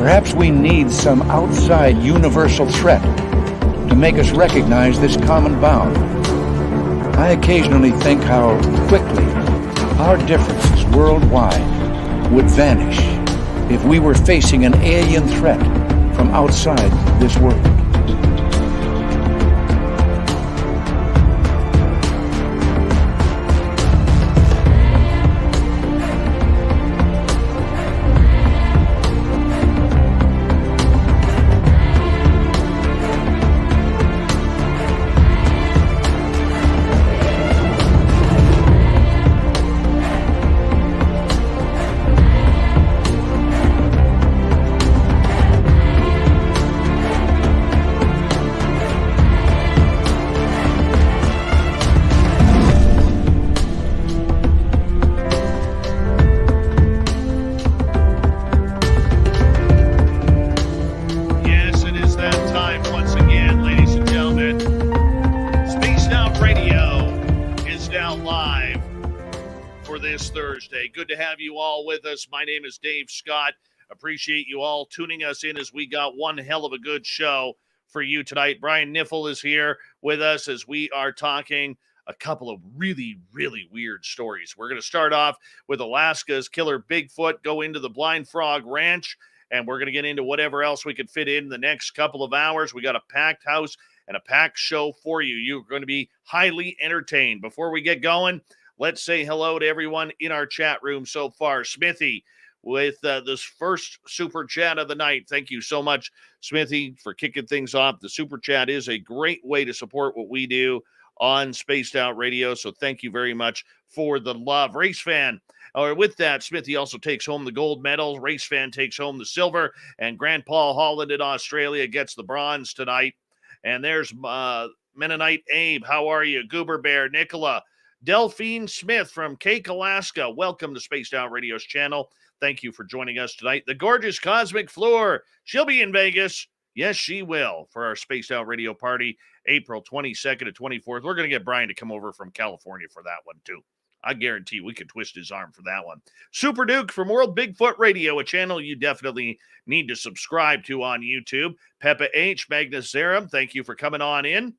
Perhaps we need some outside universal threat to make us recognize this common bound. I occasionally think how quickly our differences worldwide would vanish if we were facing an alien threat from outside this world. Good to have you all with us. My name is Dave Scott. Appreciate you all tuning us in as we got one hell of a good show for you tonight. Brian Kniffel is here with us as we are talking a couple of really, really weird stories. We're going to start off with Alaska's killer Bigfoot, go into the Blind Frog Ranch, and we're going to get into whatever else we could fit in the next couple of hours. We got a packed house and a packed show for you. You're going to be highly entertained. Before we get going, let's say hello to everyone in our chat room so far. Smithy with this first super chat of the night. Thank you so much, Smithy, for kicking things off. The super chat is a great way to support what we do on Spaced Out Radio. So thank you very much for the love. Race fan. With that, Smithy also takes home the gold medal. Race fan takes home the silver. And Grandpa Holland in Australia gets the bronze tonight. And there's Mennonite Abe. How are you? Goober Bear, Nicola. Delphine Smith from Cake, Alaska. Welcome to Spaced Out Radio's channel. Thank you for joining us tonight. The gorgeous Cosmic Floor. She'll be in Vegas. Yes, she will, for our Spaced Out Radio party, April 22nd to 24th. We're going to get Brian to come over from California for that one, too. I guarantee we could twist his arm for that one. Super Duke from World Bigfoot Radio, a channel you definitely need to subscribe to on YouTube. Peppa H, Magnus Zerum, thank you for coming on in.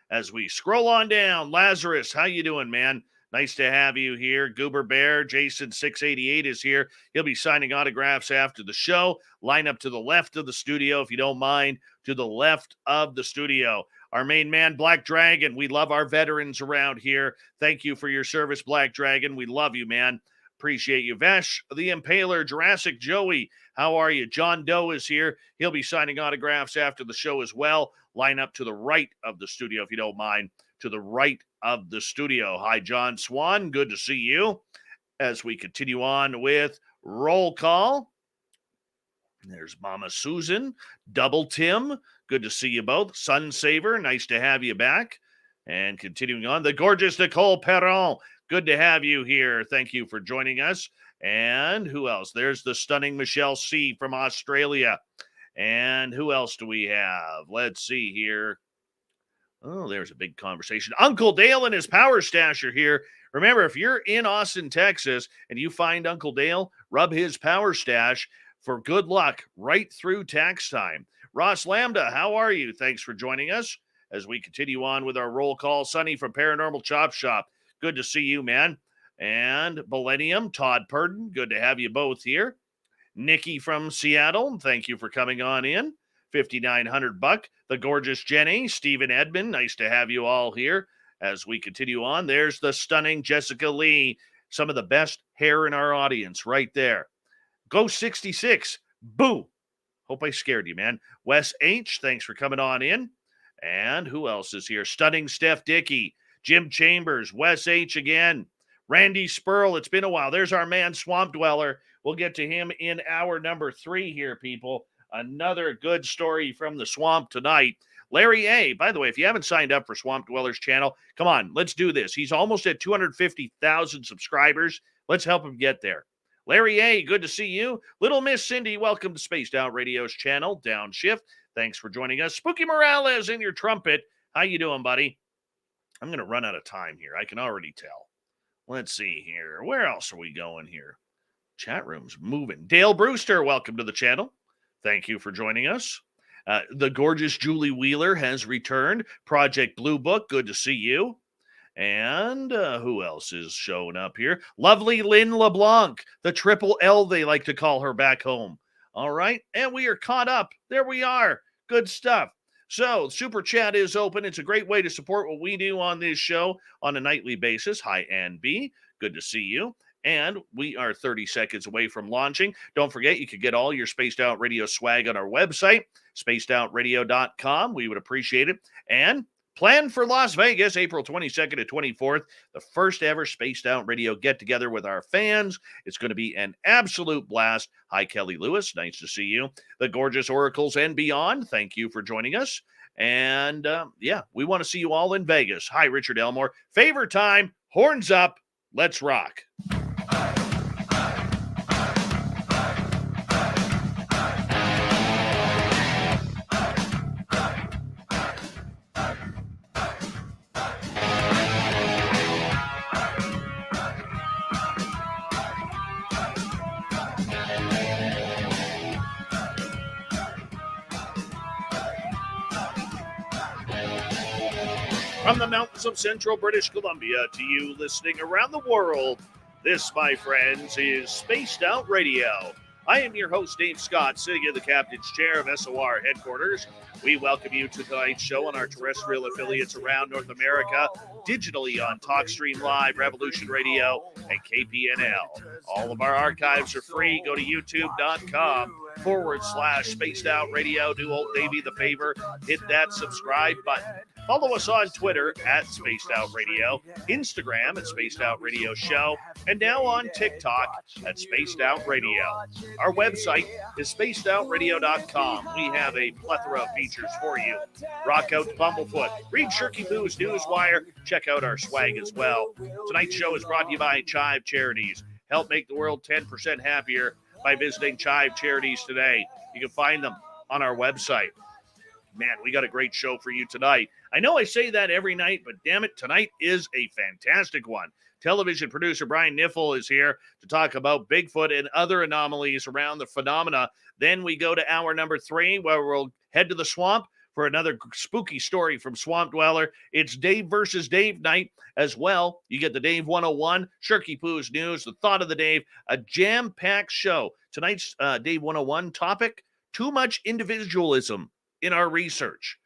As we scroll on down, Lazarus, how you doing, man? Nice to have you here. Goober Bear, Jason688 is here. He'll be signing autographs after the show. Line up to the left of the studio, if you don't mind, to the left of the studio. Our main man, Black Dragon. We love our veterans around here. Thank you for your service, Black Dragon. We love you, man. Appreciate you. Vesh, the Impaler, Jurassic Joey, how are you? John Doe is here. He'll be signing autographs after the show as well. Line up to the right of the studio, if you don't mind, to the right of the studio. Hi, John Swan. Good to see you. As we continue on with Roll Call. There's Mama Susan. Double Tim. Good to see you both. Sun Saver. Nice to have you back. And continuing on, the gorgeous Nicole Perron. Good to have you here. Thank you for joining us. And who else? There's the stunning Michelle C. from Australia. And who else do we have? Let's see here. Oh, there's a big conversation. Uncle Dale and his Power Stash are here. Remember, if you're in Austin, Texas, and you find Uncle Dale, rub his Power Stash for good luck right through tax time. Ross Lambda, how are you? Thanks for joining us as we continue on with our roll call. Sonny from Paranormal Chop Shop. Good to see you, man. And Millennium, Todd Purdon. Good to have you both here. Nikki from Seattle, thank you for coming on in. $5,900. The gorgeous Jenny, Stephen Edmond, nice to have you all here as we continue on. There's the stunning Jessica Lee, some of the best hair in our audience right there. Go 66, boo. Hope I scared you, man. Wes H, thanks for coming on in. And who else is here? Stunning Steph Dickey, Jim Chambers, Wes H again. Randy Spurl, it's been a while. There's our man, Swamp Dweller. We'll get to him in hour number 3 here, people. Another good story from the swamp tonight. Larry A., by the way, if you haven't signed up for Swamp Dweller's channel, come on, let's do this. He's almost at 250,000 subscribers. Let's help him get there. Larry A., good to see you. Little Miss Cindy, welcome to Spaced Out Radio's channel, Downshift. Thanks for joining us. Spooky Morales in your trumpet. How you doing, buddy? I'm going to run out of time here. I can already tell. Let's see here. Where else are we going here? Chat room's moving. Dale Brewster, welcome to the channel. Thank you for joining us. The gorgeous Julie Wheeler has returned. Project Blue Book, good to see you. And who else is showing up here? Lovely Lynn LeBlanc, the triple L they like to call her back home. All right, and we are caught up. There we are. Good stuff. So, Super Chat is open. It's a great way to support what we do on this show on a nightly basis. Hi, Ann B. Good to see you. And we are 30 seconds away from launching. Don't forget, you can get all your Spaced Out Radio swag on our website, spacedoutradio.com. We would appreciate it. And plan for Las Vegas, April 22nd and 24th, the first ever Spaced Out Radio get-together with our fans. It's going to be an absolute blast. Hi, Kelly Lewis. Nice to see you. The gorgeous Oracles and beyond, thank you for joining us. And, we want to see you all in Vegas. Hi, Richard Elmore. Favorite time, horns up. Let's rock. From the mountains of central British Columbia to you listening around the world, this, my friends, is Spaced Out Radio. I am your host, Dave Scott, sitting in the captain's chair of SOR headquarters. We welcome you to tonight's show on our terrestrial affiliates around North America, digitally on TalkStream Live, Revolution Radio, and KPNL. All of our archives are free. Go to youtube.com/Spaced Out Radio. Do old Davey the favor, hit that subscribe button. Follow us on Twitter at Spaced Out Radio, Instagram at Spaced Out Radio Show, and now on TikTok at Spaced Out Radio. Our website is spacedoutradio.com. We have a plethora of features for you. Rock out to Bumblefoot. Read Shirky Poo's Newswire. Check out our swag as well. Tonight's show is brought to you by Chive Charities. Help make the world 10% happier by visiting Chive Charities today. You can find them on our website. Man, we got a great show for you tonight. I know I say that every night, but damn it, tonight is a fantastic one. Television producer Brian Kniffel is here to talk about Bigfoot and other anomalies around the phenomena. Then we go to hour number 3, where we'll head to the swamp for another spooky story from Swamp Dweller. It's Dave versus Dave night as well. You get the Dave 101, Shirky Poo's News, the Thought of the Dave, a jam-packed show. Tonight's Dave 101 topic, too much individualism in our research.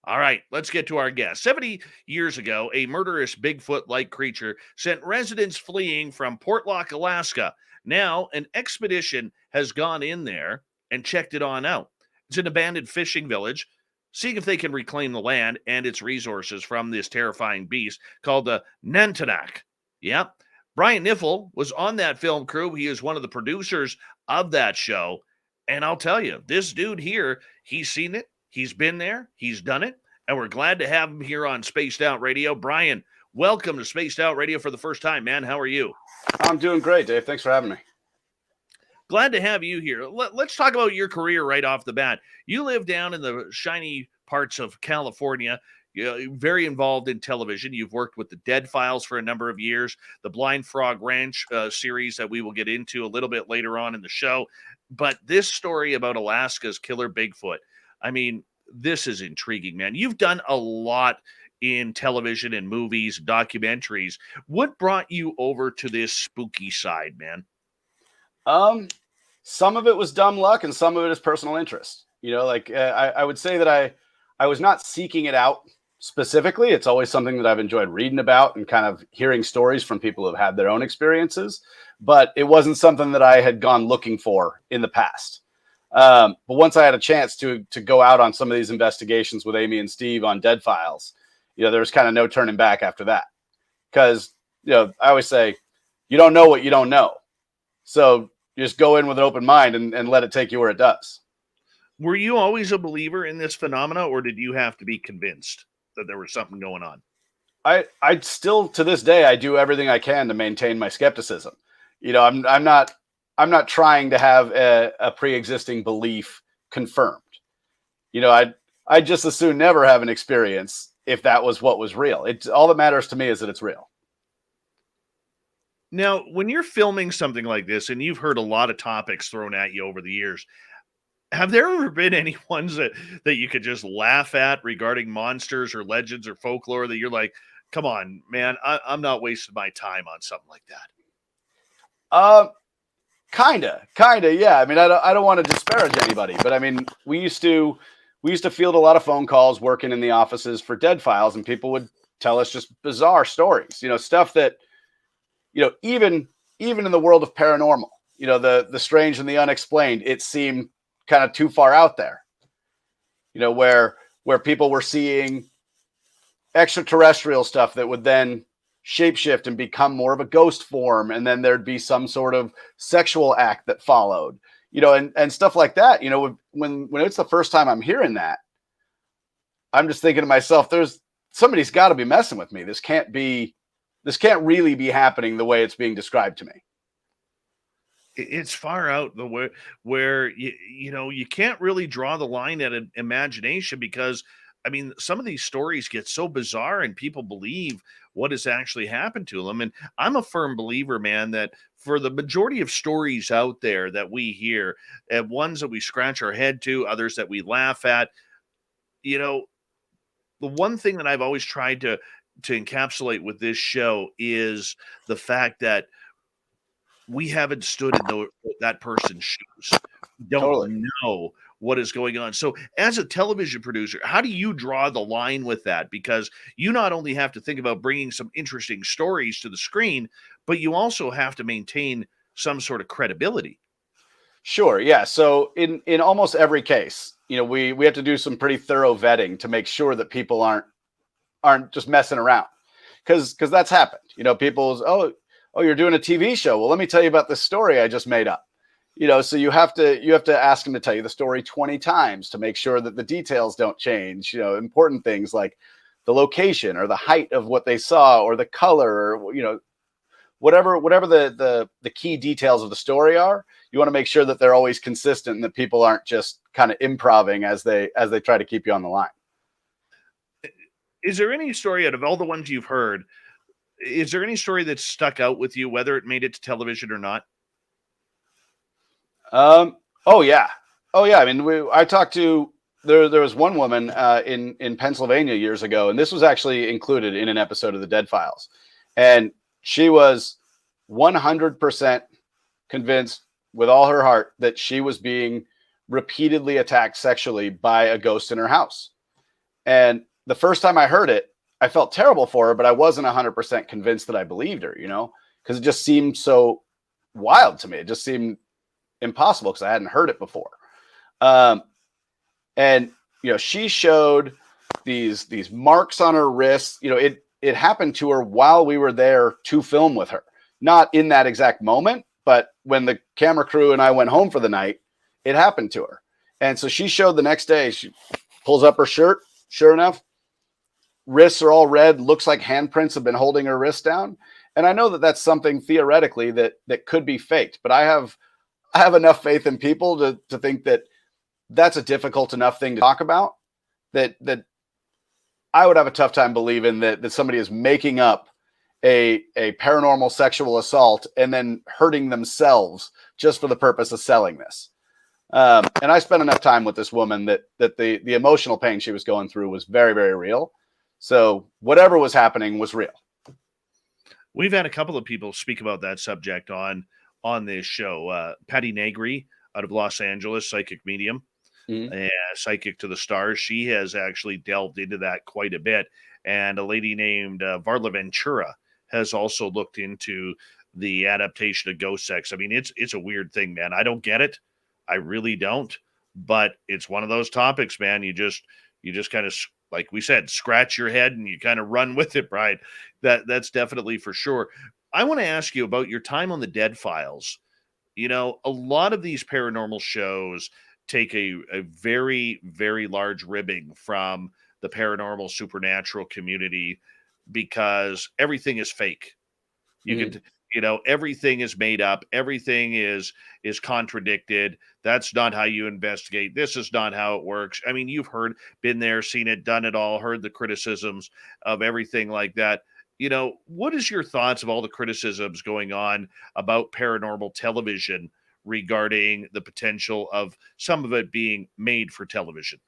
All right, let's get to our guest. 70 years ago, a murderous Bigfoot-like creature sent residents fleeing from Portlock, Alaska. Now, an expedition has gone in there and checked it on out. It's an abandoned fishing village, seeing if they can reclaim the land and its resources from this terrifying beast called the Nantinaq. Yep. Brian Kniffel was on that film crew. He is one of the producers of that show. And I'll tell you, this dude here, he's seen it, he's been there, he's done it, and we're glad to have him here on Spaced Out Radio. Brian, welcome to Spaced Out Radio for the first time, man. How are you? I'm doing great, Dave. Thanks for having me. Glad to have you here. Let's talk about your career right off the bat. You live down in the shiny parts of California. You're very involved in television. You've worked with the Dead Files for a number of years, the Blind Frog Ranch series that we will get into a little bit later on in the show. But this story about Alaska's killer Bigfoot, I mean, this is intriguing, man. You've done a lot in television and movies, documentaries. What brought you over to this spooky side, man? Some of it was dumb luck and some of it is personal interest. You know, like I would say that I was not seeking it out specifically. It's always something that I've enjoyed reading about and kind of hearing stories from people who have had their own experiences, but it wasn't something that I had gone looking for in the past. But once I had a chance to go out on some of these investigations with Amy and Steve on Dead Files, you know, there was kind of no turning back after that. Because, you know, I always say, you don't know what you don't know. So you just go in with an open mind and let it take you where it does. Were you always a believer in this phenomena, or did you have to be convinced that there was something going on? I still, to this day, I do everything I can to maintain my skepticism. You know, I'm not trying to have a pre-existing belief confirmed. You know, I'd just as soon never have an experience if that was what was real. It's all that matters to me is that it's real. Now, when you're filming something like this, and you've heard a lot of topics thrown at you over the years, have there ever been any ones that you could just laugh at regarding monsters or legends or folklore that you're like, come on, man, I'm not wasting my time on something like that? Um, kinda, yeah. I mean, I don't want to disparage anybody, but I mean, we used to field a lot of phone calls working in the offices for Dead Files, and people would tell us just bizarre stories, stuff that, even in the world of paranormal, the strange and the unexplained, it seemed kind of too far out there, where people were seeing extraterrestrial stuff that would then shapeshift and become more of a ghost form, and then there'd be some sort of sexual act that followed, and stuff like that. When it's the first time I'm hearing that, I'm just thinking to myself, there's somebody's got to be messing with me. This can't really be happening the way it's being described to me. It's far out the way where you can't really draw the line at an imagination, because I mean, some of these stories get so bizarre and people believe what has actually happened to them. And I'm a firm believer, man, that for the majority of stories out there that we hear, and ones that we scratch our head to, others that we laugh at, you know, the one thing that I've always tried to encapsulate with this show is the fact that we haven't stood in that person's shoes. We Totally. don't know what is going on. So, as a television producer, how do you draw the line with that? Because you not only have to think about bringing some interesting stories to the screen, but you also have to maintain some sort of credibility. Sure. Yeah. So in almost every case, we have to do some pretty thorough vetting to make sure that people aren't just messing around, because that's happened. People's, oh, you're doing a TV show. Well, let me tell you about this story I just made up. So you have to ask them to tell you the story 20 times to make sure that the details don't change. Important things like the location or the height of what they saw or the color, or whatever the key details of the story are. You want to make sure that they're always consistent and that people aren't just kind of improving as they try to keep you on the line. Is there any story out of all the ones you've heard? Is there any story that stuck out with you, whether it made it to television or not? Oh yeah. Oh yeah. I mean, I talked to, there was one woman in Pennsylvania years ago, and this was actually included in an episode of the Dead Files. And she was 100% convinced with all her heart that she was being repeatedly attacked sexually by a ghost in her house. And the first time I heard it, I felt terrible for her, but I wasn't 100% convinced that I believed her, because it just seemed so wild to me. It just seemed impossible because I hadn't heard it before. And she showed these marks on her wrists. It happened to her while we were there to film with her, not in that exact moment, but when the camera crew and I went home for the night, it happened to her. And so she showed the next day. She pulls up her shirt. Sure enough, wrists are all red. Looks like handprints have been holding her wrist down. And I know that that's something theoretically that could be faked, but I have enough faith in people to think that that's a difficult enough thing to talk about, that I would have a tough time believing that somebody is making up a paranormal sexual assault and then hurting themselves just for the purpose of selling this. And I spent enough time with this woman that the emotional pain she was going through was very, very real. So whatever was happening was real. We've had a couple of people speak about that subject on this show. Patty Negri out of Los Angeles, psychic medium, and psychic to the stars. She has actually delved into that quite a bit. And a lady named Varla Ventura has also looked into the adaptation of ghost sex. I mean, it's a weird thing, man. I don't get it. I really don't. But it's one of those topics, man. You just kind of, like we said, scratch your head and you kind of run with it, Brian. That's definitely for sure. I want to ask you about your time on the Dead Files. A lot of these paranormal shows take a very, very large ribbing from the paranormal supernatural community because everything is fake. Everything is made up. Everything is contradicted. That's not how you investigate. This is not how it works. I mean, you've been there, seen it, done it all, heard the criticisms of everything like that. what is your thoughts of all the criticisms going on about paranormal television regarding the potential of some of it being made for television?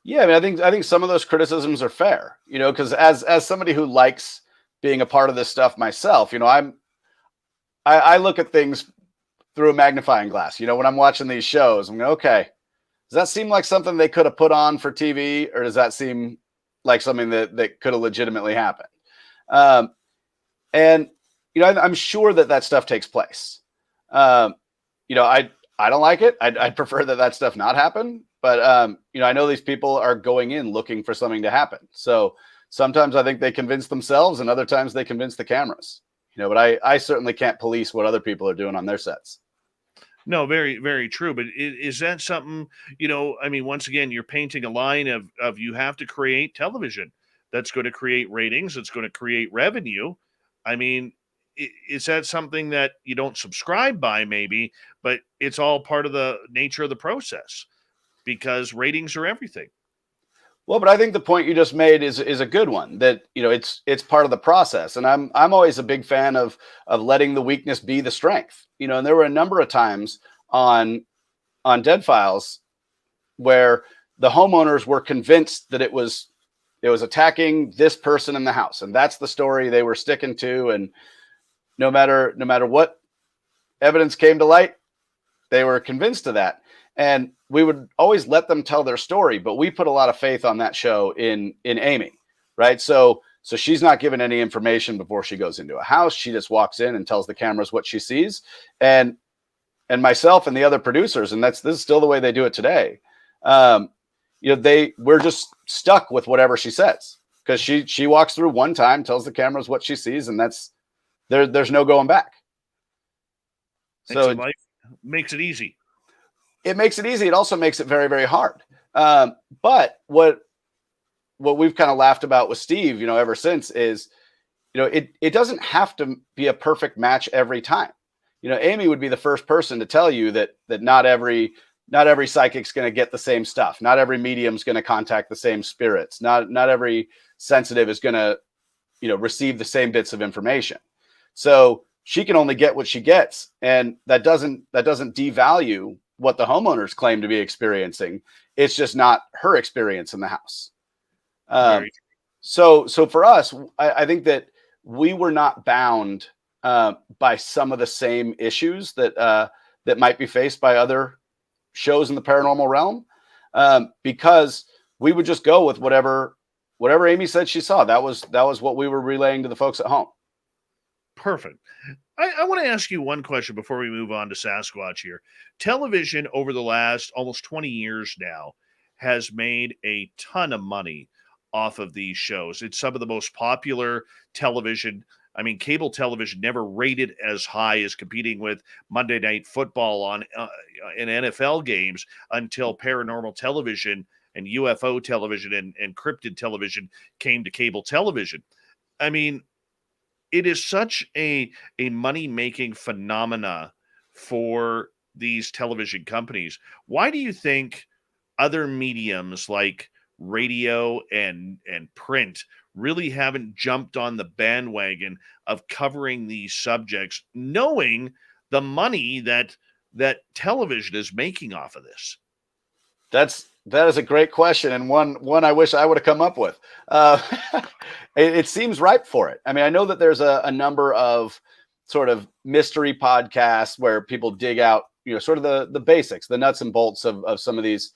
Yeah, I mean, I think some of those criticisms are fair, because as somebody who likes being a part of this stuff myself, I look at things through a magnifying glass. When I'm watching these shows, I'm going, okay, does that seem like something they could have put on for TV, or does that seem like something that could have legitimately happened? And I'm sure that stuff takes place. I don't like it. I'd prefer that stuff not happen. But I know these people are going in looking for something to happen. So sometimes I think they convince themselves, and other times they convince the cameras. But I certainly can't police what other people are doing on their sets. No, very, very true. But is that something, once again, you're painting a line of you have to create television that's going to create ratings, it's going to create revenue. I mean, is that something that you don't subscribe by, maybe, but it's all part of the nature of the process because ratings are everything? Well, but I think the point you just made is a good one, that it's part of the process, and I'm always a big fan of letting the weakness be the strength. And there were a number of times on Dead Files where the homeowners were convinced that it was attacking this person in the house, and that's the story they were sticking to. And no matter what evidence came to light, they were convinced of that. And we would always let them tell their story, but we put a lot of faith on that show in Amy, right? So she's not given any information before she goes into a house. She just walks in and tells the cameras what she sees. And myself and the other producers, and this is still the way they do it today. We're just stuck with whatever she says, because she walks through one time, tells the cameras what she sees, and there's no going back. So life makes it easy. It makes it easy. It also makes it very, very hard. But what we've kind of laughed about with Steve, ever since is, it doesn't have to be a perfect match every time. Amy would be the first person to tell you that not every psychic's going to get the same stuff. Not every medium's going to contact the same spirits. Not every sensitive is going to, receive the same bits of information. So she can only get what she gets. And that doesn't devalue what the homeowners claim to be experiencing. It's just not her experience in the house. So for us, I think that we were not bound by some of the same issues that might be faced by other shows in the paranormal realm, because we would just go with whatever Amy said she saw. That was what we were relaying to the folks at home. Perfect. I want to ask you one question before we move on to Sasquatch here. Television over the last almost 20 years now has made a ton of money off of these shows. It's some of the most popular television. I mean, cable television never rated as high as competing with Monday Night Football on in NFL games until paranormal television and UFO television and cryptid television came to cable television. I mean, it is such a money-making phenomena for these television companies. Why do you think other mediums like radio and print really haven't jumped on the bandwagon of covering these subjects, knowing the money that television is making off of this? That is a great question, and one I wish I would have come up with. It seems ripe for it. I mean, I know that there's a number of sort of mystery podcasts where people dig out, sort of the basics, the nuts and bolts of some of these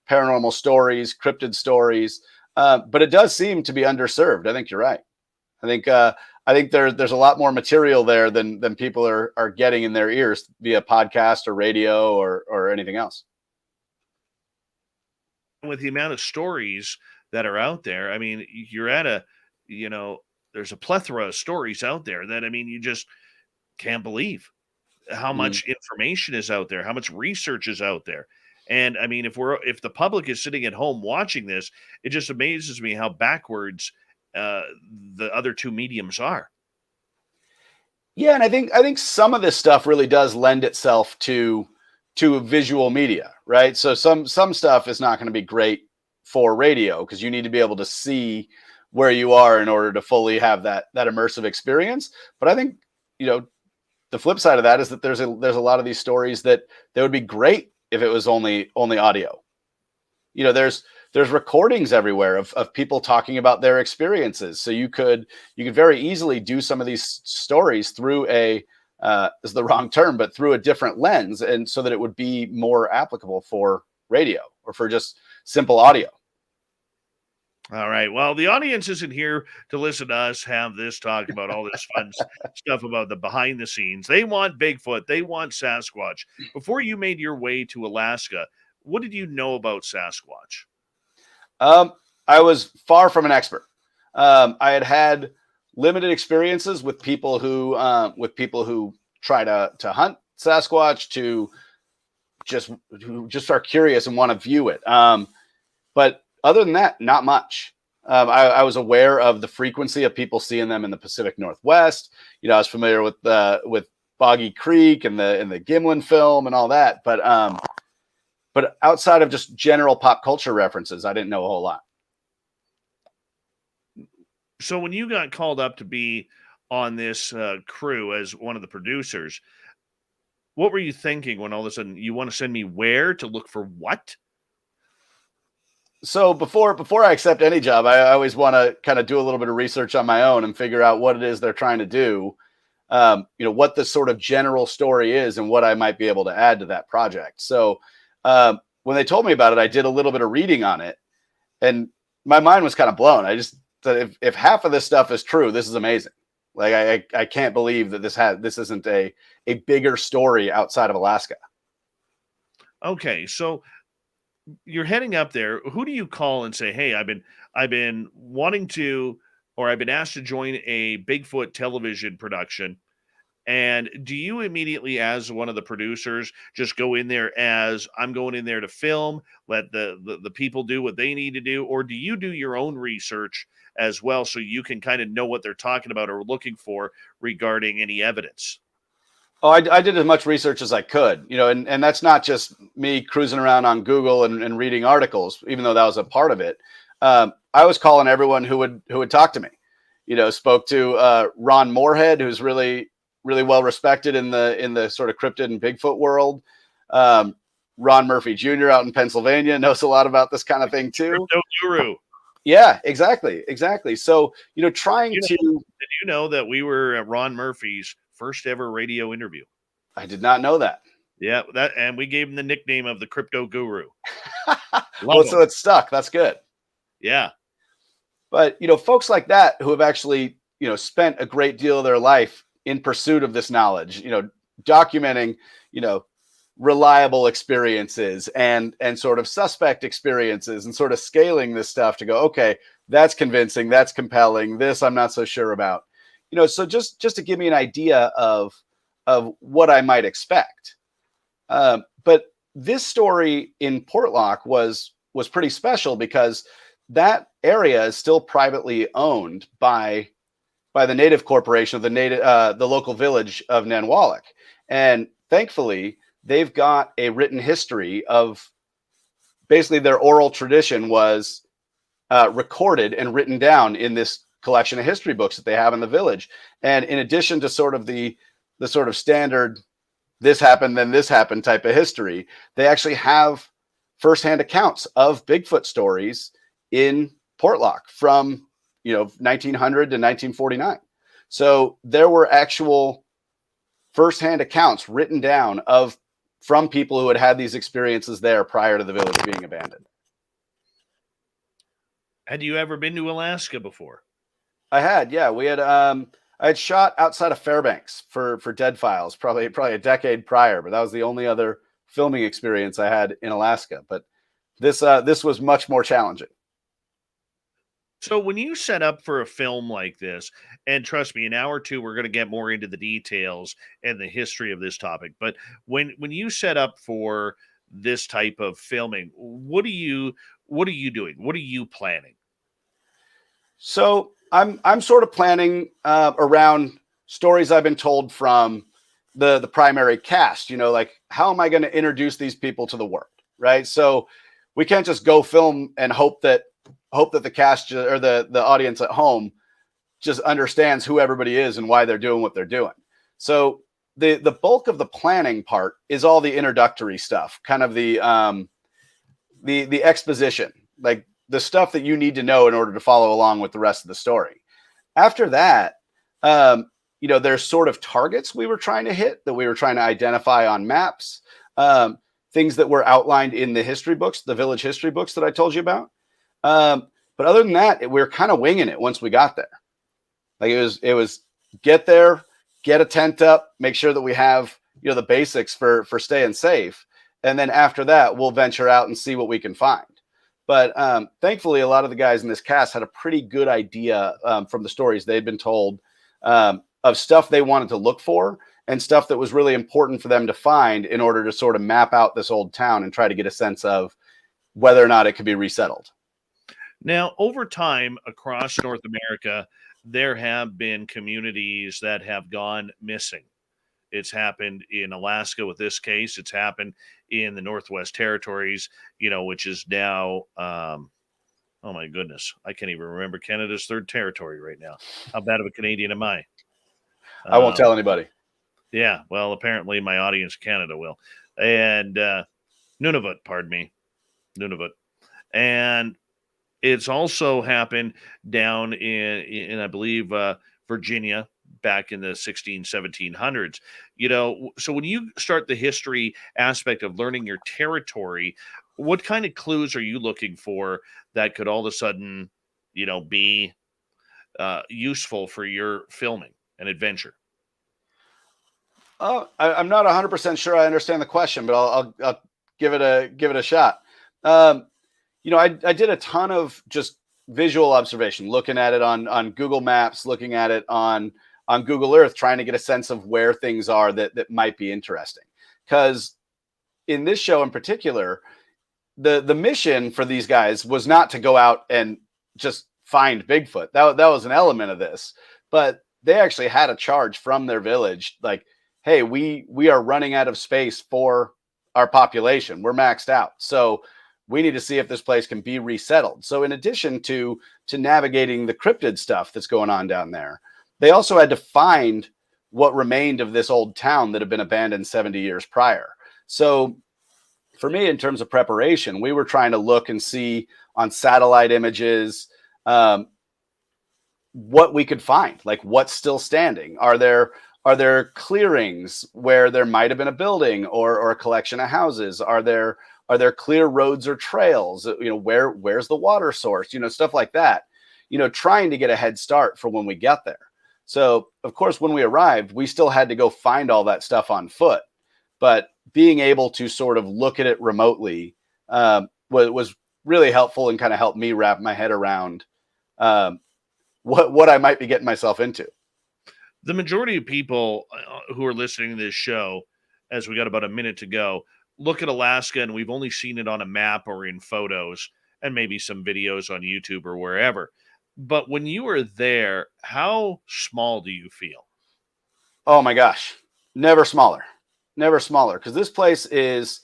paranormal stories, cryptid stories. But it does seem to be underserved. I think you're right. I think there's a lot more material there than people are getting in their ears via podcast or radio or anything else. With the amount of stories that are out there, I mean, you're at there's a plethora of stories out there that, I mean, you just can't believe how much information is out there, how much research is out there. And I mean, if the public is sitting at home watching this, it just amazes me how backwards the other two mediums are. Yeah, and I think some of this stuff really does lend itself to visual media, right? So some stuff is not going to be great for radio because you need to be able to see where you are in order to fully have that immersive experience. But I think, the flip side of that is that there's a lot of these stories that would be great if it was only audio. There's recordings everywhere of people talking about their experiences. So you could very easily do some of these stories through is the wrong term, but through a different lens, and so that it would be more applicable for radio or for just simple audio. All right. Well, the audience isn't here to listen to us have this talk about all this fun stuff about the behind the scenes. They want Bigfoot. They want Sasquatch. Before you made your way to Alaska, what did you know about Sasquatch? I was far from an expert. I had limited experiences with people who try to hunt Sasquatch, who just are curious and want to view it. But other than that, not much. I was aware of the frequency of people seeing them in the Pacific Northwest. I was familiar with Boggy Creek and the Gimlin film and all that. But outside of just general pop culture references, I didn't know a whole lot. So when you got called up to be on this crew as one of the producers, what were you thinking when all of a sudden you want to send me where to look for what? So before I accept any job, I always want to kind of do a little bit of research on my own and figure out what it is they're trying to do. What the sort of general story is and what I might be able to add to that project. So when they told me about it, I did a little bit of reading on it, and my mind was kind of blown. I just said, if half of this stuff is true, this is amazing. Like I can't believe that this isn't a bigger story outside of Alaska. Okay, so you're heading up there. Who do you call and say, "Hey, I've been wanting to, or I've been asked to join a Bigfoot television production"? And do you immediately, as one of the producers, just go in there as I'm going in there to film, let the people do what they need to do? Or do you do your own research as well so you can kind of know what they're talking about or looking for regarding any evidence? Oh, I did as much research as I could, and that's not just me cruising around on Google and reading articles, even though that was a part of it. I was calling everyone who would talk to me. Spoke to Ron Moorhead, who's really well respected in the sort of cryptid and Bigfoot world. Ron Murphy Jr. out in Pennsylvania knows a lot about this kind of thing too. Crypto guru. Yeah, exactly. So, did you know that we were at Ron Murphy's first ever radio interview? I did not know that. Yeah, and we gave him the nickname of the crypto guru. Well, so it's stuck. That's good. Yeah. But, folks like that who have actually, spent a great deal of their life in pursuit of this knowledge, documenting, reliable experiences and sort of suspect experiences and sort of scaling this stuff to go, okay, that's convincing, that's compelling, this I'm not so sure about. So just to give me an idea of what I might expect. But this story in Portlock was pretty special because that area is still privately owned by the native corporation of the local village of Nantinaq. And thankfully, they've got a written history of basically their oral tradition was recorded and written down in this collection of history books that they have in the village. And in addition to sort of the sort of standard, this happened, then this happened type of history, they actually have firsthand accounts of Bigfoot stories in Portlock from 1900 to 1949. So there were actual firsthand accounts written down from people who had these experiences there prior to the village being abandoned. Had you ever been to Alaska before? I had, yeah. We had I had shot outside of Fairbanks for Dead Files, probably a decade prior, but that was the only other filming experience I had in Alaska. But this was much more challenging. So when you set up for a film like this, and trust me, an hour or two, we're going to get more into the details and the history of this topic. But when you set up for this type of filming, what are you doing? What are you planning? So I'm sort of planning around stories I've been told from the primary cast. Like how am I going to introduce these people to the world, right? So we can't just go film and hope that hope that the cast or the audience at home just understands who everybody is and why they're doing what they're doing. So the bulk of the planning part is all the introductory stuff, kind of the exposition, like the stuff that you need to know in order to follow along with the rest of the story. After that, there's sort of targets we were trying to hit, that we were trying to identify on maps, things that were outlined in the history books, the village history books that I told you about. But other than that, we were kind of winging it once we got there. Like it was get there, get a tent up, make sure that we have, the basics for staying safe. And then after that, we'll venture out and see what we can find. But thankfully, a lot of the guys in this cast had a pretty good idea from the stories they'd been told of stuff they wanted to look for and stuff that was really important for them to find in order to sort of map out this old town and try to get a sense of whether or not it could be resettled. Now, over time across North America, there have been communities that have gone missing. It's happened in Alaska with this case. It's happened in the Northwest Territories, which is now, oh my goodness, I can't even remember Canada's third territory right now. How bad of a Canadian am I? I won't tell anybody. Yeah, well, apparently my audience in Canada will. And Nunavut, pardon me, Nunavut. And it's also happened down in I believe, Virginia, back in the 1700s. So when you start the history aspect of learning your territory, what kind of clues are you looking for that could all of a sudden, be useful for your filming and adventure? I'm not 100% sure I understand the question, but I'll give it a shot. I did a ton of just visual observation, looking at it on Google Maps, looking at it on Google Earth, trying to get a sense of where things are that might be interesting. Because in this show in particular, the mission for these guys was not to go out and just find Bigfoot. That was an element of this, but they actually had a charge from their village, like, hey, we are running out of space for our population. We're maxed out. So we need to see if this place can be resettled. So in addition to navigating the cryptid stuff that's going on down there, they also had to find what remained of this old town that had been abandoned 70 years prior. So for me, in terms of preparation, we were trying to look and see on satellite images what we could find, like what's still standing. Are there clearings where there might have been a building or a collection of houses? Are there clear roads or trails? Where's the water source? Stuff like that. Trying to get a head start for when we get there. So, of course, when we arrived, we still had to go find all that stuff on foot. But being able to sort of look at it remotely was really helpful and kind of helped me wrap my head around what I might be getting myself into. The majority of people who are listening to this show, as we got about a minute to go, look at Alaska and we've only seen it on a map or in photos and maybe some videos on YouTube or wherever. But when you were there, how small do you feel? Oh my gosh, never smaller. Because this place is,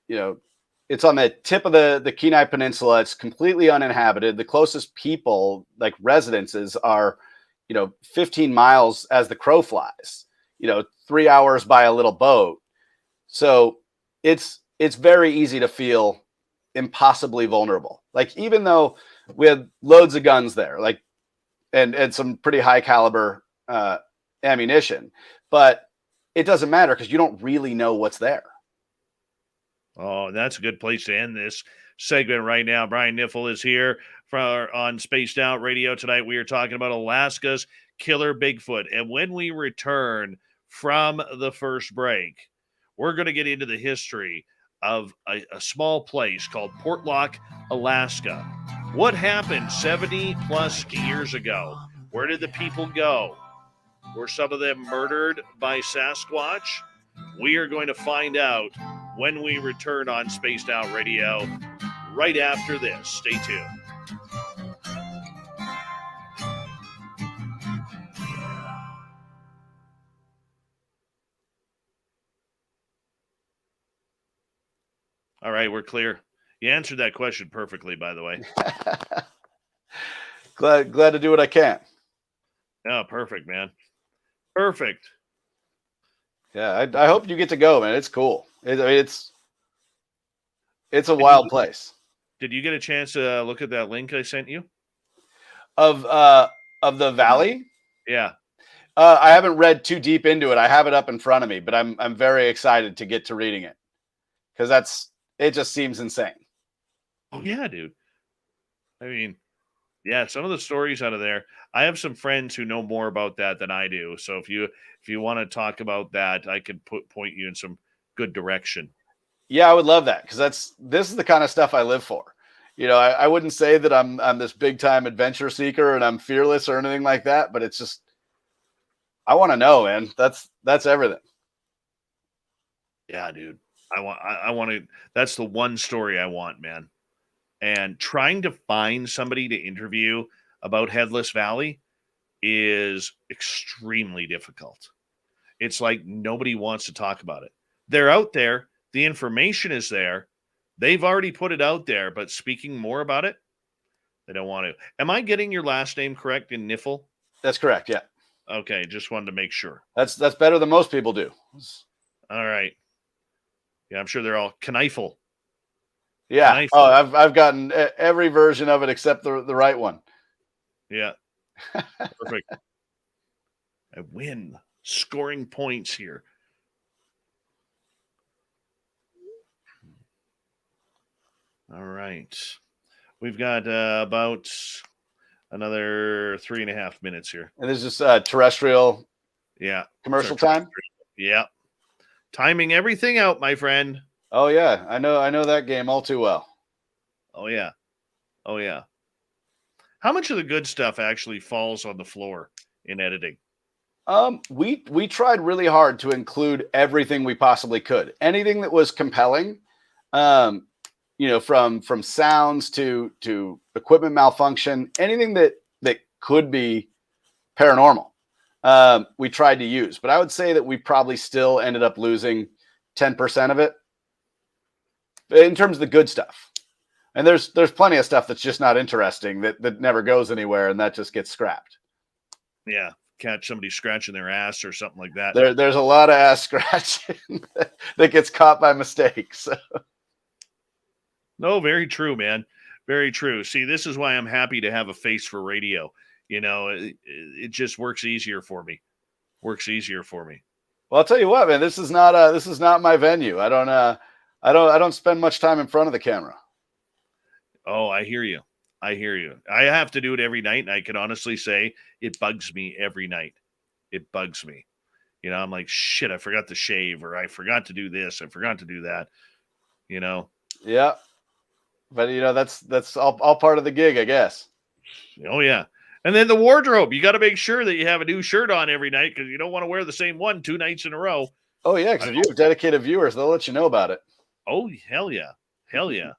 it's on the tip of the Kenai Peninsula. It's completely uninhabited. The closest people, like residences, are 15 miles as the crow flies, 3 hours by a little boat. So it's very easy to feel impossibly vulnerable. Like, even though we had loads of guns there, like, and some pretty high caliber ammunition, but it doesn't matter because you don't really know what's there. Oh, that's a good place to end this segment right now. Brian Kniffel is here on Spaced Out Radio tonight. We are talking about Alaska's killer Bigfoot. And when we return from the first break, we're going to get into the history of a small place called Portlock, Alaska. What happened 70 plus years ago? Where did the people go? Were some of them murdered by Sasquatch? We are going to find out when we return on Spaced Out Radio right after this. Stay tuned. All right, we're clear. You answered that question perfectly, by the way. glad to do what I can. Oh, perfect, man. Perfect. Yeah, I hope you get to go, man. It's cool. It's a wild place. Did you get a chance to look at that link I sent you? Of the valley? Yeah. I haven't read too deep into it. I have it up in front of me, but I'm very excited to get to reading it because it just seems insane. Oh yeah, dude. I mean, yeah, some of the stories out of there. I have some friends who know more about that than I do. So if you want to talk about that, I could point you in some good direction. Yeah, I would love that because this is the kind of stuff I live for. You know, I wouldn't say that I'm this big time adventure seeker and I'm fearless or anything like that, but it's just I want to know, man. That's everything. Yeah, dude. I want to. That's the one story I want, man. And trying to find somebody to interview about Headless Valley is extremely difficult. It's like nobody wants to talk about it. They're out there. The information is there. They've already put it out there, but speaking more about it, they don't want to. Am I getting your last name correct in Kniffel? That's correct. Yeah. Okay, just wanted to make sure. That's better than most people do. All right. Yeah, I'm sure they're all Kniffel. Yeah. Kniffel. Oh, I've gotten every version of it except the right one. Yeah. Perfect. I win. Scoring points here. All right. We've got about another 3.5 minutes here. And this is terrestrial. Yeah. Commercial time. Yeah. Timing everything out, my friend. Oh yeah, I know that game all too well. Oh yeah. Oh yeah. How much of the good stuff actually falls on the floor in editing? We tried really hard to include everything we possibly could. Anything that was compelling, you know, from sounds to equipment malfunction, anything that could be paranormal, we tried to use. But I would say that we probably still ended up losing 10% of it in terms of the good stuff. And there's plenty of stuff that's just not interesting that never goes anywhere, and that just gets scrapped. Yeah, catch somebody scratching their ass or something like that. There's a lot of ass scratching that gets caught by mistake. So. No, very true, man. Very true. See, this is why I'm happy to have a face for radio. You know, it just works easier for me. Works easier for me. Well, I'll tell you what, man. This is not my venue. I don't spend much time in front of the camera. Oh, I hear you. I hear you. I have to do it every night, and I can honestly say it bugs me every night. It bugs me. You know, I'm like, shit, I forgot to shave, or I forgot to do this, I forgot to do that. You know. Yeah. But you know, that's all part of the gig, I guess. Oh yeah. And then the wardrobe. You got to make sure that you have a new shirt on every night because you don't want to wear the same one 2 nights in a row. Oh yeah, because if you have dedicated viewers, they'll let you know about it. Oh hell yeah. Hell yeah.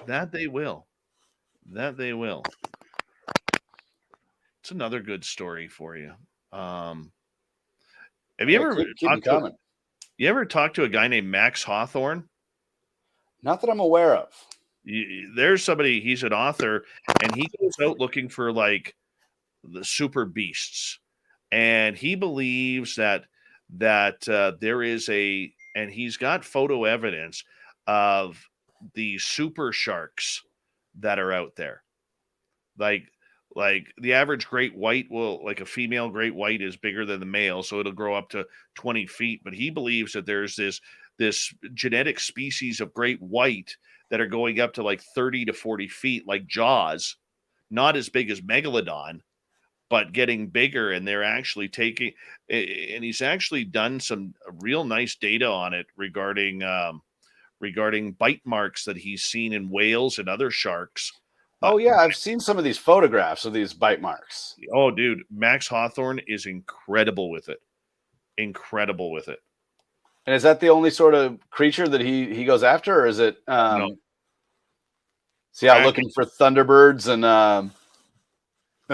That they will. That they will. It's another good story for you. Have you ever talked to a guy named Max Hawthorne? Not that I'm aware of. There's somebody, he's an author, and he goes out looking for like the super beasts. And he believes that there is and he's got photo evidence of the super sharks that are out there. Like the average great white like a female great white is bigger than the male, so it'll grow up to 20 feet. But he believes that there's this genetic species of great white that are going up to like 30 to 40 feet, like Jaws, not as big as Megalodon, but getting bigger. And they're actually and he's actually done some real nice data on it regarding bite marks that he's seen in whales and other sharks. Oh yeah, I've seen some of these photographs of these bite marks. Oh, dude, Max Hawthorne is incredible with it. Incredible with it. And is that the only sort of creature that he goes after, or is it no. See how looking for thunderbirds and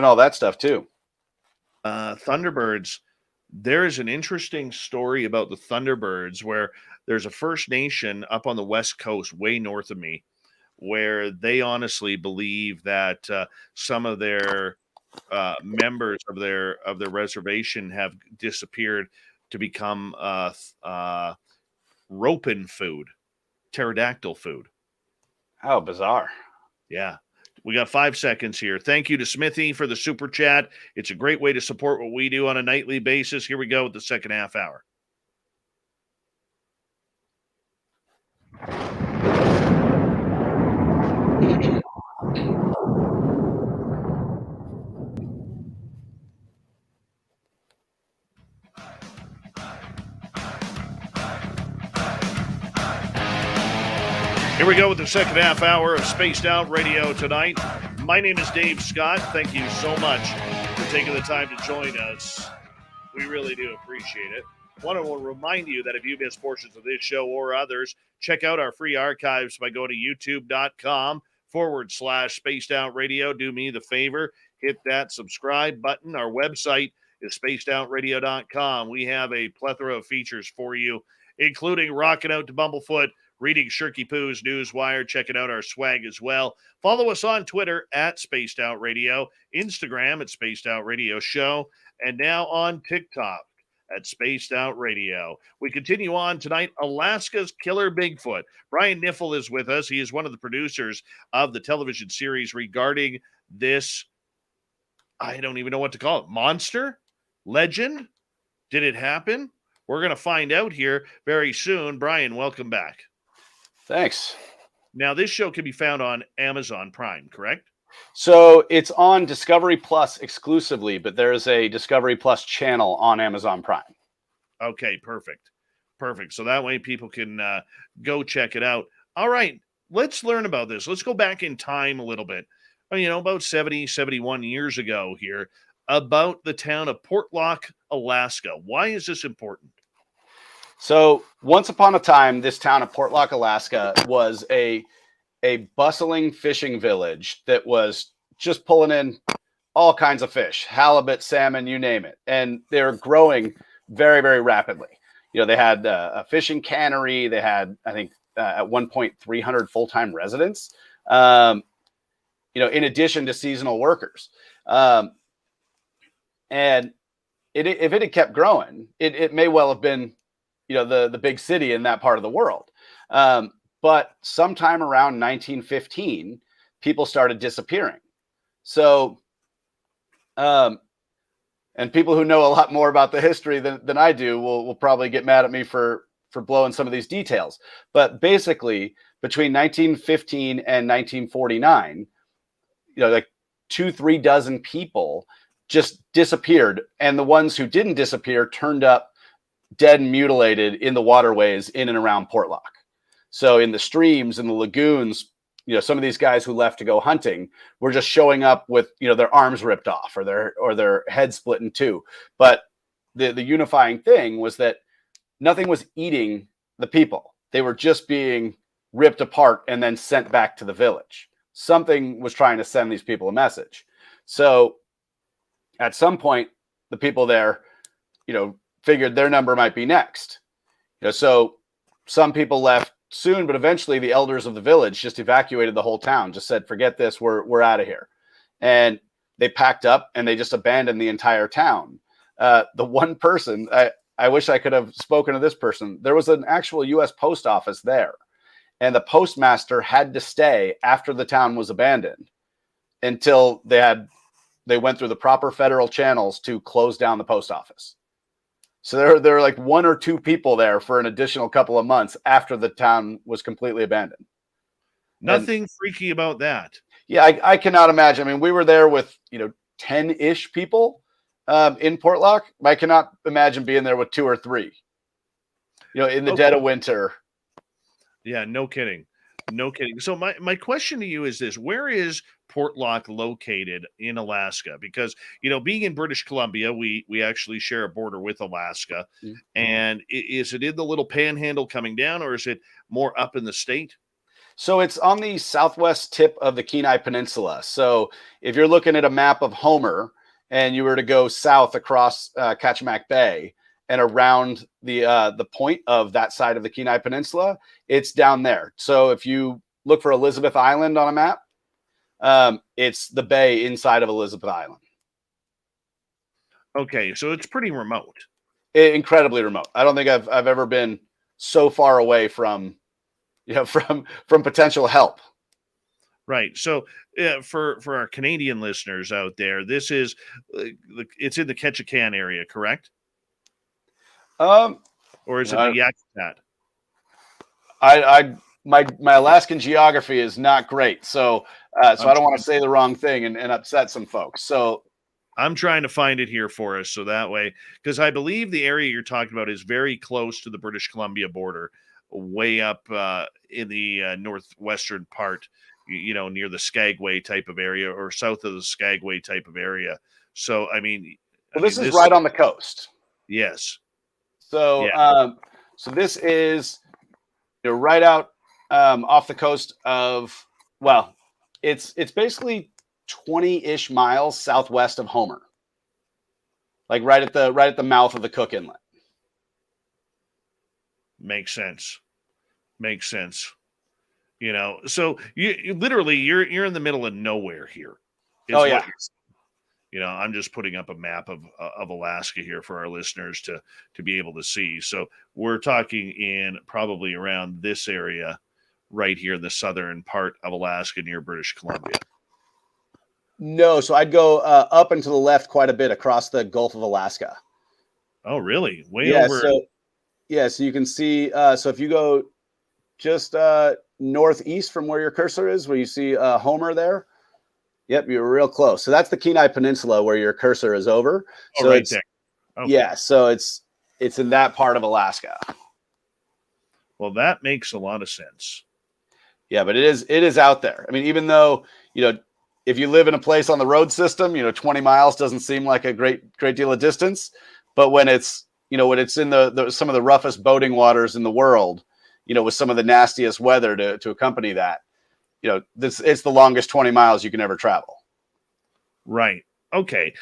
all that stuff too? Thunderbirds, There is an interesting story about the Thunderbirds where there's a First Nation up on the West Coast, way north of me, where they honestly believe that some of their members of their reservation have disappeared to become ropin food, pterodactyl food. How bizarre. Yeah. We got 5 seconds here. Thank you to Smithy for the super chat. It's a great way to support what we do on a nightly basis. Here we go with the second half hour. Here we go with the second half hour of Spaced Out Radio tonight. My name is Dave Scott. Thank you so much for taking the time to join us. We really do appreciate it. I want to remind you that if you missed portions of this show or others, check out our free archives by going to youtube.com/Spaced Out Radio. Do me the favor, hit that subscribe button. Our website is spacedoutradio.com. We have a plethora of features for you, including rocking out to Bumblefoot, reading Shirky Poo's Newswire, checking out our swag as well. Follow us on Twitter at Spaced Out Radio, Instagram at Spaced Out Radio Show, and now on TikTok at Spaced Out Radio. We continue on tonight, Alaska's Killer Bigfoot. Brian Kniffel is with us. He is one of the producers of the television series regarding this, I don't even know what to call it, monster? Legend? Did it happen? We're going to find out here very soon. Brian, welcome back. Thanks. Now, this show can be found on Amazon Prime, correct? So it's on Discovery Plus exclusively, but there's a Discovery Plus channel on Amazon Prime. Okay, perfect. Perfect. So that way people can go check it out. All right, let's learn about this. Let's go back in time a little bit. About 70, 71 years ago here, about the town of Portlock, Alaska. Why is this important? So once upon a time, this town of Portlock, Alaska was a bustling fishing village that was just pulling in all kinds of fish, halibut, salmon, you name it. And they were growing very, very rapidly. They had a fishing cannery. They had, I think, at one point, 300 full-time residents, in addition to seasonal workers. And if it had kept growing, it may well have been, the big city in that part of the world. But sometime around 1915, people started disappearing. So, and people who know a lot more about the history than I do will probably get mad at me for blowing some of these details. But basically, between 1915 and 1949, like 2-3 dozen people just disappeared. And the ones who didn't disappear turned up dead and mutilated in the waterways in and around Portlock. So in the streams, in the lagoons, some of these guys who left to go hunting were just showing up with, their arms ripped off or their head split in two. But the unifying thing was that nothing was eating the people. They were just being ripped apart and then sent back to the village. Something was trying to send these people a message. So at some point, the people there, figured their number might be next. So some people left soon, but eventually the elders of the village just evacuated the whole town, just said, forget this, we're out of here. And they packed up and they just abandoned the entire town. The one person, I wish I could have spoken to this person. There was an actual U.S. post office there, and the postmaster had to stay after the town was abandoned until they went through the proper federal channels to close down the post office. So there were like 1 or 2 people there for an additional couple of months after the town was completely abandoned. Nothing freaky about that. Yeah, I cannot imagine. I mean, we were there with, 10-ish people in Portlock. I cannot imagine being there with 2 or 3, in the dead of winter. Yeah, no kidding. No kidding. So my question to you is this: where is Portlock located in Alaska? Because, being in British Columbia, we actually share a border with Alaska. Mm-hmm. And is it in the little panhandle coming down, or is it more up in the state? So it's on the southwest tip of the Kenai Peninsula. So if you're looking at a map of Homer and you were to go south across Kachemak Bay and around the point of that side of the Kenai Peninsula, it's down there. So if you look for Elizabeth Island on a map, it's the bay inside of Elizabeth Island. Okay, so it's pretty remote. Incredibly remote. I don't think I've ever been so far away from, from potential help. Right. So for our Canadian listeners out there, this is it's in the Ketchikan area, correct? Or is it the Yakutat? My Alaskan geography is not great, so I don't want to say the wrong thing and upset some folks. So I'm trying to find it here for us, so that way, because I believe the area you're talking about is very close to the British Columbia border, way up in the northwestern part, near the Skagway type of area or south of the Skagway type of area. So, this is right on the coast. Yes. So, so this is right out off the coast of, it's basically 20-ish miles southwest of Homer, like right at the mouth of the Cook Inlet. Makes sense. So you literally you're in the middle of nowhere here. Oh yeah. I'm just putting up a map of Alaska here for our listeners to be able to see. So we're talking in probably around this area right here in the southern part of Alaska near British Columbia. No, so I'd go up and to the left quite a bit across the Gulf of Alaska. Oh, really? Way over. So you can see. So if you go just northeast from where your cursor is, where you see Homer there. Yep, you're real close. So that's the Kenai Peninsula where your cursor is over. So right there. Okay. Yeah, so it's in that part of Alaska. Well, that makes a lot of sense. Yeah, but it is out there. I mean, even though, if you live in a place on the road system, 20 miles doesn't seem like a great deal of distance. But when it's in the some of the roughest boating waters in the world, with some of the nastiest weather to accompany that, it's the longest 20 miles you can ever travel. Right. Okay.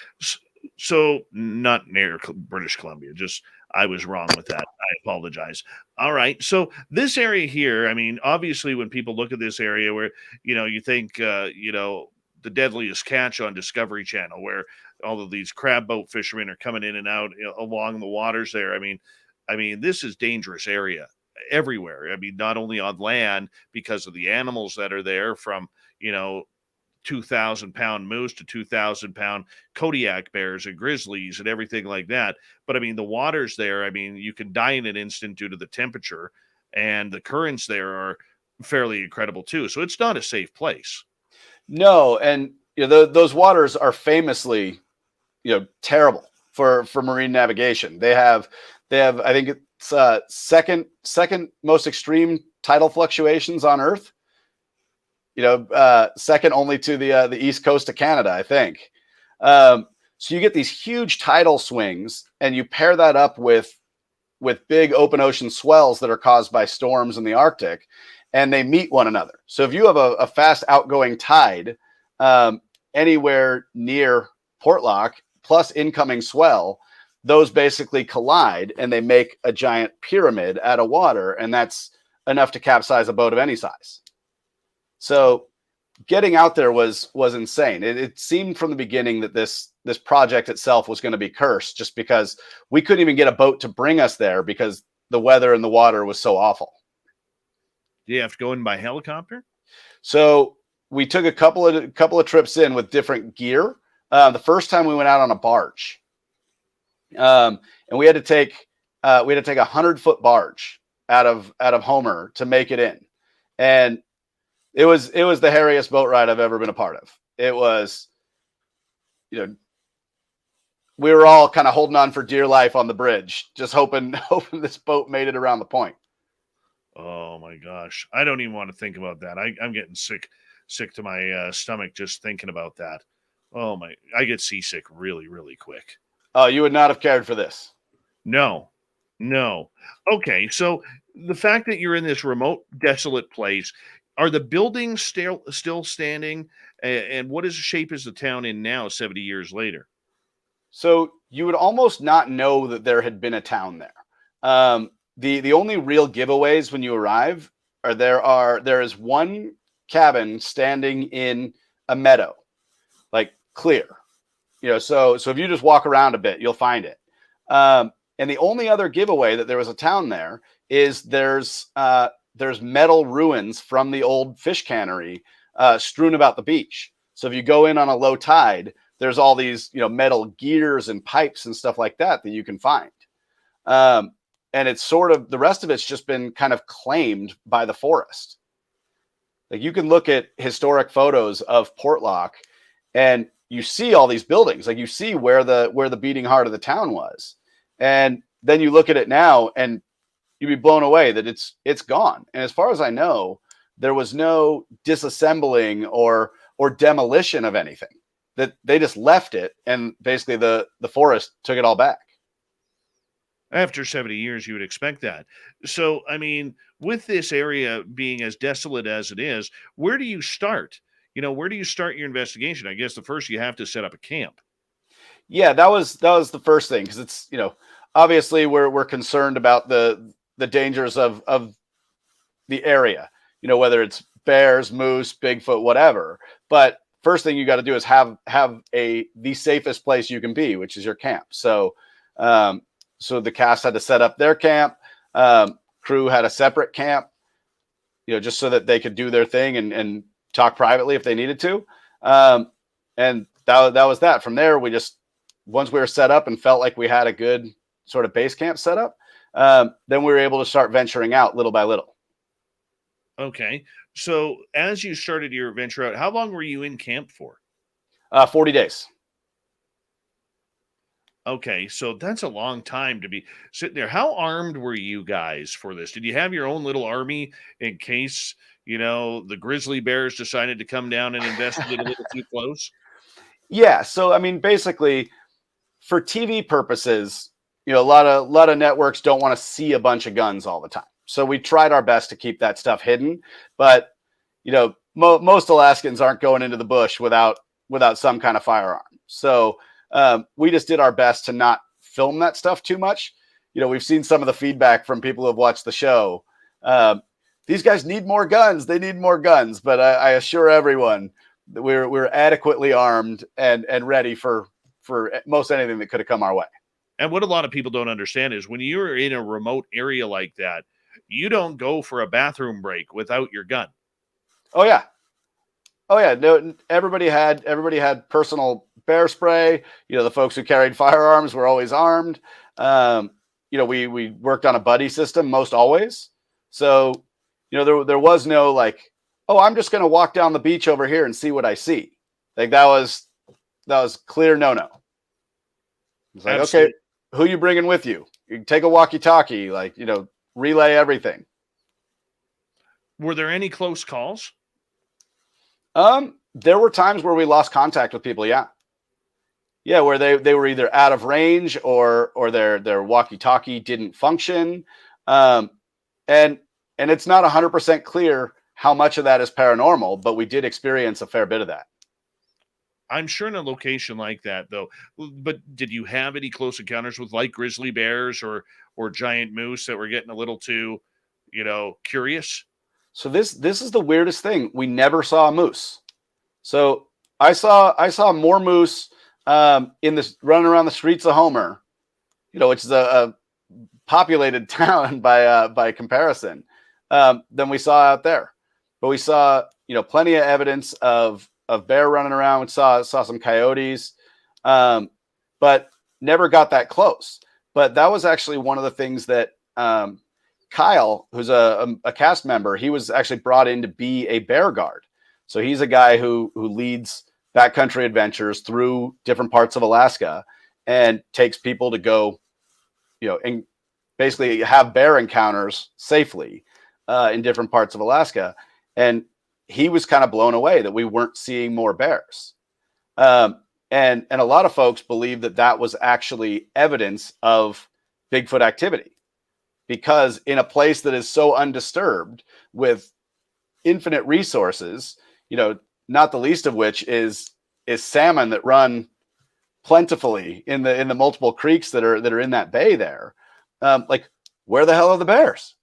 So not near British Columbia, just I was wrong with that. I apologize. All right. So this area here, obviously when people look at this area where, you think, the deadliest catch on Discovery Channel, where all of these crab boat fishermen are coming in and out along the waters there. This is dangerous area everywhere. Not only on land because of the animals that are there, from 2,000-pound moose to 2,000-pound Kodiak bears and grizzlies and everything like that. But the waters there, you can die in an instant due to the temperature, and the currents there are fairly incredible too. So it's not a safe place. No, and those waters are famously, terrible for marine navigation. They have I think it's second most extreme tidal fluctuations on Earth. Second only to the east coast of Canada, I think. So you get these huge tidal swings, and you pair that up with big open ocean swells that are caused by storms in the Arctic, and they meet one another. So if you have a fast outgoing tide anywhere near Portlock plus incoming swell, those basically collide and they make a giant pyramid out of water, and that's enough to capsize a boat of any size. So getting out there was insane. It seemed from the beginning that this project itself was going to be cursed, just because we couldn't even get a boat to bring us there because the weather and the water was so awful. Do you have to go in by helicopter? So we took a couple of trips in with different gear. The first time we went out on a barge, and we had to take a 100-foot barge out of Homer to make it in, and it was the hairiest boat ride I've ever been a part of. It was, we were all kind of holding on for dear life on the bridge, just hoping this boat made it around the point. Oh my gosh. I don't even want to think about that. I'm getting sick to my stomach just thinking about that. Oh my, I get seasick really, really quick. Oh, you would not have cared for this. No. Okay. So the fact that you're in this remote, desolate place, are the buildings still standing? And what shape is the town in now, 70 years later? So you would almost not know that there had been a town there. The only real giveaways when you arrive there is one cabin standing in a meadow, like clear. So if you just walk around a bit, you'll find it. And the only other giveaway that there was a town there is there's metal ruins from the old fish cannery strewn about the beach. So if you go in on a low tide, there's all these metal gears and pipes and stuff like that you can find. And it's sort of, the rest of it's just been kind of claimed by the forest. Like you can look at historic photos of Portlock and you see all these buildings, like you see where the beating heart of the town was. And then you look at it now and you'd be blown away that it's gone. And as far as I know, there was no disassembling or demolition of anything. That they just left it, and basically the forest took it all back. After 70 years, you would expect that. So, I mean, with this area being as desolate as it is, where do you start? Where do you start your investigation? I guess the first you have to set up a camp. Yeah, that was the first thing, because it's obviously we're concerned about the dangers of the area. Whether it's bears, moose, Bigfoot, whatever. But first thing you got to do is have the safest place you can be, which is your camp. So the cast had to set up their camp. Crew had a separate camp, just so that they could do their thing and talk privately if they needed to. And that was that. From there, once we were set up and felt like we had a good sort of base camp set up, then we were able to start venturing out little by little. Okay. So as you started your venture out, how long were you in camp for? 40 days. Okay. So that's a long time to be sitting there. How armed were you guys for this? Did you have your own little army in case, the grizzly bears decided to come down and investigate a little too close? Yeah. So, I mean, basically for TV purposes, a lot of networks don't want to see a bunch of guns all the time. So we tried our best to keep that stuff hidden, but most Alaskans aren't going into the bush without some kind of firearm. So we just did our best to not film that stuff too much. We've seen some of the feedback from people who have watched the show. These guys need more guns. They need more guns. But I assure everyone that we're adequately armed and ready for most anything that could have come our way. And what a lot of people don't understand is when you're in a remote area like that, you don't go for a bathroom break without your gun. Oh yeah. No, everybody had personal bear spray. The folks who carried firearms were always armed. We worked on a buddy system most always. So, there was no like, oh, I'm just going to walk down the beach over here and see what I see. Like that was clear no. It's like, absolutely. Okay, who you bringing with you? You can take a walkie-talkie, relay everything. Were there any close calls? There were times where we lost contact with people. Yeah, where they were either out of range or their walkie-talkie didn't function. And it's not 100% clear how much of that is paranormal, but we did experience a fair bit of that. I'm sure in a location like that, though. But did you have any close encounters with like grizzly bears or giant moose that were getting a little too, curious? So this is the weirdest thing. We never saw a moose. So I saw more moose in this running around the streets of Homer, which is a populated town by comparison, than we saw out there. But we saw plenty of evidence of bear running around. We saw some coyotes, but never got that close. But that was actually one of the things that Kyle, who's a cast member, he was actually brought in to be a bear guard. So he's a guy who leads backcountry adventures through different parts of Alaska and takes people to go, and basically have bear encounters safely in different parts of Alaska. And he was kind of blown away that we weren't seeing more bears. And a lot of folks believe that was actually evidence of Bigfoot activity, because in a place that is so undisturbed with infinite resources, not the least of which is salmon that run plentifully in the multiple creeks that are in that bay there. Like, where the hell are the bears?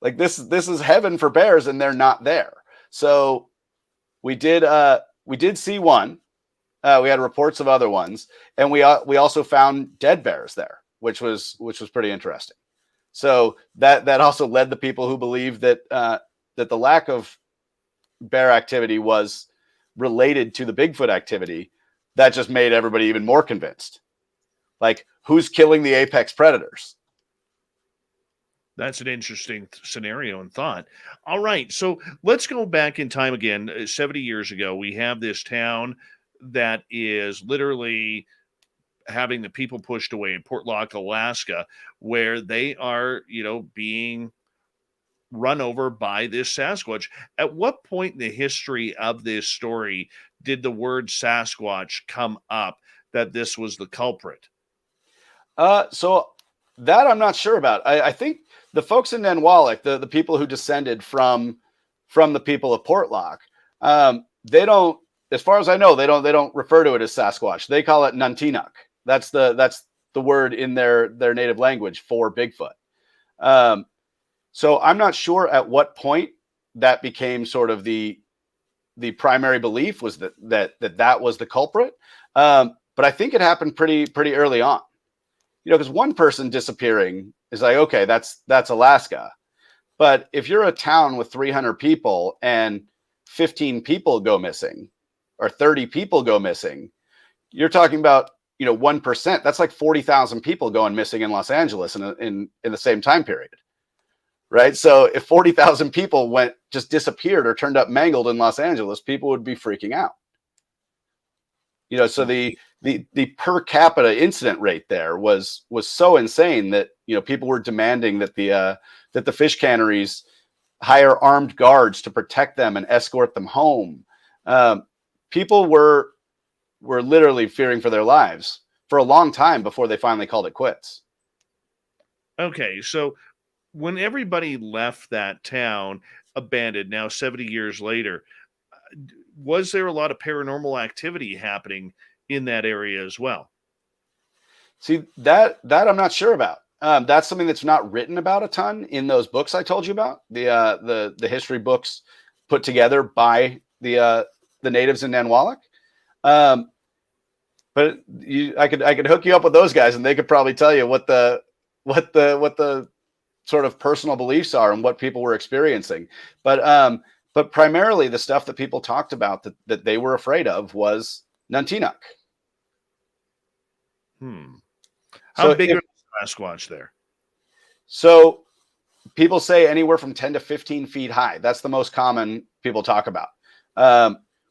Like, this is heaven for bears, and they're not there. So we did see one. We had reports of other ones, and we also found dead bears there, which was pretty interesting. So that also led the people who believed that that the lack of bear activity was related to the Bigfoot activity. That just made everybody even more convinced. Like, who's killing the apex predators? That's an interesting scenario and thought. All right, so let's go back in time again. 70 years ago, we have this town that is literally having the people pushed away in Portlock, Alaska, where they are, being run over by this Sasquatch. At what point in the history of this story did the word Sasquatch come up that this was the culprit? So that I'm not sure about. I think the folks in Nantinaq, the people who descended from the people of Portlock, they don't, as far as I know, they don't refer to it as Sasquatch. They call it Nantinaq. That's the word in their native language for Bigfoot. So I'm not sure at what point that became sort of the primary belief was that was the culprit. But I think it happened pretty early on. Because one person disappearing is like, okay, that's Alaska. But if you're a town with 300 people and 15 people go missing or 30 people go missing, you're talking about, 1%. That's like 40,000 people going missing in Los Angeles in the same time period. Right. So if 40,000 people just disappeared or turned up mangled in Los Angeles, people would be freaking out. So the per capita incident rate there was so insane that, people were demanding that the fish canneries hire armed guards to protect them and escort them home. People were literally fearing for their lives for a long time before they finally called it quits. Okay, so when everybody left that town abandoned, now 70 years later, was there a lot of paranormal activity happening in that area as well? See, that I'm not sure about. That's something that's not written about a ton in those books I told you about, the history books put together by the natives in Nantinaq. But I could hook you up with those guys, and they could probably tell you what the sort of personal beliefs are and what people were experiencing. But primarily the stuff that people talked about that they were afraid of was Nantinaq. How big are the Sasquatch there? So people say anywhere from 10 to 15 feet high. That's the most common people talk about.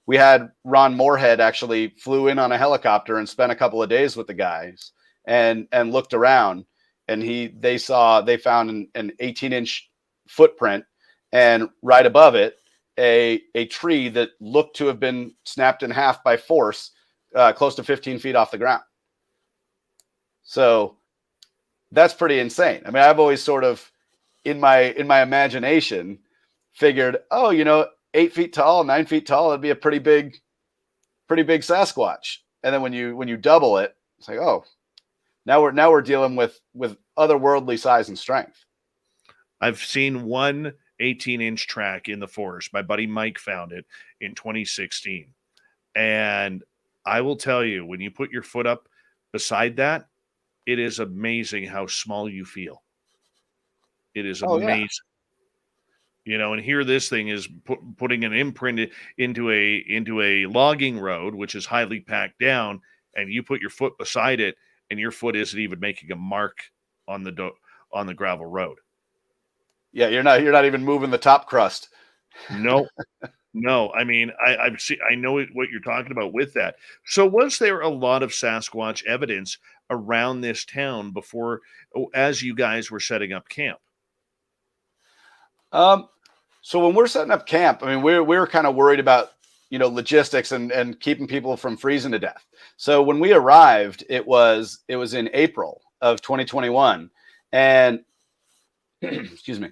We had Ron Moorhead actually flew in on a helicopter and spent a couple of days with the guys and looked around, and they found an 18-inch footprint, and right above it, a tree that looked to have been snapped in half by force, close to 15 feet off the ground. So that's pretty insane. I mean, I've always sort of in my imagination figured, 8 feet tall, 9 feet tall, it'd be a pretty big Sasquatch. And then when you double it, it's like, oh, now we're dealing with otherworldly size and strength. I've seen one 18-inch track in the forest. My buddy Mike found it in 2016. And I will tell you, when you put your foot up beside that, it is amazing how small you feel. It is amazing. Yeah. And here this thing is putting an imprint into a logging road, which is highly packed down, and you put your foot beside it, and your foot isn't even making a mark on the gravel road. Yeah, you're not even moving the top crust. No. I mean, I know what you're talking about with that. So was there a lot of Sasquatch evidence around this town as you guys were setting up camp? So when we're setting up camp, I mean, we're kind of worried about, logistics and keeping people from freezing to death. So when we arrived, it was in April of 2021, and excuse me,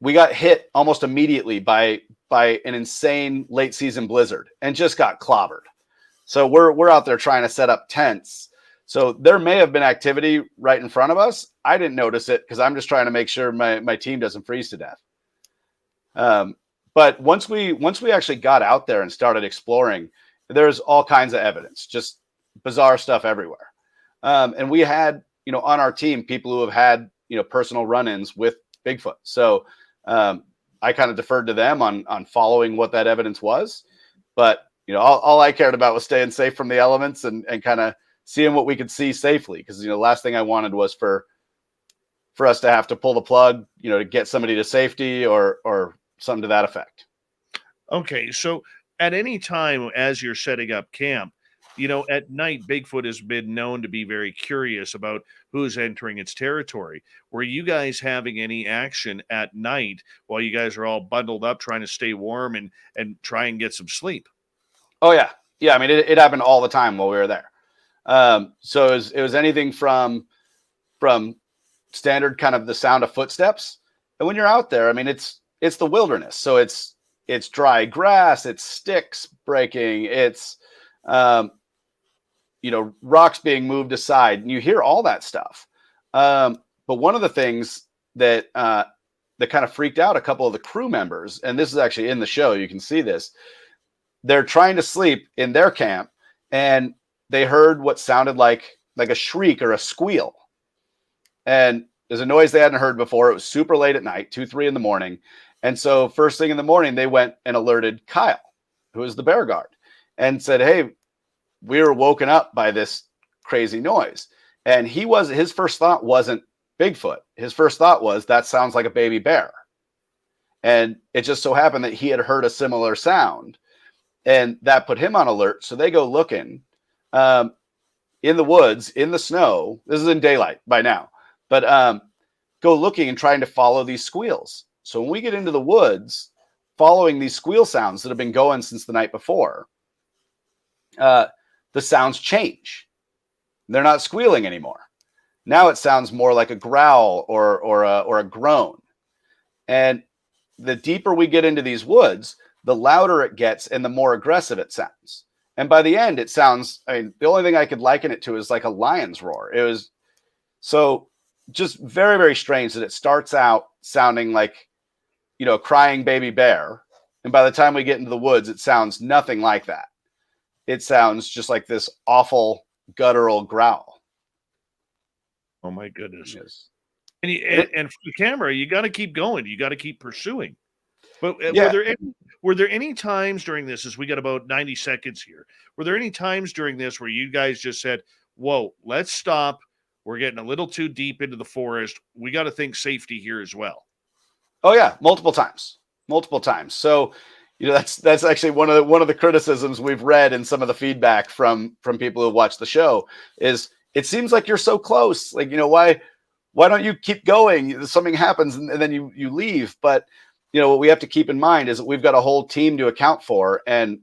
we got hit almost immediately by an insane late season blizzard and just got clobbered. So we're out there trying to set up tents. So there may have been activity right in front of us. I didn't notice it because I'm just trying to make sure my team doesn't freeze to death. But once we actually got out there and started exploring, there's all kinds of evidence, just bizarre stuff everywhere. And we had, on our team, people who have had, personal run-ins with Bigfoot. So I kind of deferred to them on following what that evidence was. But, all I cared about was staying safe from the elements and kind of seeing what we could see safely. Because, the last thing I wanted was for us to have to pull the plug, to get somebody to safety or something to that effect. Okay. So at any time as you're setting up camp, at night, Bigfoot has been known to be very curious about who's entering its territory. Were you guys having any action at night while you guys are all bundled up trying to stay warm and try and get some sleep? Oh, yeah. Yeah, I mean, it happened all the time while we were there. So it was anything from standard kind of the sound of footsteps. And when you're out there, I mean, it's the wilderness. So it's dry grass, it's sticks breaking, it's rocks being moved aside, and you hear all that stuff. But one of the things that kind of freaked out a couple of the crew members, and this is actually in the show, you can see this. They're trying to sleep in their camp, and they heard what sounded like a shriek or a squeal. And there's a noise they hadn't heard before. It was super late at night, 2, 3 in the morning. And so first thing in the morning, they went and alerted Kyle, who is the bear guard, and said, hey, we were woken up by this crazy noise. And his first thought wasn't Bigfoot. His first thought was, that sounds like a baby bear. And it just so happened that he had heard a similar sound, and that put him on alert. So they go looking in the woods, in the snow. This is in daylight by now, but go looking and trying to follow these squeals. So when we get into the woods, following these squeal sounds that have been going since the night before, the sounds change. They're not squealing anymore. Now it sounds more like a growl or a groan. And the deeper we get into these woods, the louder it gets and the more aggressive it sounds. And by the end, it sounds, the only thing I could liken it to is like a lion's roar. It was so just very, very strange that it starts out sounding like, a crying baby bear. And by the time we get into the woods, it sounds nothing like that. It sounds just like this awful guttural growl. Oh my goodness. Yes. And for the camera, you got to keep going. You got to keep pursuing. But Yeah. were there any times during this, as we got about 90 seconds here, were there any times during this where you guys just said, whoa, let's stop. We're getting a little too deep into the forest. We got to think safety here as well. Oh yeah. Multiple times. So, that's actually one of the criticisms we've read in some of the feedback from people who watch the show is it seems like you're so close. Like, why don't you keep going? Something happens and then you leave. But, what we have to keep in mind is that we've got a whole team to account for. And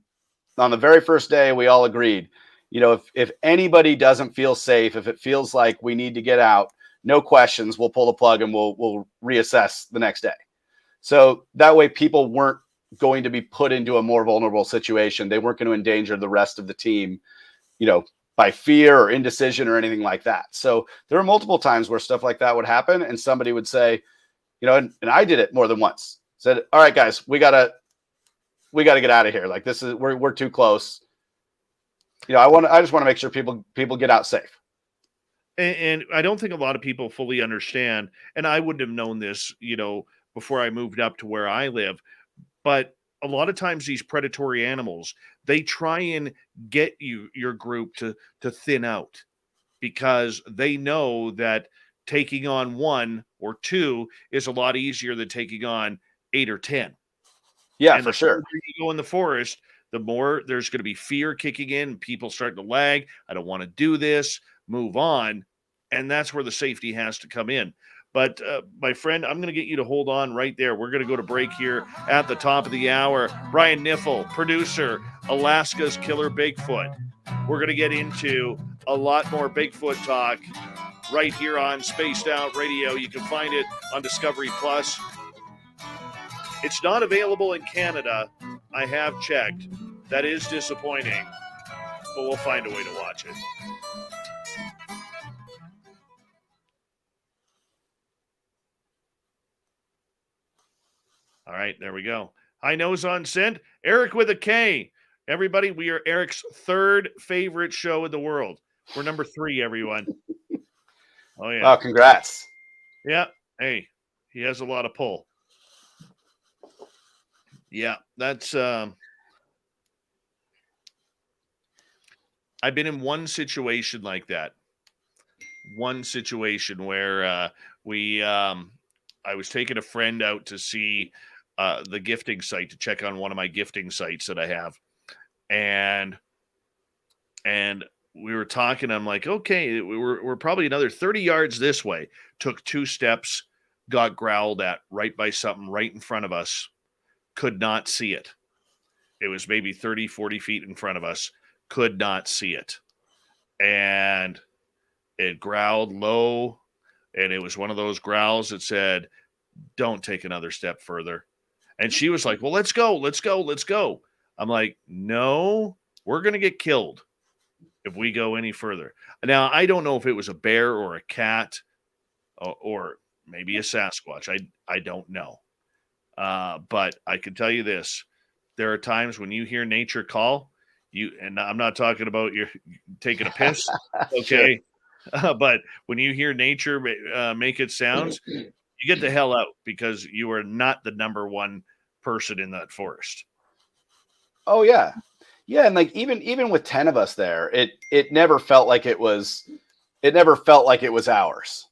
on the very first day, we all agreed, if anybody doesn't feel safe, if it feels like we need to get out, no questions, we'll pull the plug and we'll reassess the next day. So that way people weren't going to be put into a more vulnerable situation. They weren't going to endanger the rest of the team, by fear or indecision or anything like that. So there were multiple times where stuff like that would happen and somebody would say, and I did it more than once. Said, all right, guys, we gotta get out of here. Like we're too close. I just want to make sure people get out safe. And I don't think a lot of people fully understand, and I wouldn't have known this, before I moved up to where I live, but a lot of times these predatory animals, they try and get your group to thin out because they know that taking on 1 or 2 is a lot easier than taking on 8 or 10. Yeah, and for sure. The further you go in the forest, the more there's going to be fear kicking in, people starting to lag. I don't want to do this, move on. And that's where the safety has to come in. But my friend, I'm going to get you to hold on right there. We're going to go to break here at the top of the hour. Brian Kniffel, producer, Alaska's Killer Bigfoot. We're going to get into a lot more Bigfoot talk right here on Spaced Out Radio. You can find it on Discovery Plus. It's not available in Canada. I have checked. That is disappointing. but we'll find a way to watch it. All right, there we go. High Nose on Scent. Eric with a K. Everybody, we are Eric's third favorite show in the world. We're number 3, everyone. Oh, yeah. Wow, congrats. Yeah. Hey, he has a lot of pull. Yeah, that's... I've been in one situation like that. One situation where I was taking a friend out to see the gifting site, to check on one of my gifting sites that I have. And we were talking. I'm like, okay, we're probably another 30 yards this way. Took 2 steps, got growled at right by something right in front of us. Could not see it. It was maybe 30, 40 feet in front of us. Could not see it. And it growled low. And it was one of those growls that said, don't take another step further. And she was like, well, let's go, let's go, let's go. I'm like, no, we're going to get killed if we go any further. Now, I don't know if it was a bear or a cat or maybe a Sasquatch. I don't know. But I can tell you this. There are times when you hear nature call, and I'm not talking about you're taking a piss, okay? But when you hear nature make its sounds, you get the hell out, because you are not the number one person in that forest. Oh yeah. Yeah. And like, even with 10 of us there, it never felt like it was ours.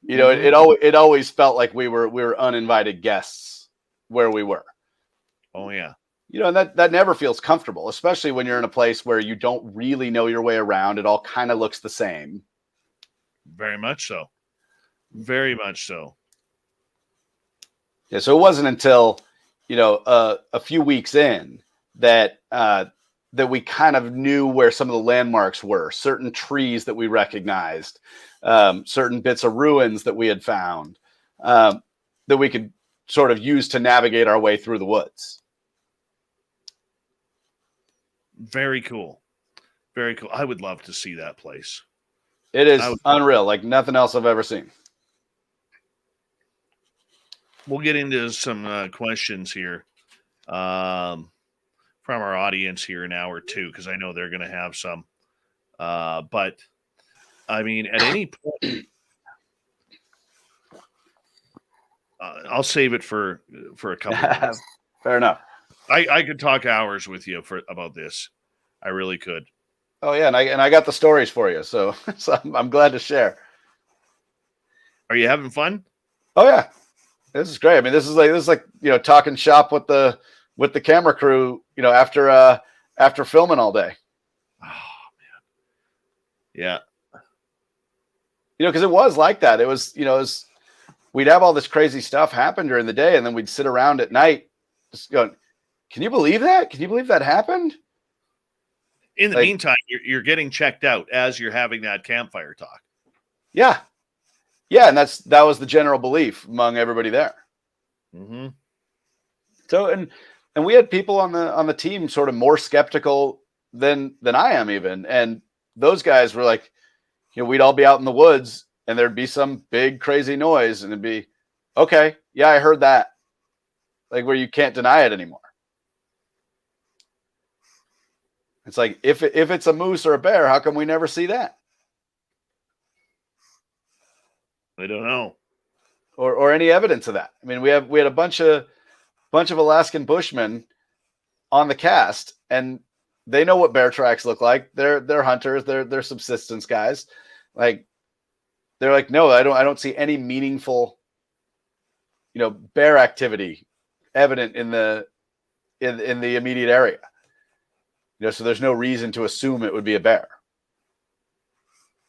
You know, it always felt like we were uninvited guests where we were. Oh yeah. You know, and that never feels comfortable, especially when you're in a place where you don't really know your way around. It all kind of looks the same. Very much so. Very much so. Yeah. So it wasn't until, a few weeks in that we kind of knew where some of the landmarks were, certain trees that we recognized, certain bits of ruins that we had found, that we could sort of use to navigate our way through the woods. Very cool. Very cool. I would love to see that place. It is unreal, like nothing else I've ever seen. We'll get into some questions here from our audience here in hour 2, because I know they're going to have some. But, I mean, at any point, I'll save it for a couple of minutes. Fair enough. I could talk hours with you about this. I really could. Oh yeah, and I got the stories for you, so I'm glad to share. Are you having fun? Oh yeah, this is great. I mean, this is like talking shop with the camera crew, after filming all day. Oh man, yeah. Because it was like that. It was we'd have all this crazy stuff happen during the day, and then we'd sit around at night, just going, "Can you believe that? Can you believe that happened?" In the meantime, you're getting checked out as you're having that campfire talk. Yeah. Yeah. And that was the general belief among everybody there. Mm-hmm. So, and we had people on the team sort of more skeptical than I am even. And those guys were like, we'd all be out in the woods and there'd be some big crazy noise and it'd be, okay, yeah, I heard that. Like, where you can't deny it anymore. It's like, if it's a moose or a bear, how come we never see that? I don't know. Or any evidence of that. I mean, we had a bunch of Alaskan Bushmen on the cast, and they know what bear tracks look like. They're hunters, they're subsistence guys. Like, they're like, no, I don't see any meaningful, bear activity evident in the immediate area. So there's no reason to assume it would be a bear.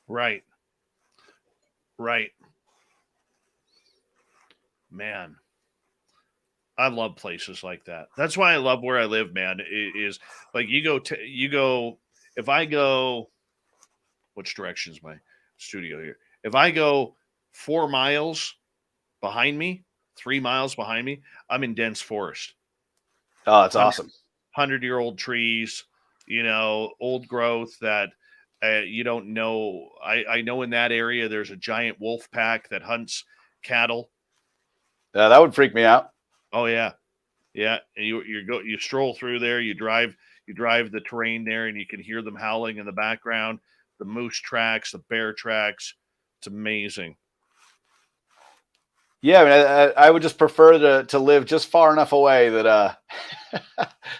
Right. Right. Man, I love places like that. That's why I love where I live, man. It is like you go, if I go, which direction is my studio here? If I go 4 miles behind me, 3 miles behind me, I'm in dense forest. Oh, it's awesome. 100-year-old trees. old growth that you don't know. I know in that area there's a giant wolf pack that hunts cattle. That would freak me out. Oh yeah, yeah. And you stroll through there. You drive the terrain there, and you can hear them howling in the background. The moose tracks, the bear tracks. It's amazing. Yeah, I mean, I would just prefer to live just far enough away that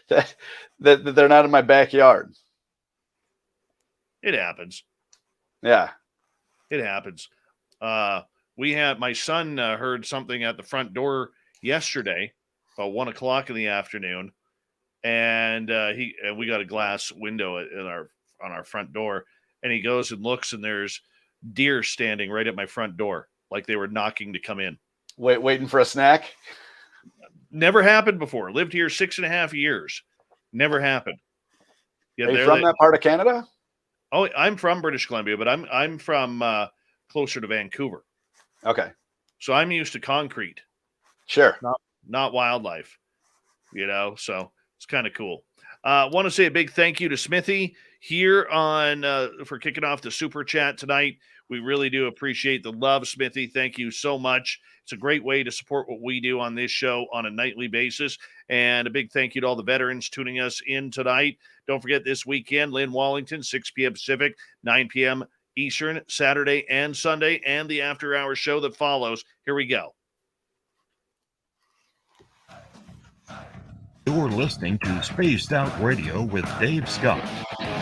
that they're not in my backyard. It happens. Yeah, it happens. My son heard something at the front door yesterday, about 1:00 in the afternoon, and we got a glass window on our front door, and he goes and looks, and there's deer standing right at my front door, like they were knocking to come in. Waiting for a snack. Never happened before. Lived here 6.5 years. Never happened. Yeah, are you from that part of Canada? Oh, I'm from British Columbia, but I'm from closer to Vancouver. Okay. So I'm used to concrete. Sure. Not wildlife. So it's kind of cool. Want to say a big thank you to Smithy here for kicking off the super chat tonight. We really do appreciate the love, Smithy. Thank you so much. It's a great way to support what we do on this show on a nightly basis. And a big thank you to all the veterans tuning us in tonight. Don't forget this weekend, Lynn Wallington, 6 p.m. Pacific, 9 p.m. Eastern, Saturday and Sunday, and the after-hour show that follows. Here we go. You're listening to Spaced Out Radio with Dave Scott.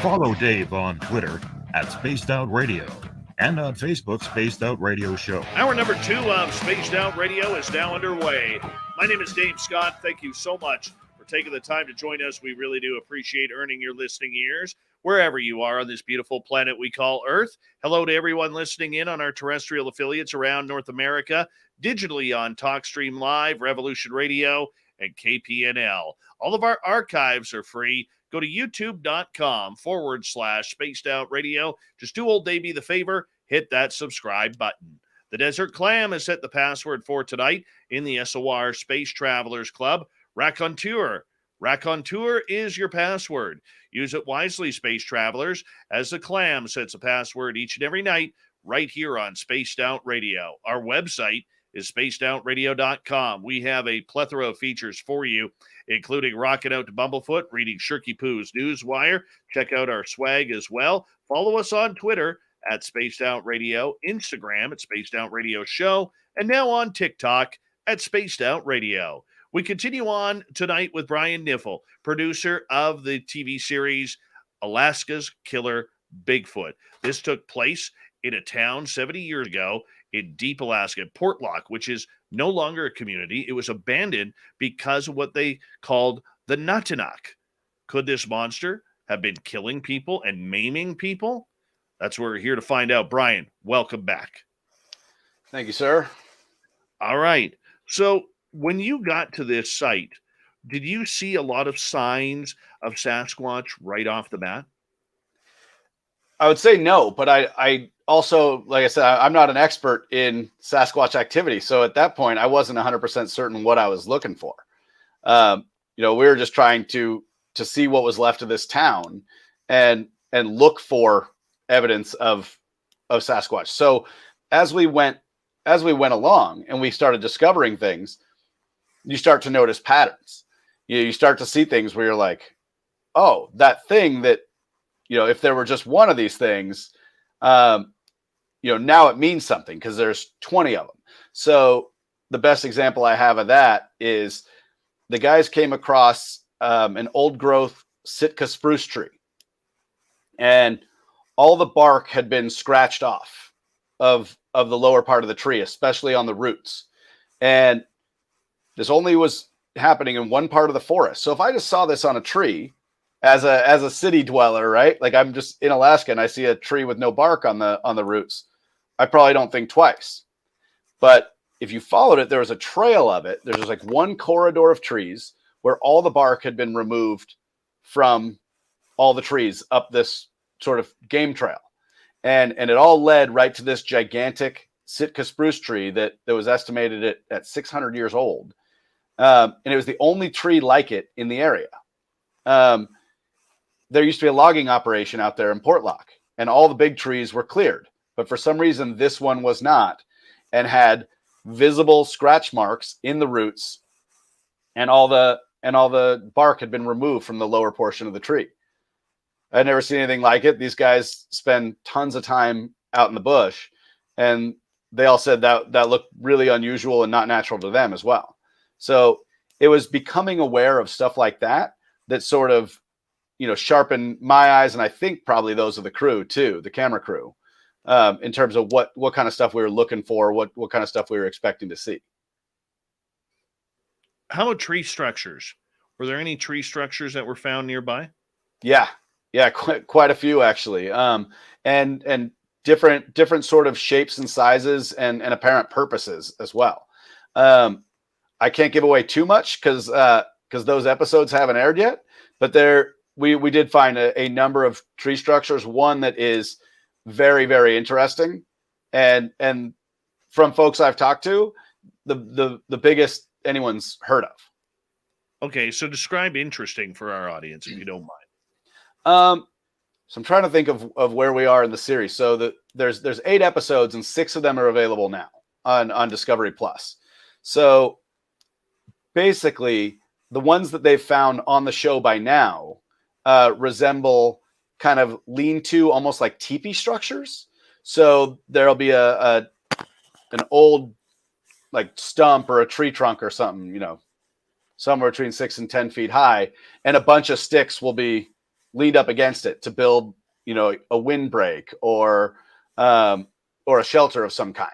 Follow Dave on Twitter at Spaced Out Radio and on Facebook, Spaced Out Radio Show. Hour number 2 of Spaced Out Radio is now underway. My name is Dave Scott. Thank you so much for taking the time to join us. We really do appreciate earning your listening ears wherever you are on this beautiful planet we call Earth. Hello to everyone listening in on our terrestrial affiliates around North America, digitally on TalkStream Live, Revolution Radio, and KPNL. All of our archives are free. Go to youtube.com/Spaced Out Radio. Just do old Davey the favor, hit that subscribe button. The Desert Clam has set the password for tonight in the SOR Space Travelers Club. Raconteur. Raconteur is your password. Use it wisely, Space Travelers, as the Clam sets a password each and every night right here on Spaced Out Radio. Our website is spacedoutradio.com. We have a plethora of features for you, including rocking out to Bumblefoot, reading Shirky Poo's Newswire. Check out our swag as well. Follow us on Twitter at Spaced Out Radio, Instagram at Spaced Out Radio Show, and now on TikTok at Spaced Out Radio. We continue on tonight with Brian Kniffel, producer of the TV series Alaska's Killer Bigfoot. This took place in a town 70 years ago in deep Alaska, Portlock, which is no longer a community. It was abandoned because of what they called the Nantinaq. Could this monster have been killing people and maiming people? That's what we're here to find out. Brian, welcome back. Thank you, sir. All right. So when you got to this site, did you see a lot of signs of Sasquatch right off the bat? I would say no, but I also, like I said, I'm not an expert in Sasquatch activity. So at that point, I wasn't 100% certain what I was looking for. We were just trying to see what was left of this town and look for evidence of Sasquatch. So as we went along and we started discovering things, you start to notice patterns. You start to see things where you're like, oh, that thing that, if there were just one of these things, now it means something because there's 20 of them. So the best example I have of that is the guys came across an old growth Sitka spruce tree, and all the bark had been scratched off of the lower part of the tree, especially on the roots. And this only was happening in one part of the forest. So if I just saw this on a tree, as a city dweller, right? Like I'm just in Alaska and I see a tree with no bark on the roots, I probably don't think twice. But if you followed it, there was a trail of it. There's just like one corridor of trees where all the bark had been removed from all the trees up this sort of game trail. And it all led right to this gigantic Sitka spruce tree that was estimated at 600 years old. And it was the only tree like it in the area. there used to be a logging operation out there in Portlock, and all the big trees were cleared. But for some reason, this one was not, and had visible scratch marks in the roots, and all the bark had been removed from the lower portion of the tree. I'd never seen anything like it. These guys spend tons of time out in the bush, and they all said that looked really unusual and not natural to them as well. So it was becoming aware of stuff like that sort of, sharpened my eyes, and I think probably those of the crew too, the camera crew, in terms of what kind of stuff we were looking for, what kind of stuff we were expecting to see. How about tree structures? Were there any tree structures that were found nearby? Yeah, quite a few actually, and different sort of shapes and sizes and apparent purposes as well. I can't give away too much because those episodes haven't aired yet, but we did find a number of tree structures. One that is very, very interesting, and from folks I've talked to, the biggest anyone's heard of. Okay, so describe interesting for our audience, if you don't mind. So I'm trying to think of where we are in the series. So there's 8 episodes, and 6 of them are available now on Discovery Plus. So basically, the ones that they've found on the show by now resemble kind of lean-to, almost like teepee structures. So there'll be an old like stump or a tree trunk or something, somewhere between 6 and 10 feet high, and a bunch of sticks will be leaned up against it to build, a windbreak or a shelter of some kind.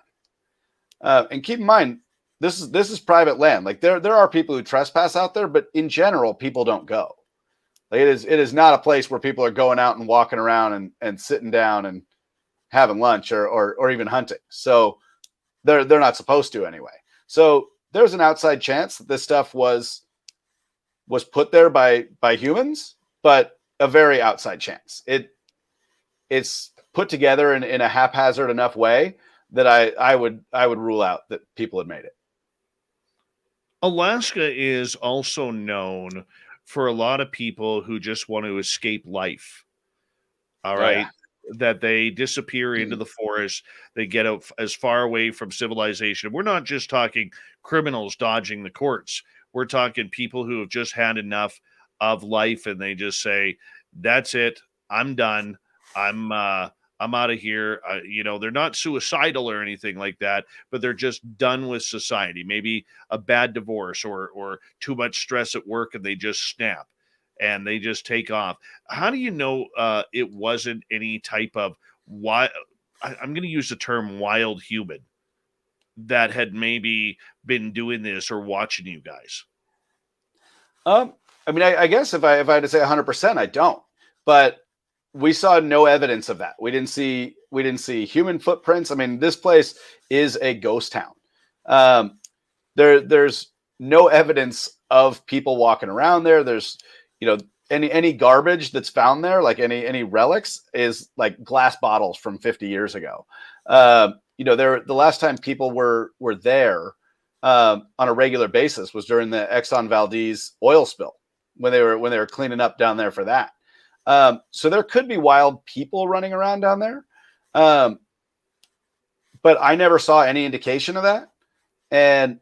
And keep in mind, this is private land. Like there are people who trespass out there, but in general, people don't go. Like it is not a place where people are going out and walking around and sitting down and having lunch or even hunting. So they're not supposed to anyway. So there's an outside chance that this stuff was put there by humans, but a very outside chance. It's put together in a haphazard enough way that I would rule out that people had made it. Alaska is also known for a lot of people who just want to escape life. All right. Yeah. That they disappear into the forest. They get out as far away from civilization. We're not just talking criminals dodging the courts. We're talking people who have just had enough of life, and they just say, that's it. I'm done. I'm out of here. They're not suicidal or anything like that, but they're just done with society. Maybe a bad divorce or too much stress at work, and they just snap and they just take off. How do you know it wasn't any type of wild? I'm going to use the term wild human that had maybe been doing this or watching you guys. I mean, I guess if I had to say 100%, I don't. But we saw no evidence of that. We didn't see human footprints. I mean, this place is a ghost town. There's no evidence of people walking around there. There's, any garbage that's found there, like any relics, is like glass bottles from 50 years ago. The last time people were there on a regular basis was during the Exxon Valdez oil spill, when they were cleaning up down there for that. So there could be wild people running around down there. But I never saw any indication of that. And,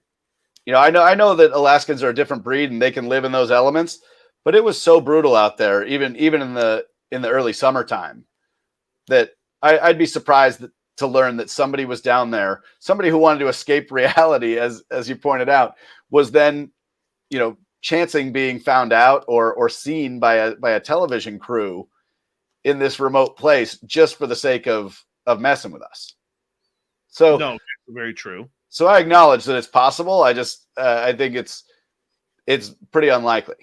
I know that Alaskans are a different breed and they can live in those elements, but it was so brutal out there, even in the early summertime, that I'd be surprised to learn that somebody was down there, somebody who wanted to escape reality, as you pointed out, was then, chancing being found out or seen by a television crew in this remote place just for the sake of messing with us. So no, very true. So I acknowledge that it's possible. I just I think it's pretty unlikely.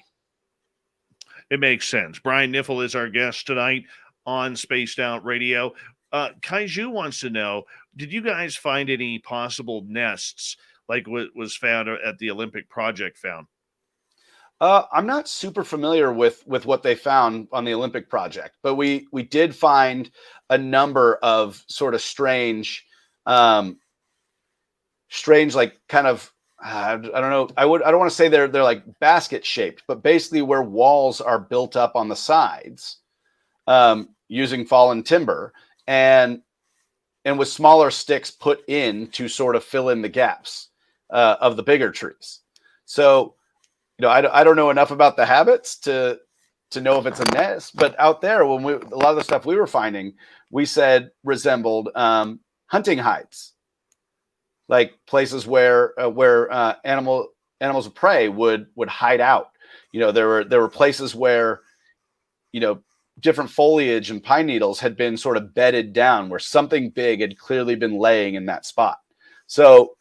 It makes sense. Brian Kniffel is our guest tonight on Spaced Out Radio. Kaiju wants to know, did you guys find any possible nests like what was found at the Olympic Project found? I'm not super familiar with what they found on the Olympic Project, but we did find a number of sort of strange like kind of I don't know. I don't want to say they're like basket shaped, but basically where walls are built up on the sides, using fallen timber and with smaller sticks put in to sort of fill in the gaps of the bigger trees. So, I don't know enough about the habits to know if it's a nest, but out there, a lot of the stuff we were finding, we said resembled hunting hides, like places where animals of prey would hide out. There were places where, different foliage and pine needles had been sort of bedded down, where something big had clearly been laying in that spot. So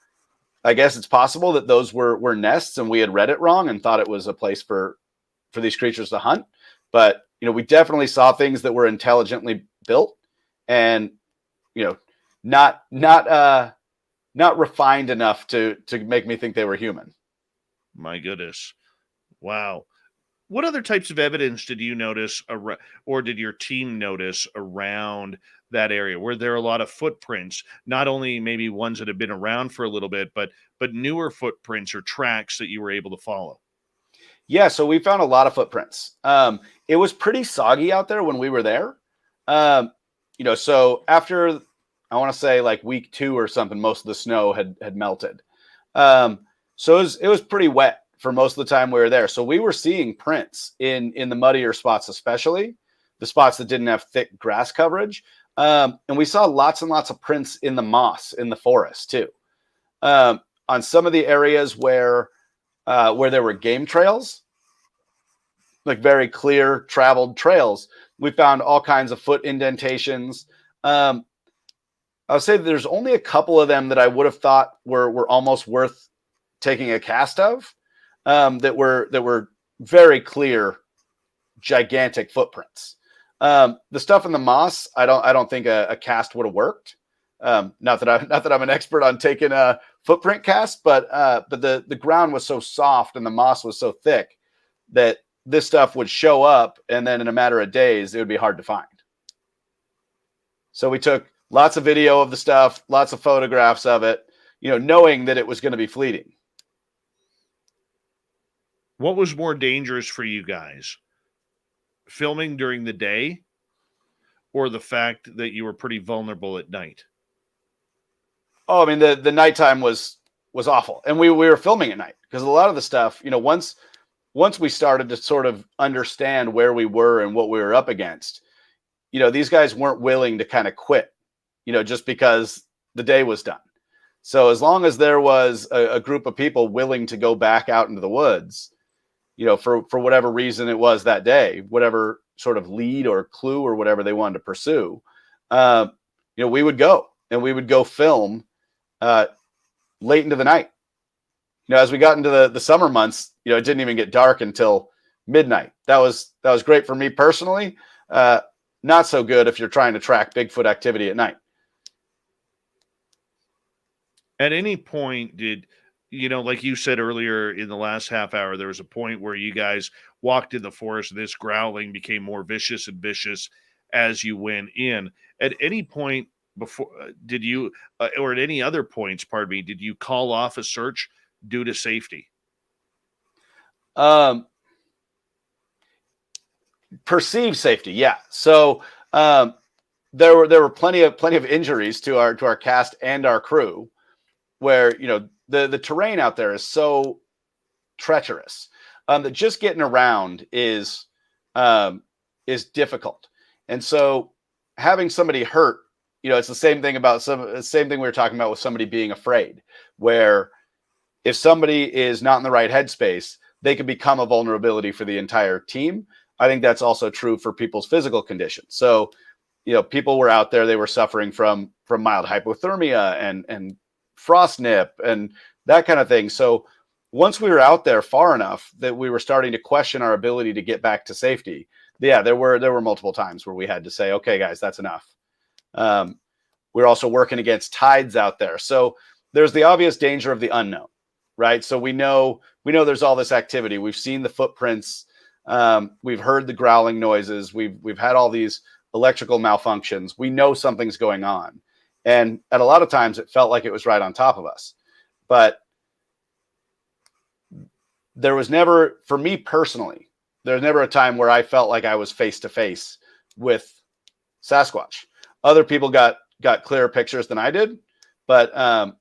I guess it's possible that those were nests and we had read it wrong and thought it was a place for these creatures to hunt. But, we definitely saw things that were intelligently built and, not refined enough to make me think they were human. My goodness. Wow. What other types of evidence did you notice or did your team notice around that area? Were there a lot of footprints, not only maybe ones that have been around for a little bit, but newer footprints or tracks that you were able to follow? Yeah, so we found a lot of footprints. It was pretty soggy out there when we were there. So after, I want to say like week 2 or something, most of the snow had melted. So it was pretty wet for most of the time we were there. So we were seeing prints in the muddier spots, especially the spots that didn't have thick grass coverage. And we saw lots and lots of prints in the moss in the forest too. On some of the areas where there were game trails, like very clear traveled trails, we found all kinds of foot indentations. I would say that there's only a couple of them that I would have thought were almost worth taking a cast of, that were very clear, gigantic footprints. The stuff in the moss, I don't think a cast would have worked. Not that I'm an expert on taking a footprint cast, but the ground was so soft and the moss was so thick that this stuff would show up, and then in a matter of days, it would be hard to find. So we took lots of video of the stuff, lots of photographs of it, knowing that it was going to be fleeting. What was more dangerous for you guys? Filming during the day or the fact that you were pretty vulnerable at night? Oh, I mean, the nighttime was awful. And we were filming at night because a lot of the stuff, once we started to sort of understand where we were and what we were up against, these guys weren't willing to kind of quit, just because the day was done. So as long as there was a group of people willing to go back out into the woods, for whatever reason it was that day, whatever sort of lead or clue or whatever they wanted to pursue, we would go and we would go film late into the night. As we got into the summer months, it didn't even get dark until midnight. That was great for me personally. Not so good if you're trying to track Bigfoot activity at night. At any point did, like you said earlier in the last half hour, there was a point where you guys walked in the forest and this growling became more vicious and vicious as you went in. At any point before, did you, or at any other points, pardon me, did you call off a search due to safety? Perceived safety, yeah. So there were plenty of injuries to our cast and our crew, where the terrain out there is so treacherous that just getting around is difficult. And so having somebody hurt, it's the same thing we were talking about with somebody being afraid, where if somebody is not in the right headspace, they could become a vulnerability for the entire team. I think that's also true for people's physical condition. So, people were out there, they were suffering from mild hypothermia and frost nip and that kind of thing. So once we were out there far enough that we were starting to question our ability to get back to safety, yeah, there were multiple times where we had to say, okay, guys, that's enough. We're also working against tides out there. So there's the obvious danger of the unknown, right? So we know there's all this activity. We've seen the footprints. We've heard the growling noises. We've had all these electrical malfunctions. We know something's going on. And at a lot of times it felt like it was right on top of us. But there was never, for me personally, there was never a time where I felt like I was face to face with Sasquatch. Other people got clearer pictures than I did, but I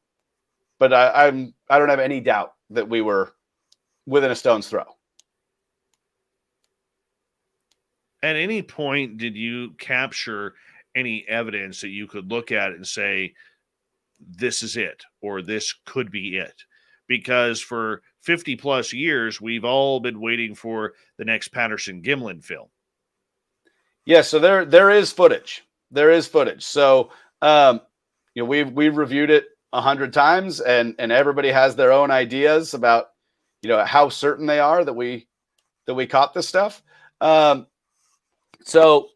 don't have any doubt that we were within a stone's throw. At any point, did you capture any evidence that you could look at and say, this is it, or this could be it? Because for 50 plus years, we've all been waiting for the next Patterson-Gimlin film. Yeah, so there is footage. There is footage. So we've reviewed it 100 times, and everybody has their own ideas about how certain they are that we caught this stuff. So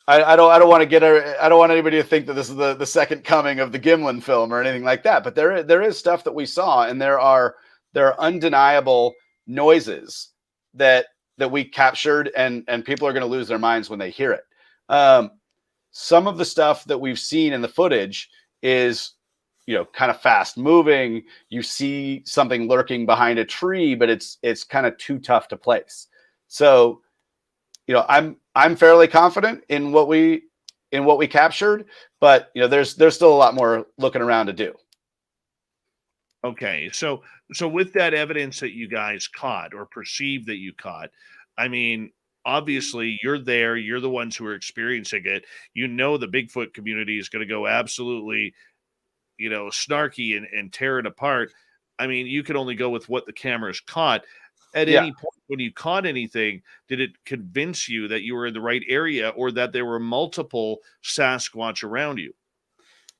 I don't want anybody to think that this is the second coming of the Gimlin film or anything like that. But there is stuff that we saw, and there are undeniable noises that we captured, and people are going to lose their minds when they hear it. Some of the stuff that we've seen in the footage is kind of fast moving. You see something lurking behind a tree, but it's kind of too tough to place. So, I'm fairly confident in what we captured, but there's still a lot more looking around to do. Okay, so with that evidence that you guys caught or perceived that you caught, I mean, obviously you're there, you're the ones who are experiencing it. The Bigfoot community is going to go absolutely, snarky and tear it apart. I mean, you can only go with what the cameras caught. At any point when you caught anything, did it convince you that you were in the right area, or that there were multiple Sasquatch around you?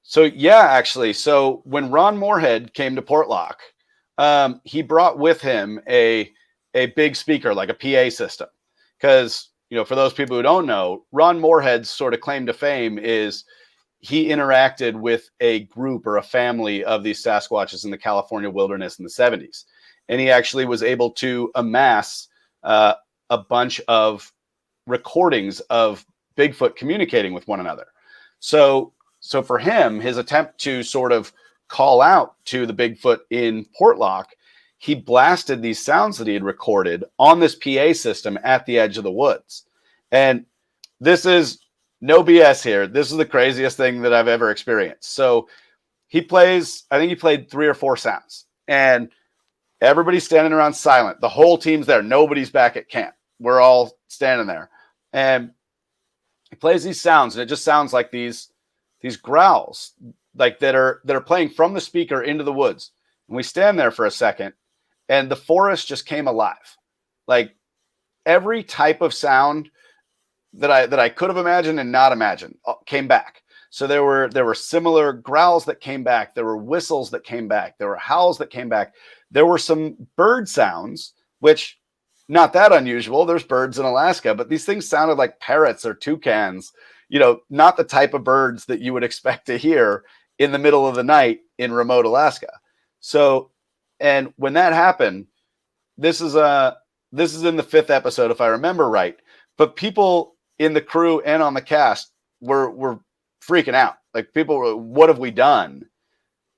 So yeah, actually. So when Ron Moorhead came to Portlock, he brought with him a big speaker, like a PA system. Because, for those people who don't know, Ron Moorhead's sort of claim to fame is he interacted with a group or a family of these Sasquatches in the California wilderness in the 70s. And he actually was able to amass a bunch of recordings of Bigfoot communicating with one another. So for him, his attempt to sort of call out to the Bigfoot in Portlock, he blasted these sounds that he had recorded on this PA system at the edge of the woods. And this is no BS here. This is the craziest thing that I've ever experienced. So I think he played 3 or 4 sounds, and everybody's standing around silent. The whole team's there. Nobody's back at camp. We're all standing there. And he plays these sounds, and it just sounds like these growls, like that are playing from the speaker into the woods. And we stand there for a second, and the forest just came alive. Like every type of sound that I could have imagined and not imagined came back. So there were similar growls that came back. There were whistles that came back. There were howls that came back. There were some bird sounds, which not that unusual. There's birds in Alaska, but these things sounded like parrots or toucans, not the type of birds that you would expect to hear in the middle of the night in remote Alaska. So, and when that happened, this is in the 5th episode, if I remember right, but people in the crew and on the cast were freaking out. Like, people were, what have we done?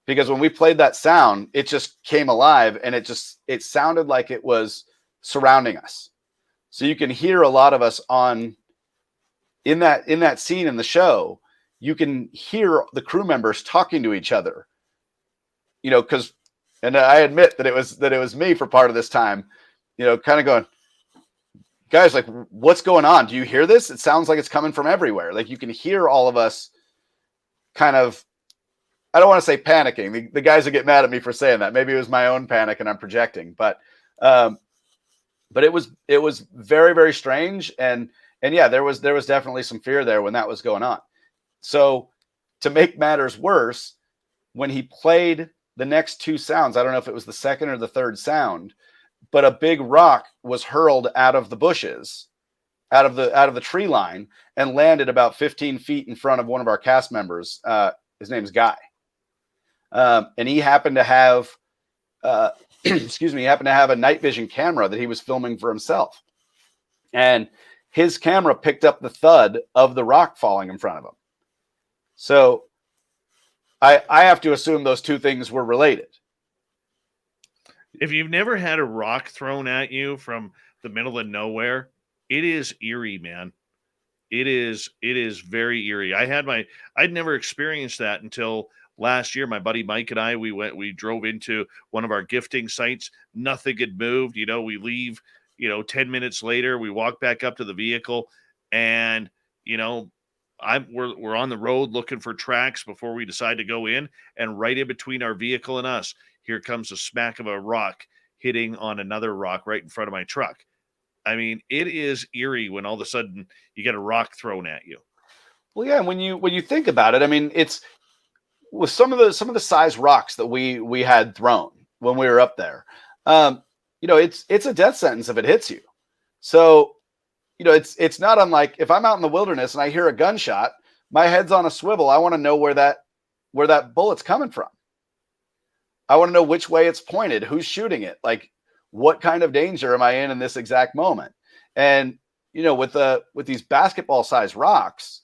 Because when we played that sound, it just came alive, and it sounded like it was surrounding us. So you can hear a lot of us in that scene in the show. You can hear the crew members talking to each other, because, and I admit that it was me for part of this time, kind of going, guys, like, what's going on? Do you hear this? It sounds like it's coming from everywhere. Like, you can hear all of us kind of, I don't want to say panicking. The guys will get mad at me for saying that. Maybe it was my own panic and I'm projecting, but it was very, very strange. And yeah, there was definitely some fear there when that was going on. So to make matters worse, when he played the next 2 sounds, I don't know if it was the second or the third sound, but a big rock was hurled out of the bushes, out of the tree line, and landed about 15 feet in front of one of our cast members. His name's Guy. And he happened to have, he happened to have a night vision camera that he was filming for himself. And his camera picked up the thud of the rock falling in front of him. So I have to assume those 2 things were related. If you've never had a rock thrown at you from the middle of nowhere, it is eerie, man. It is very eerie. I'd never experienced that until last year. My buddy Mike and I, we drove into one of our gifting sites. Nothing had moved. We leave, 10 minutes later, we walk back up to the vehicle, and, we're on the road looking for tracks before we decide to go in, and right in between our vehicle and us, here comes the smack of a rock hitting on another rock right in front of my truck. I mean, it is eerie when all of a sudden you get a rock thrown at you. Well, yeah, and when you think about it, I mean, it's with some of the size rocks that we had thrown when we were up there. It's a death sentence if it hits you. So, it's not unlike if I'm out in the wilderness and I hear a gunshot, my head's on a swivel. I want to know where that bullet's coming from. I want to know which way it's pointed, who's shooting it, like what kind of danger am I in this exact moment? And with these basketball sized rocks,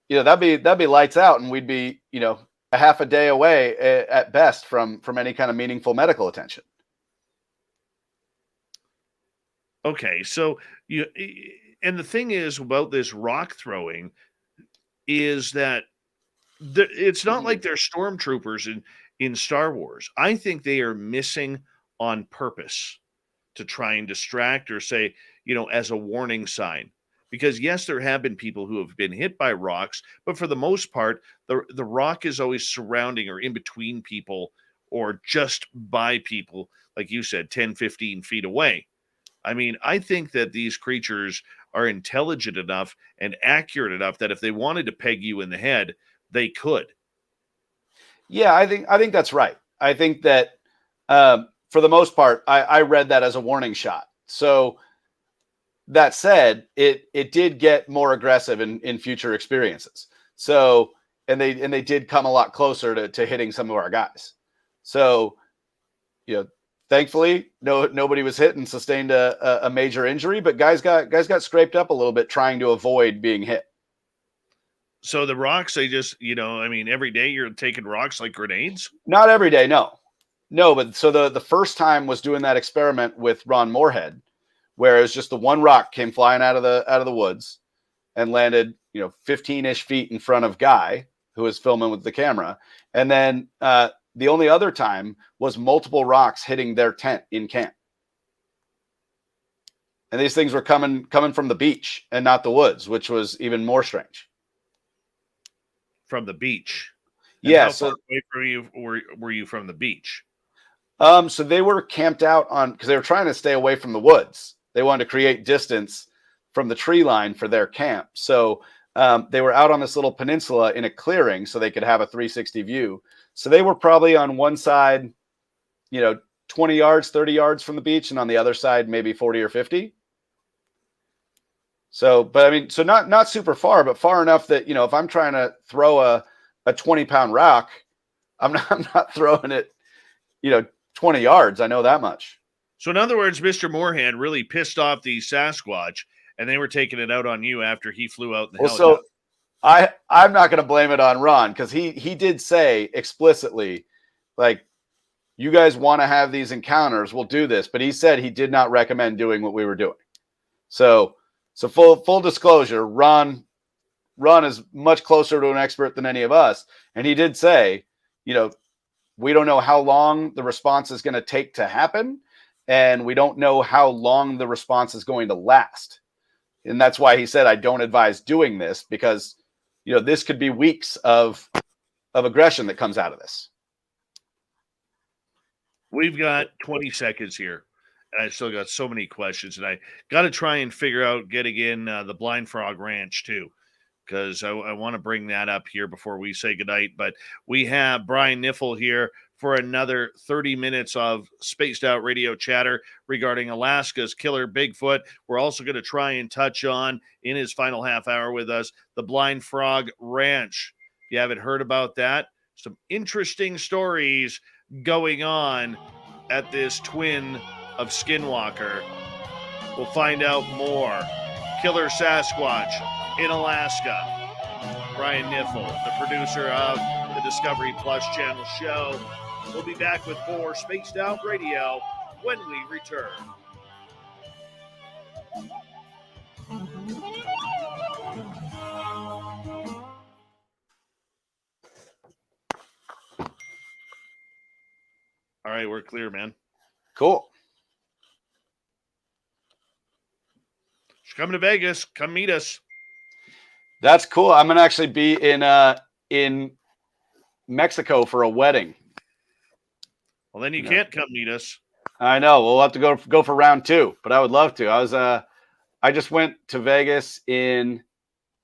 that'd be lights out, and we'd be a half a day away at best from any kind of meaningful medical attention. Okay, so and the thing is about this rock throwing is that it's not like they're stormtroopers in Star Wars. I think they are missing on purpose to try and distract or say, as a warning sign. Because yes, there have been people who have been hit by rocks, but for the most part, the rock is always surrounding or in between people or just by people, like you said, 10, 15 feet away. I mean, I think that these creatures are intelligent enough and accurate enough that if they wanted to peg you in the head, they could. Yeah, I think that's right. I think that for the most part, I read that as a warning shot. So that said, it did get more aggressive in future experiences. So and they did come a lot closer to hitting some of our guys. So thankfully nobody was hit and sustained a major injury, but guys got scraped up a little bit trying to avoid being hit. So the rocks, they just, every day you're taking rocks like grenades? Not every day, no. But so the first time was doing that experiment with Ron Moorhead, where it was just the one rock came flying out of the woods and landed, 15-ish feet in front of Guy, who was filming with the camera. And then the only other time was multiple rocks hitting their tent in camp. And these things were coming from the beach and not the woods, which was even more strange. From the beach. And yeah. How far away from you were you from the beach? So they were camped out because they were trying to stay away from the woods. They wanted to create distance from the tree line for their camp. So they were out on this little peninsula in a clearing so they could have a 360 view. So they were probably on one side, 20 yards, 30 yards from the beach, and on the other side, maybe 40 or 50. So, but I mean, so not super far, but far enough that, if I'm trying to throw a 20-pound rock, I'm not throwing it, 20 yards. I know that much. So in other words, Mr. Moorhead really pissed off the Sasquatch, and they were taking it out on you after he flew out in the helicopter. So I'm not going to blame it on Ron, because he did say explicitly, like, you guys want to have these encounters, we'll do this. But he said he did not recommend doing what we were doing. So full disclosure, Ron is much closer to an expert than any of us. And he did say, we don't know how long the response is going to take to happen. And we don't know how long the response is going to last. And that's why he said, I don't advise doing this, because, this could be weeks of aggression that comes out of this. We've got 20 seconds here. And I still got so many questions, and I got to try and figure out getting in the Blind Frog Ranch too, because I want to bring that up here before we say goodnight. But we have Brian Kniffel here for another 30 minutes of spaced out radio chatter regarding Alaska's killer Bigfoot. We're also going to try and touch on, in his final half hour with us, the Blind Frog Ranch. If you haven't heard about that, some interesting stories going on at this twin of Skinwalker. We'll find out more. Killer Sasquatch in Alaska. Brian Kniffel, the producer of the Discovery Plus channel show. We'll be back with more Spaced Out Radio when we return. All right, we're clear, man. Cool. She's coming to Vegas. Come meet us. That's cool. I'm gonna actually be in Mexico for a wedding. Well, then you can't come meet us. I know. We'll have to go for round 2, but I would love to. I just went to Vegas in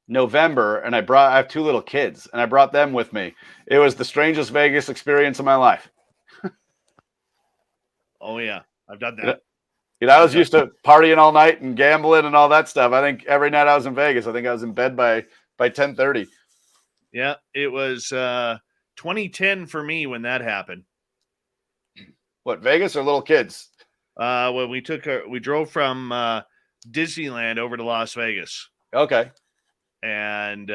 November, and I have 2 little kids, and I brought them with me. It was the strangest Vegas experience of my life. Oh yeah, I've done that. I was used to partying all night and gambling and all that stuff. I think every night I was in Vegas, I think I was in bed by 10:30. Yeah, it was 2010 for me when that happened. What, Vegas or little kids? When we drove from Disneyland over to Las Vegas. Okay. And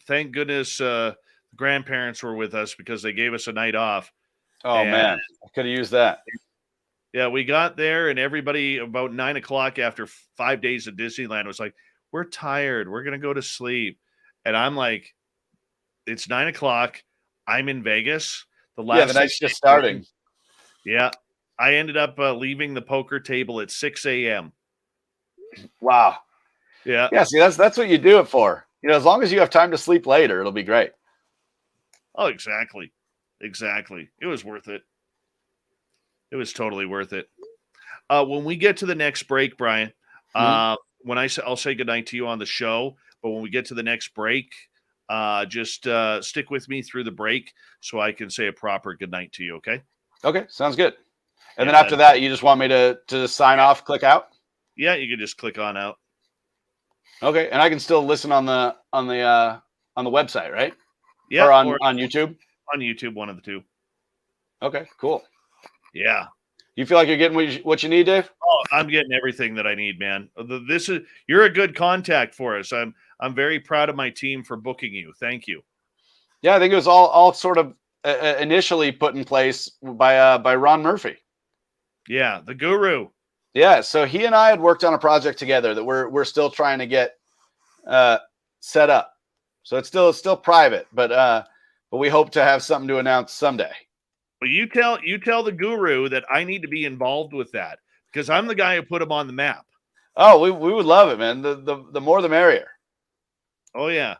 thank goodness the grandparents were with us because they gave us a night off. Oh, man, I could have used that. Yeah, we got there and everybody about 9:00 after 5 days of Disneyland was like, we're tired. We're going to go to sleep. And I'm like, it's 9:00. I'm in Vegas. The night's just starting. Yeah. I ended up leaving the poker table at 6 a.m. Wow. Yeah. Yeah. See, that's what you do it for. As long as you have time to sleep later, it'll be great. Oh, exactly. Exactly. It was worth it. It was totally worth it. When we get to the next break, Brian, when I'll say goodnight to you on the show, but when we get to the next break, just stick with me through the break so I can say a proper goodnight to you. Okay. Okay. Sounds good. And then after that, you just want me to sign off, click out? Yeah. You can just click on out. Okay. And I can still listen on the website, right? Yeah. Or on YouTube? On YouTube, one of the two. Okay, cool. Yeah. You feel like you're getting what you need, Dave? Oh, I'm getting everything that I need, man. You're a good contact for us. I'm very proud of my team for booking you. Thank you. Yeah, I think it was all sort of initially put in place by Ron Murphy. Yeah, the guru. Yeah, so he and I had worked on a project together that we're still trying to get set up. So it's still private, but we hope to have something to announce someday. Well, you tell the guru that I need to be involved with that because I'm the guy who put him on the map. Oh, we would love it, man. The more the merrier. Oh yeah,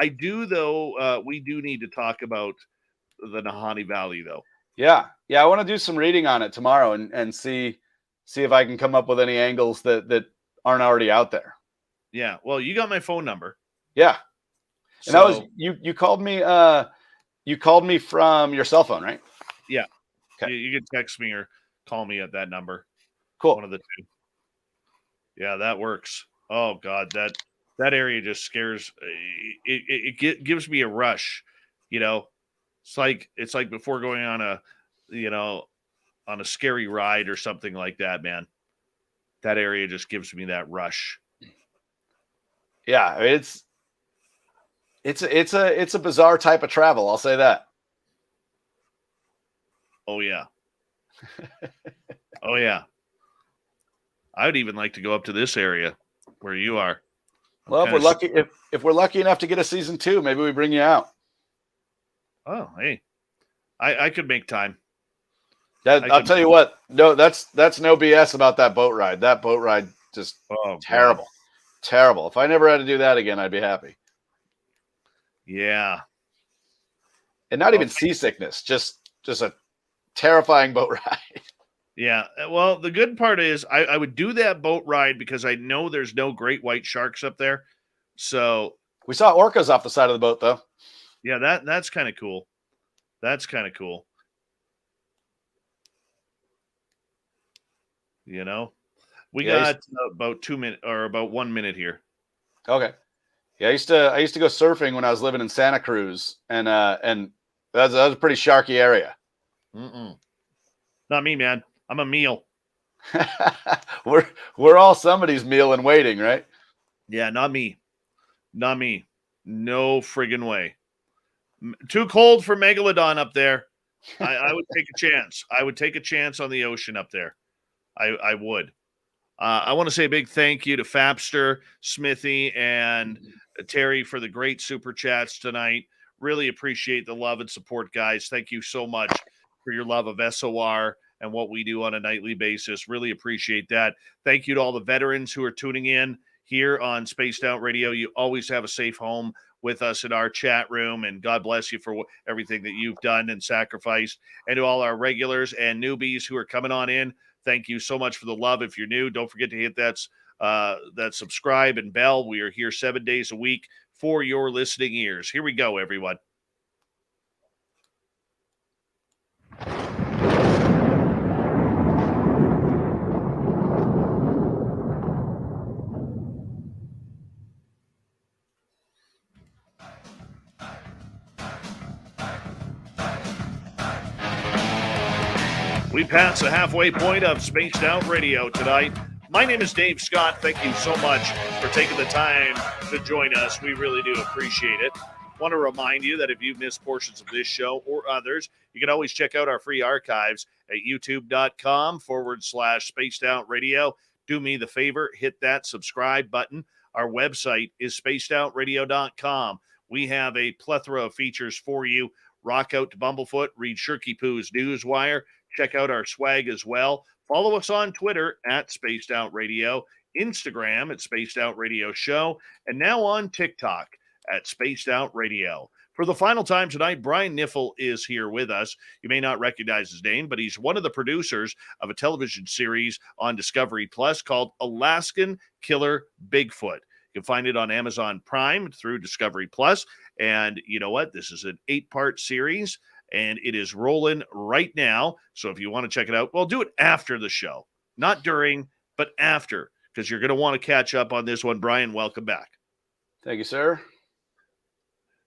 I do though. We do need to talk about the Nahanni Valley though. Yeah. I want to do some reading on it tomorrow and see if I can come up with any angles that aren't already out there. Yeah. Well, you got my phone number. Yeah. And that was you called me. You called me from your cell phone, right? Yeah. Okay. You can text me or call me at that number. Cool. One of the two. Yeah, that works. Oh God, that area just scares. It gives me a rush. It's like before going on a scary ride or something like that, man. That area just gives me that rush. Yeah, I mean, it's a bizarre type of travel. I'll say that. Oh yeah. Oh yeah. I would even like to go up to this area where you are. Well, if we're lucky enough to get a season 2, maybe we bring you out. Oh, hey, I could make time. I'll tell you what. No, that's no BS about that boat ride. That boat ride just terrible, God. Terrible. If I never had to do that again, I'd be happy. Yeah. And not even seasickness, just a terrifying boat ride. Yeah. Well, the good part is I would do that boat ride because I know there's no great white sharks up there. So we saw orcas off the side of the boat, though. Yeah, that's kind of cool. That's kind of cool. We got about 2 minutes or about 1 minute here. Okay. Yeah, I used to go surfing when I was living in Santa Cruz, and that was a pretty sharky area. Not me, man. I'm a meal. We're all somebody's meal in waiting, right? Yeah, not me. Not me. No friggin' way. Too cold for Megalodon up there. I would take a chance. I would take a chance on the ocean up there. I would. I want to say a big thank you to Fapster, Smithy, and Terry for the great super chats tonight. Really appreciate the love and support, guys. Thank you so much for your love of SOR and what we do on a nightly basis. Really appreciate that. Thank you to all the veterans who are tuning in here on Spaced Out Radio. You always have a safe home with us in our chat room, and God bless you for everything that you've done and sacrificed. And to all our regulars and newbies who are coming on in, thank you so much for the love. If you're new, don't forget to hit that subscribe and bell. We are here 7 days a week for your listening ears. Here we go, everyone. We pass the halfway point of Spaced Out Radio tonight. My name is Dave Scott. Thank you so much for taking the time to join us. We really do appreciate it. Want to remind you that if you've missed portions of this show or others, you can always check out our free archives at youtube.com/Spaced Out Radio. Do me the favor, hit that subscribe button. Our website is spacedoutradio.com. We have a plethora of features for you. Rock out to Bumblefoot, read Shirky Poo's Newswire. Check out our swag as well. Follow us on Twitter at Spaced Out Radio, Instagram at Spaced Out Radio Show, and now on TikTok at Spaced Out Radio. For the final time tonight, Brian Kniffel is here with us. You may not recognize his name, but he's one of the producers of a television series on Discovery Plus called Alaskan Killer Bigfoot. You can find it on Amazon Prime through Discovery Plus. And you know what? This is an 8-part series, and it is rolling right now. So if you want to check it out, well, do it after the show. Not during, but after, because you're going to want to catch up on this one. Brian, welcome back. Thank you, sir.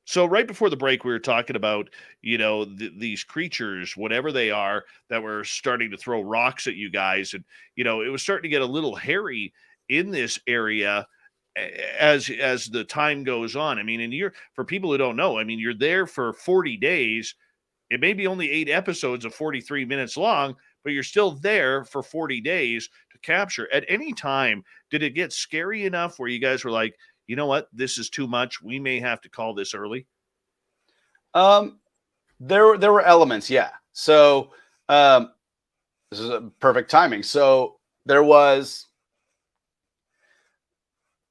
So right before the break, we were talking about, these creatures, whatever they are, that were starting to throw rocks at you guys. And, it was starting to get a little hairy in this area as the time goes on. I mean, and for people who don't know, I mean, you're there for 40 days. It may be only 8 episodes of 43 minutes long, but you're still there for 40 days to capture. At any time, did it get scary enough where you guys were like, you know what, this is too much, we may have to call this early? There were elements, yeah. So this is a perfect timing. So there was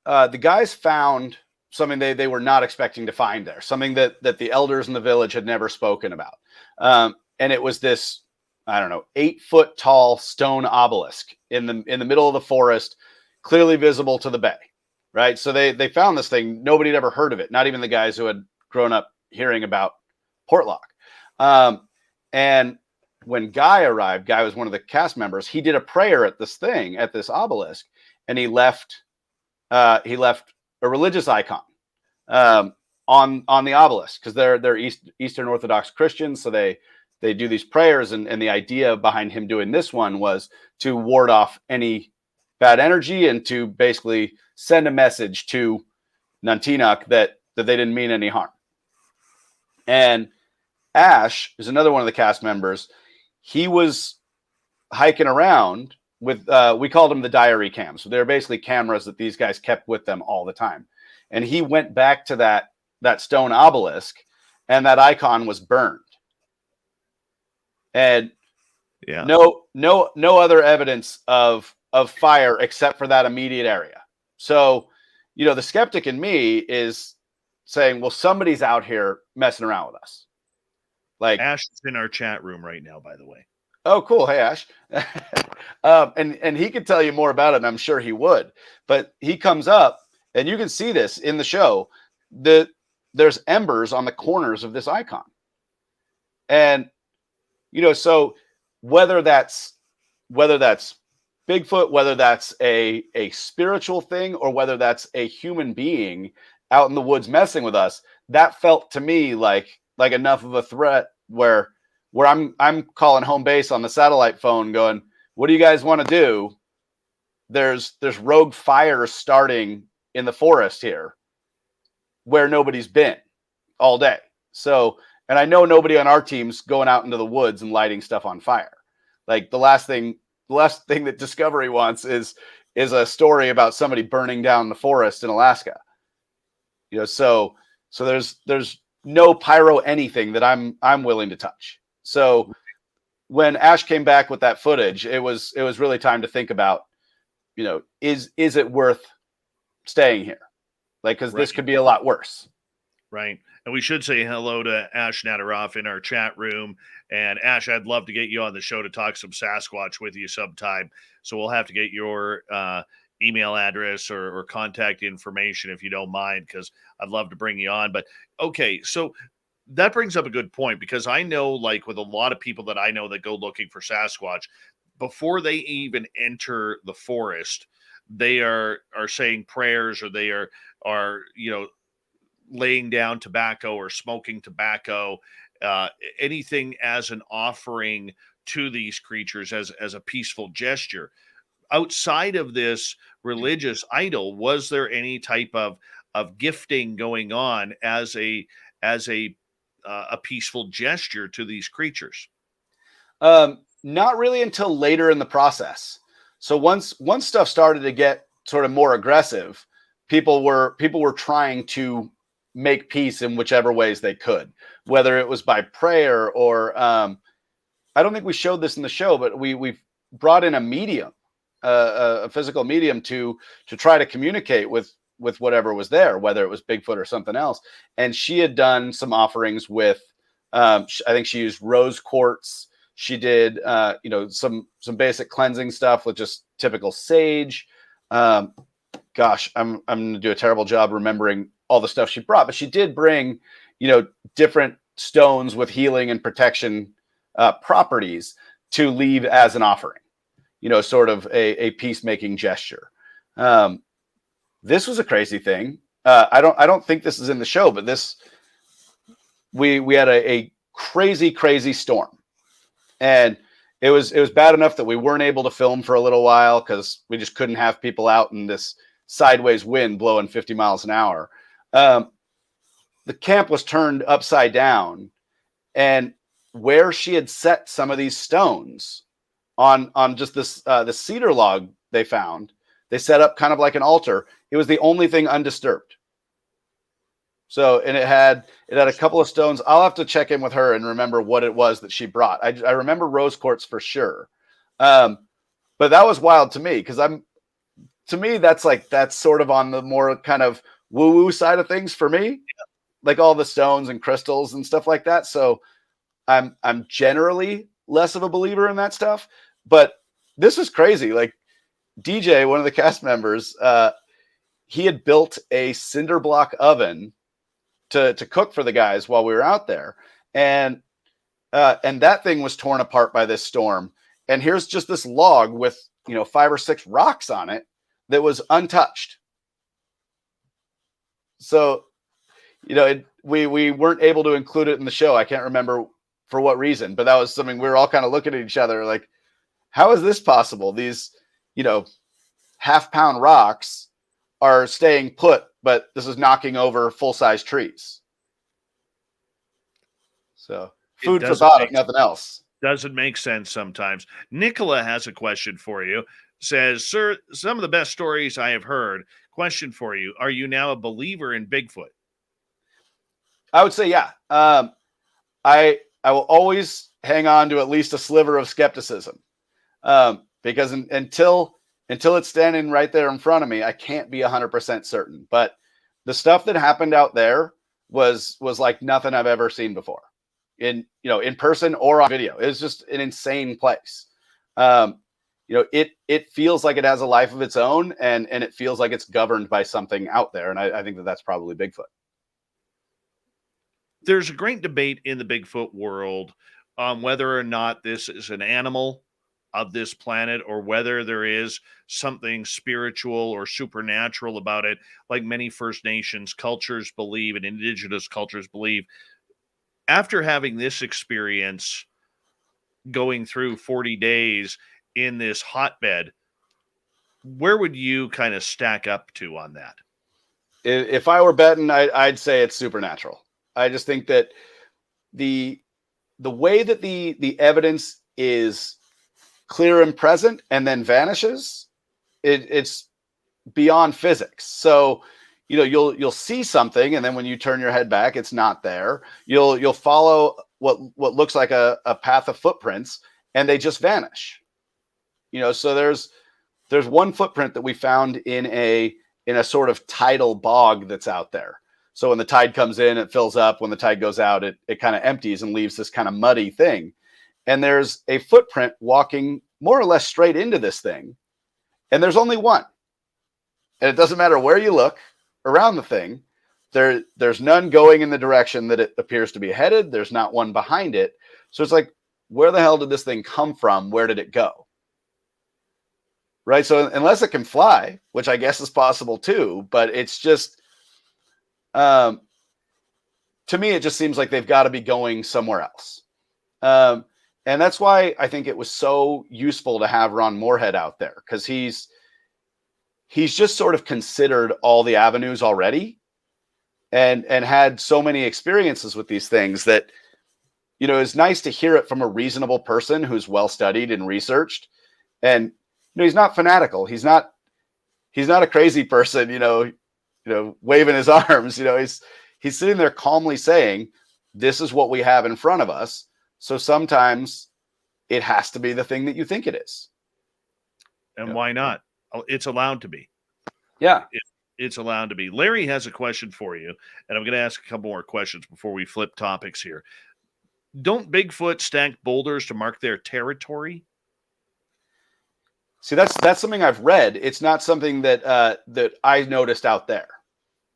the guys found something they were not expecting to find there, something that the elders in the village had never spoken about. And it was this, 8-foot tall stone obelisk in the middle of the forest, clearly visible to the bay, right? So they found this thing. Nobody had ever heard of it, not even the guys who had grown up hearing about Portlock. And when Guy arrived, Guy was one of the cast members, he did a prayer at this obelisk, and he left a religious icon on the obelisk, because they're Eastern Orthodox Christians, so they do these prayers, and the idea behind him doing this one was to ward off any bad energy and to basically send a message to Nantinaq that they didn't mean any harm. And Ash is another one of the cast members. He was hiking around with, we called them the diary cams. So they're basically cameras that these guys kept with them all the time. And he went back to that stone obelisk, and that icon was burned. And yeah, no other evidence of fire except for that immediate area. So, the skeptic in me is saying, well, somebody's out here messing around with us. Like, Ash is in our chat room right now, by the way. Oh, cool. Hey, Ash. And he could tell you more about it, and I'm sure he would. But he comes up, and you can see this in the show. There's embers on the corners of this icon. And, so whether that's Bigfoot, whether that's a spiritual thing, or whether that's a human being out in the woods messing with us, that felt to me like enough of a threat where I'm calling home base on the satellite phone going, what do you guys want to do? There's rogue fire starting in the forest here where nobody's been all day. So, and I know nobody on our team's going out into the woods and lighting stuff on fire. Like the last thing that Discovery wants is a story about somebody burning down the forest in Alaska. So there's no pyro anything that I'm willing to touch. So when Ash came back with that footage, it was really time to think about, is it worth staying here? Like, because this could be a lot worse. Right. And we should say hello to Ash Nadaroff in our chat room. And Ash, I'd love to get you on the show to talk some Sasquatch with you sometime. So we'll have to get your email address or contact information if you don't mind, because I'd love to bring you on. But okay, so that brings up a good point, because I know, like, with a lot of people that I know that go looking for Sasquatch, before they even enter the forest, they are saying prayers, or they are laying down tobacco or smoking tobacco, anything as an offering to these creatures as a peaceful gesture. Outside of this religious idol, was there any type of gifting going on as a peaceful gesture to these creatures? Not really until later in the process. So once stuff started to get sort of more aggressive, people were trying to make peace in whichever ways they could, whether it was by prayer or I don't think we showed this in the show, but we brought in a medium, a physical medium to try to communicate with whatever was there, whether it was Bigfoot or something else. And she had done some offerings with, I think she used rose quartz. She did, some basic cleansing stuff with just typical sage. Gosh, I'm going to do a terrible job remembering all the stuff she brought, but she did bring, different stones with healing and protection properties to leave as an offering, sort of a peacemaking gesture. This was a crazy thing. I don't think this is in the show, but we had a crazy storm, and it was bad enough that we weren't able to film for a little while because we just couldn't have people out in this sideways wind blowing 50 miles an hour. The camp was turned upside down, and where she had set some of these stones on just this the cedar log they found, they set up kind of like an altar. It was the only thing undisturbed. So, and it had a couple of stones. I'll have to check in with her and remember what it was that she brought. I remember rose quartz for sure. But that was wild to me, because to me, that's sort of on the more kind of woo-woo side of things for me, like all the stones and crystals and stuff like that. So I'm generally less of a believer in that stuff, but this was crazy. Like DJ, one of the cast members, he had built a cinder block oven to cook for the guys while we were out there. And that thing was torn apart by this storm. And here's just this log with, 5 or 6 rocks on it that was untouched. So, we weren't able to include it in the show. I can't remember for what reason, but that was something we were all kind of looking at each other like, how is this possible? These, half-pound rocks are staying put, but this is knocking over full-size trees. So food for thought, if nothing else. Doesn't make sense sometimes. Nicola has a question for you. Says, sir, some of the best stories I have heard. Question for you. Are you now a believer in Bigfoot? I would say, yeah. I will always hang on to at least a sliver of skepticism. Because until it's standing right there in front of me, I can't be 100% certain. But the stuff that happened out there was like nothing I've ever seen before, in person or on video. It was just an insane place. It feels like it has a life of its own, and it feels like it's governed by something out there. And I think that's probably Bigfoot. There's a great debate in the Bigfoot world on whether or not this is an animal of this planet, or whether there is something spiritual or supernatural about it, like many First Nations cultures believe and indigenous cultures believe. After having this experience, going through 40 days in this hotbed, where would you kind of stack up to on that? If I were betting, I'd say it's supernatural. I just think that the way that the evidence is clear and present and then vanishes, it's beyond physics. So, you'll see something, and then when you turn your head back, it's not there. You'll follow what looks like a path of footprints, and they just vanish. So there's one footprint that we found in a sort of tidal bog that's out there. So when the tide comes in, it fills up. When the tide goes out, it kind of empties and leaves this kind of muddy thing. And there's a footprint walking more or less straight into this thing. And there's only one. And it doesn't matter where you look around the thing. There's none going in the direction that it appears to be headed. There's not one behind it. So it's like, where the hell did this thing come from? Where did it go? Right. So unless it can fly, which I guess is possible too, but it's just, to me, it just seems like they've got to be going somewhere else. And that's why I think it was so useful to have Ron Moorhead out there, because he's just sort of considered all the avenues already and had so many experiences with these things that, it's nice to hear it from a reasonable person who's well-studied and researched. And, he's not fanatical. He's not a crazy person, waving his arms. He's sitting there calmly saying, this is what we have in front of us. So sometimes it has to be the thing that you think it is. And why not? It's allowed to be. Yeah. It's allowed to be. Larry has a question for you, and I'm going to ask a couple more questions before we flip topics here. Don't Bigfoot stack boulders to mark their territory? See, that's something I've read. It's not something that that I noticed out there.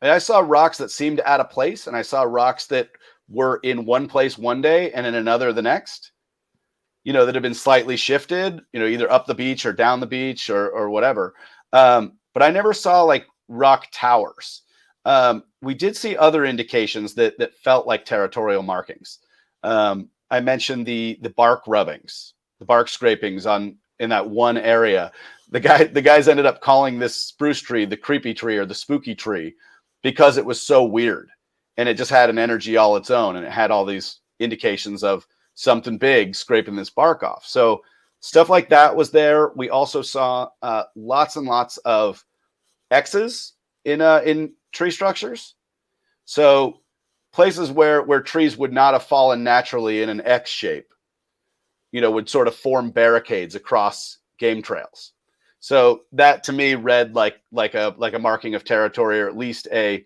And I saw rocks that seemed out of place, and I saw rocks that were in one place one day and in another the next. That have been slightly shifted. Either up the beach or down the beach or whatever. But I never saw like rock towers. We did see other indications that felt like territorial markings. I mentioned the bark rubbings, the bark scrapings in that one area. The guys ended up calling this spruce tree the creepy tree or the spooky tree because it was so weird, and it just had an energy all its own, and it had all these indications of something big scraping this bark off. So stuff like that was there. We also saw lots and lots of X's in tree structures. So places where trees would not have fallen naturally in an X shape, would sort of form barricades across game trails. So that to me read like a marking of territory, or at least an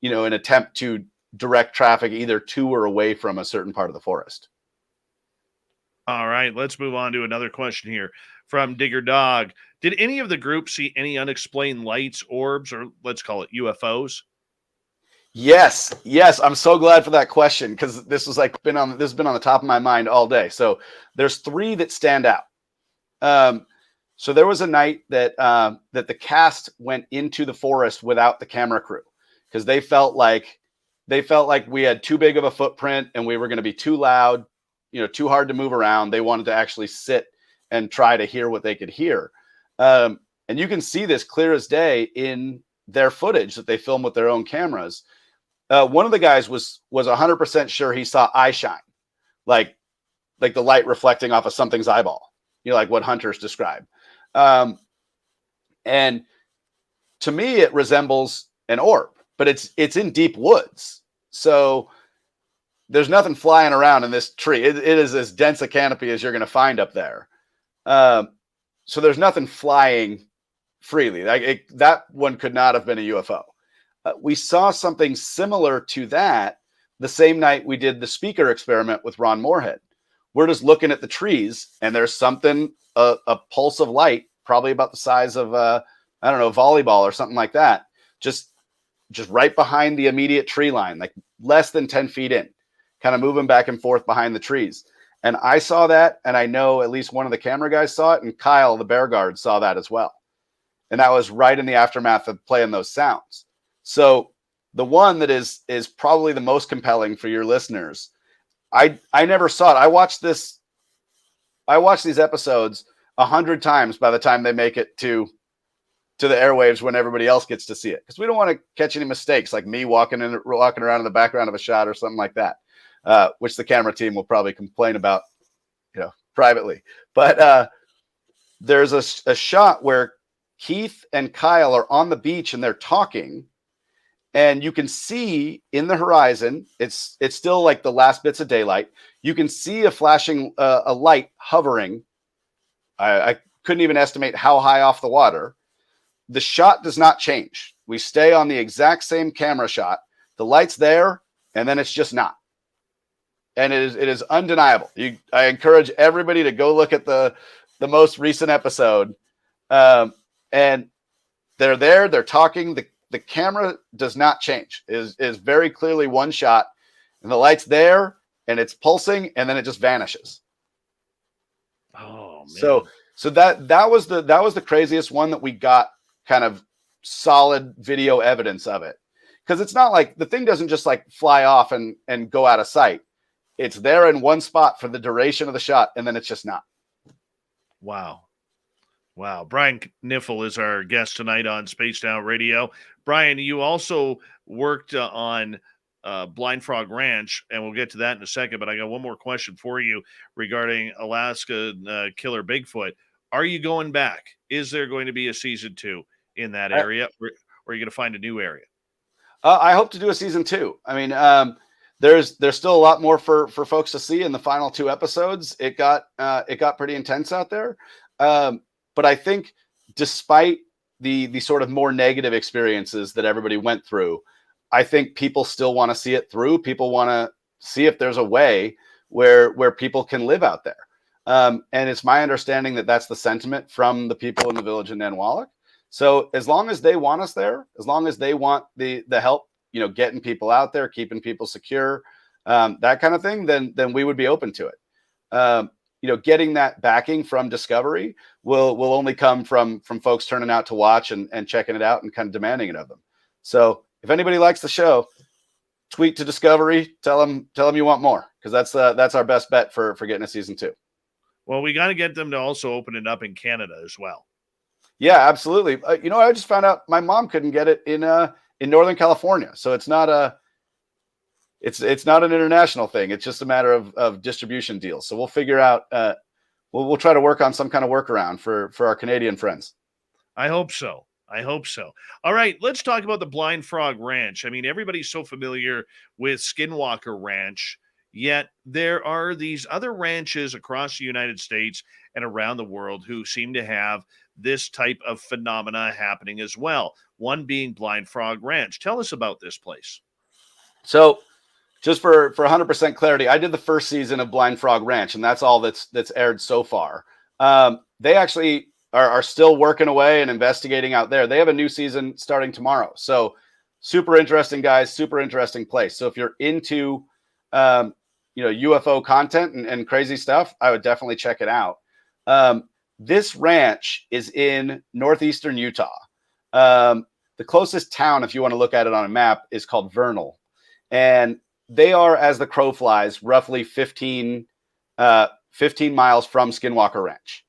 attempt to direct traffic either to or away from a certain part of the forest. All right, let's move on to another question here from Digger Dog. Did any of the group see any unexplained lights, orbs, or let's call it UFOs? Yes. I'm so glad for that question, because this has been on the top of my mind all day. So there's 3 that stand out. So there was a night that the cast went into the forest without the camera crew, because they felt like we had too big of a footprint and we were going to be too loud, too hard to move around. They wanted to actually sit and try to hear what they could hear. And you can see this clear as day in their footage that they film with their own cameras. One of the guys was 100% sure he saw eye shine, like the light reflecting off of something's eyeball, like what hunters describe. And to me, it resembles an orb, but it's in deep woods. So there's nothing flying around in this tree. It is as dense a canopy as you're going to find up there. So there's nothing flying freely. That one could not have been a UFO. We saw something similar to that the same night we did the speaker experiment with Ron Moorhead. We're just looking at the trees, and there's something, a pulse of light, probably about the size of a volleyball or something like that, just right behind the immediate tree line, like less than 10 feet in, kind of moving back and forth behind the trees. And I saw that, and I know at least one of the camera guys saw it, and Kyle, the bear guard, saw that as well. And that was right in the aftermath of playing those sounds. So the one that is probably the most compelling for your listeners, I never saw it. I watched these episodes 100 times by the time they make it to to the airwaves when everybody else gets to see it, because we don't want to catch any mistakes, like me walking around in the background of a shot or something like that, which the camera team will probably complain about, privately. But there's a shot where Keith and Kyle are on the beach and they're talking, and you can see in the horizon, it's still like the last bits of daylight. You can see a flashing a light hovering. I couldn't even estimate how high off the water. The shot does not change. We stay on the exact same camera shot. The light's there, and then it's just not. And it is undeniable. I encourage everybody to go look at the most recent episode. And they're there, they're talking. The camera does not change. It is very clearly one shot, and the light's there, and it's pulsing, and then it just vanishes. Oh, man. So that was the craziest one that we got kind of solid video evidence of it. Because it's not like the thing doesn't just like fly off and go out of sight. It's there in one spot for the duration of the shot, and then it's just not. Wow. Brian Kniffel is our guest tonight on Spaced Out Radio. Brian, you also worked on Blind Frog Ranch, and we'll get to that in a second, but I got one more question for you regarding Alaska killer Bigfoot. Are you going back? Is there going to be a season 2 in that area, or are you going to find a new area? I hope to do a season 2. I mean, there's still a lot more for folks to see in the final 2 episodes. It got pretty intense out there. But I think despite the sort of more negative experiences that everybody went through, I think people still want to see it through. People want to see if there's a way where people can live out there. And it's my understanding that that's the sentiment from the people in the village in Nantinaq. So as long as they want us there, as long as they want the help, getting people out there, keeping people secure, that kind of thing, then we would be open to it. Getting that backing from Discovery will only come from folks turning out to watch and checking it out and kind of demanding it of them. So if anybody likes the show, tweet to Discovery, tell them you want more, because that's our best bet for getting a season 2. Well, we got to get them to also open it up in Canada as well. Yeah, absolutely. I just found out my mom couldn't get it in Northern California, so it's not an international thing. It's just a matter of distribution deals. So we'll figure out. We'll try to work on some kind of workaround for our Canadian friends. I hope so. All right, let's talk about the Blind Frog Ranch. I mean, everybody's so familiar with Skinwalker Ranch, yet there are these other ranches across the United States and around the world who seem to have this type of phenomena happening as well. One being Blind Frog Ranch. Tell us about this place. So, just for 100% clarity, I did the first season of Blind Frog Ranch, and that's all that's aired so far. They actually are still working away and investigating out there. They have a new season starting tomorrow. So super interesting, guys, super interesting place. So if you're into, UFO content and crazy stuff, I would definitely check it out. This ranch is in northeastern Utah. The closest town, if you want to look at it on a map, is called Vernal. And they are, as the crow flies, roughly 15 miles from Skinwalker Ranch.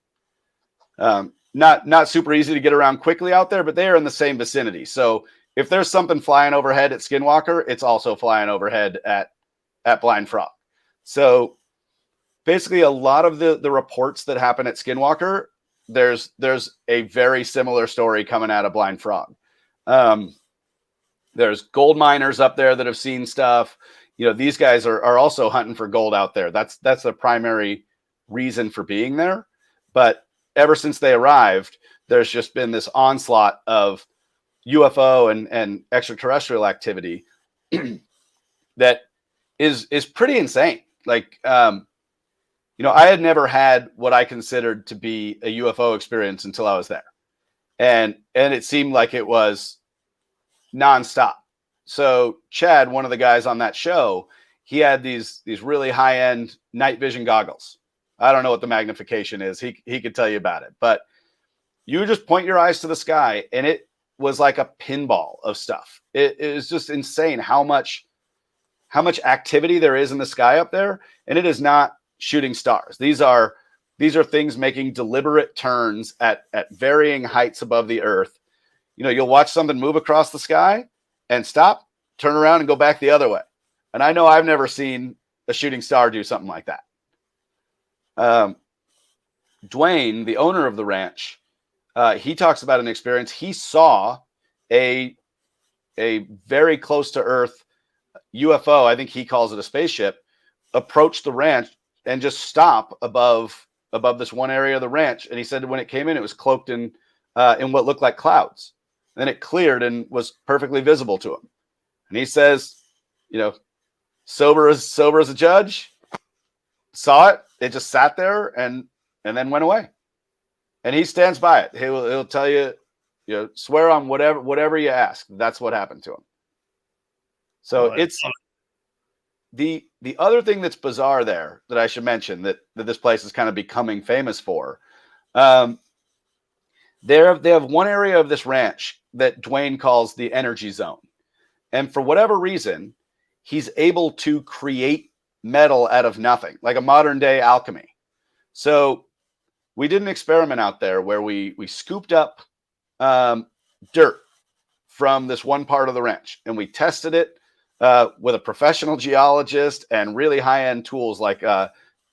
Not super easy to get around quickly out there, but they are in the same vicinity. So if there's something flying overhead at Skinwalker, it's also flying overhead at Blind Frog. So basically a lot of the reports that happen at Skinwalker, there's a very similar story coming out of Blind Frog. There's gold miners up there that have seen stuff. These guys are also hunting for gold out there. That's the primary reason for being there. But ever since they arrived, there's just been this onslaught of UFO and extraterrestrial activity that is pretty insane. Like, I had never had what I considered to be a UFO experience until I was there. And it seemed like it was nonstop. So Chad, one of the guys on that show, he had these really high-end night vision goggles. I don't know what the magnification is. He could tell you about it. But you just point your eyes to the sky, and it was like a pinball of stuff. It is just insane how much activity there is in the sky up there. And it is not shooting stars. These are things making deliberate turns at varying heights above the earth. you'll watch something move across the sky and stop, turn around and go back the other way. And I know I've never seen a shooting star do something like that. Dwayne, the owner of the ranch, he talks about an experience. He saw a very close to Earth UFO, I think he calls it a spaceship, approach the ranch and just stop above this one area of the ranch. And he said when it came in, it was cloaked in what looked like clouds. Then it cleared and was perfectly visible to him. And he says, sober as a judge, saw it. It just sat there and then went away. And he stands by it. He'll tell you, swear on whatever you ask. That's what happened to him. So it's the other thing that's bizarre there that I should mention that this place is kind of becoming famous for. They have one area of this ranch that Dwayne calls the energy zone. And for whatever reason, he's able to create metal out of nothing, like a modern day alchemy. So we did an experiment out there where we scooped up dirt from this one part of the ranch and we tested it with a professional geologist and really high-end tools like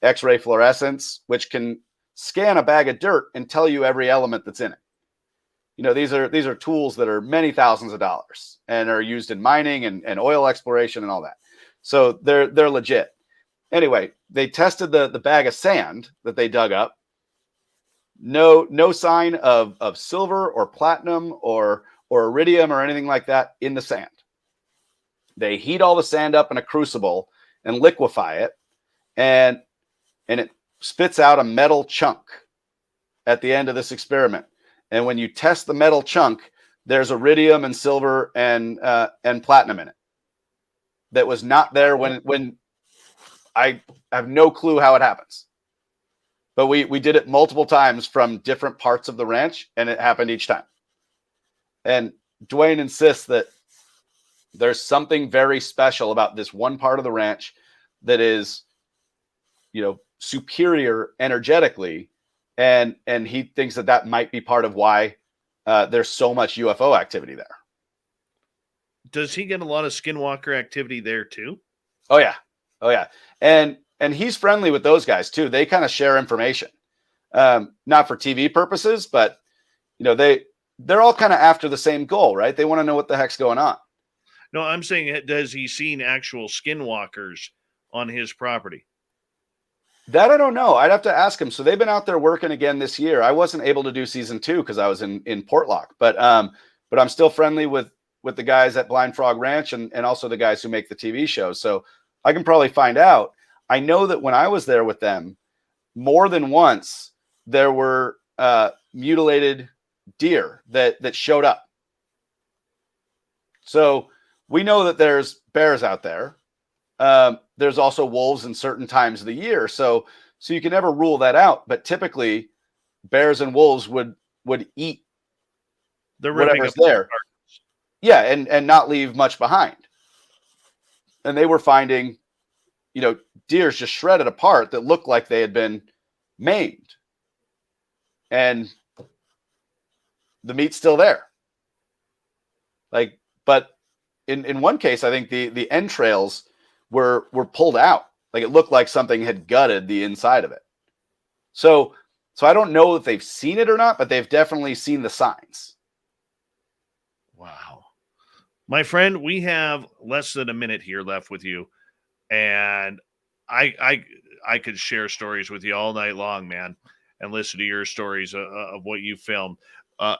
X-ray fluorescence, which can scan a bag of dirt and tell you every element that's in it. These are tools that are many thousands of dollars and are used in mining and oil exploration and all that. So they're legit. Anyway, they tested the bag of sand that they dug up. No sign of silver or platinum or iridium or anything like that in the sand. They heat all the sand up in a crucible and liquefy it, and it spits out a metal chunk at the end of this experiment. And when you test the metal chunk, there's iridium and silver and platinum in it that was not there when I have no clue how it happens. But we did it multiple times from different parts of the ranch, and it happened each time. And Dwayne insists that there's something very special about this one part of the ranch that is, superior energetically. And he thinks that might be part of why there's so much UFO activity there. Does he get a lot of skinwalker activity there too? Oh yeah. And he's friendly with those guys too. They kind of share information, not for TV purposes, but they're all kind of after the same goal, right? They want to know what the heck's going on. No, I'm saying, does he seen actual skinwalkers on his property? That I don't know. I'd have to ask him. So they've been out there working again this year. I wasn't able to do season 2 because I was in Portlock, but I'm still friendly with the guys at Blind Frog Ranch and also the guys who make the TV show. So I can probably find out. I know that when I was there with them, more than once there were mutilated deer that showed up. So we know that there's bears out there. There's also wolves in certain times of the year. So you can never rule that out. But typically bears and wolves would eat whatever's there. Yeah. And not leave much behind. And they were finding, deers just shredded apart that looked like they had been maimed. And the meat's still there. But in one case, I think the entrails were pulled out. Like it looked like something had gutted the inside of it. So I don't know if they've seen it or not, but they've definitely seen the signs. Wow. My friend, we have less than a minute here left with you. And I could share stories with you all night long, man, and listen to your stories of what you filmed.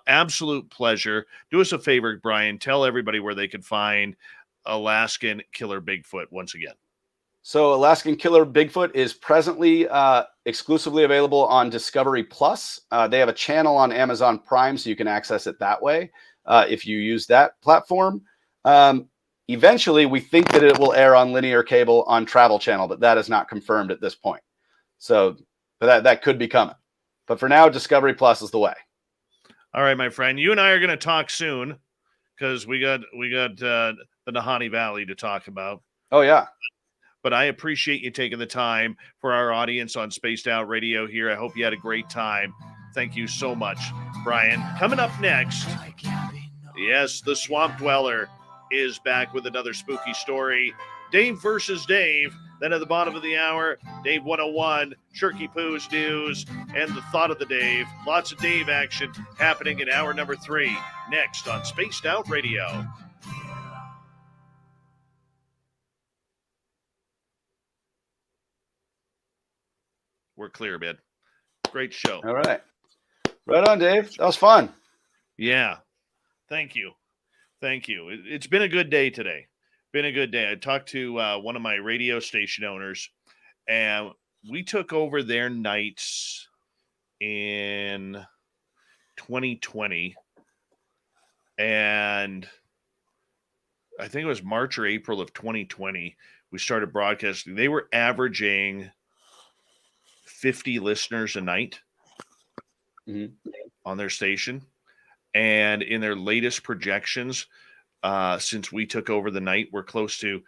Absolute pleasure. Do us a favor, Brian. Tell everybody where they can find Alaskan Killer Bigfoot once again. So Alaskan Killer Bigfoot is presently exclusively available on Discovery Plus. They have a channel on Amazon Prime, so you can access it that way if you use that platform. Eventually, we think that it will air on linear cable on Travel Channel, but that is not confirmed at this point. So but that could be coming. But for now, Discovery Plus is the way. All right, my friend. You and I are going to talk soon because we got the Nahanni Valley to talk about. Oh, yeah. But I appreciate you taking the time for our audience on Spaced Out Radio here. I hope you had a great time. Thank you so much, Brian. Coming up next, Yes, the Swamp Dweller is back with another spooky story. Dave versus Dave. Then at the bottom of the hour, Dave 101, Shirky Poo's news, and the thought of the Dave. Lots of Dave action happening in hour number 3. Next on Spaced Out Radio. We're clear, man. Great show. All right. Right on, Dave. That was fun. Yeah. Thank you. Thank you. It's been a good day today. Been a good day. I talked to one of my radio station owners, and we took over their nights in 2020. And I think it was March or April of 2020, we started broadcasting. They were averaging 50 listeners a night on their station. And in their latest projections, since we took over the night, we're close to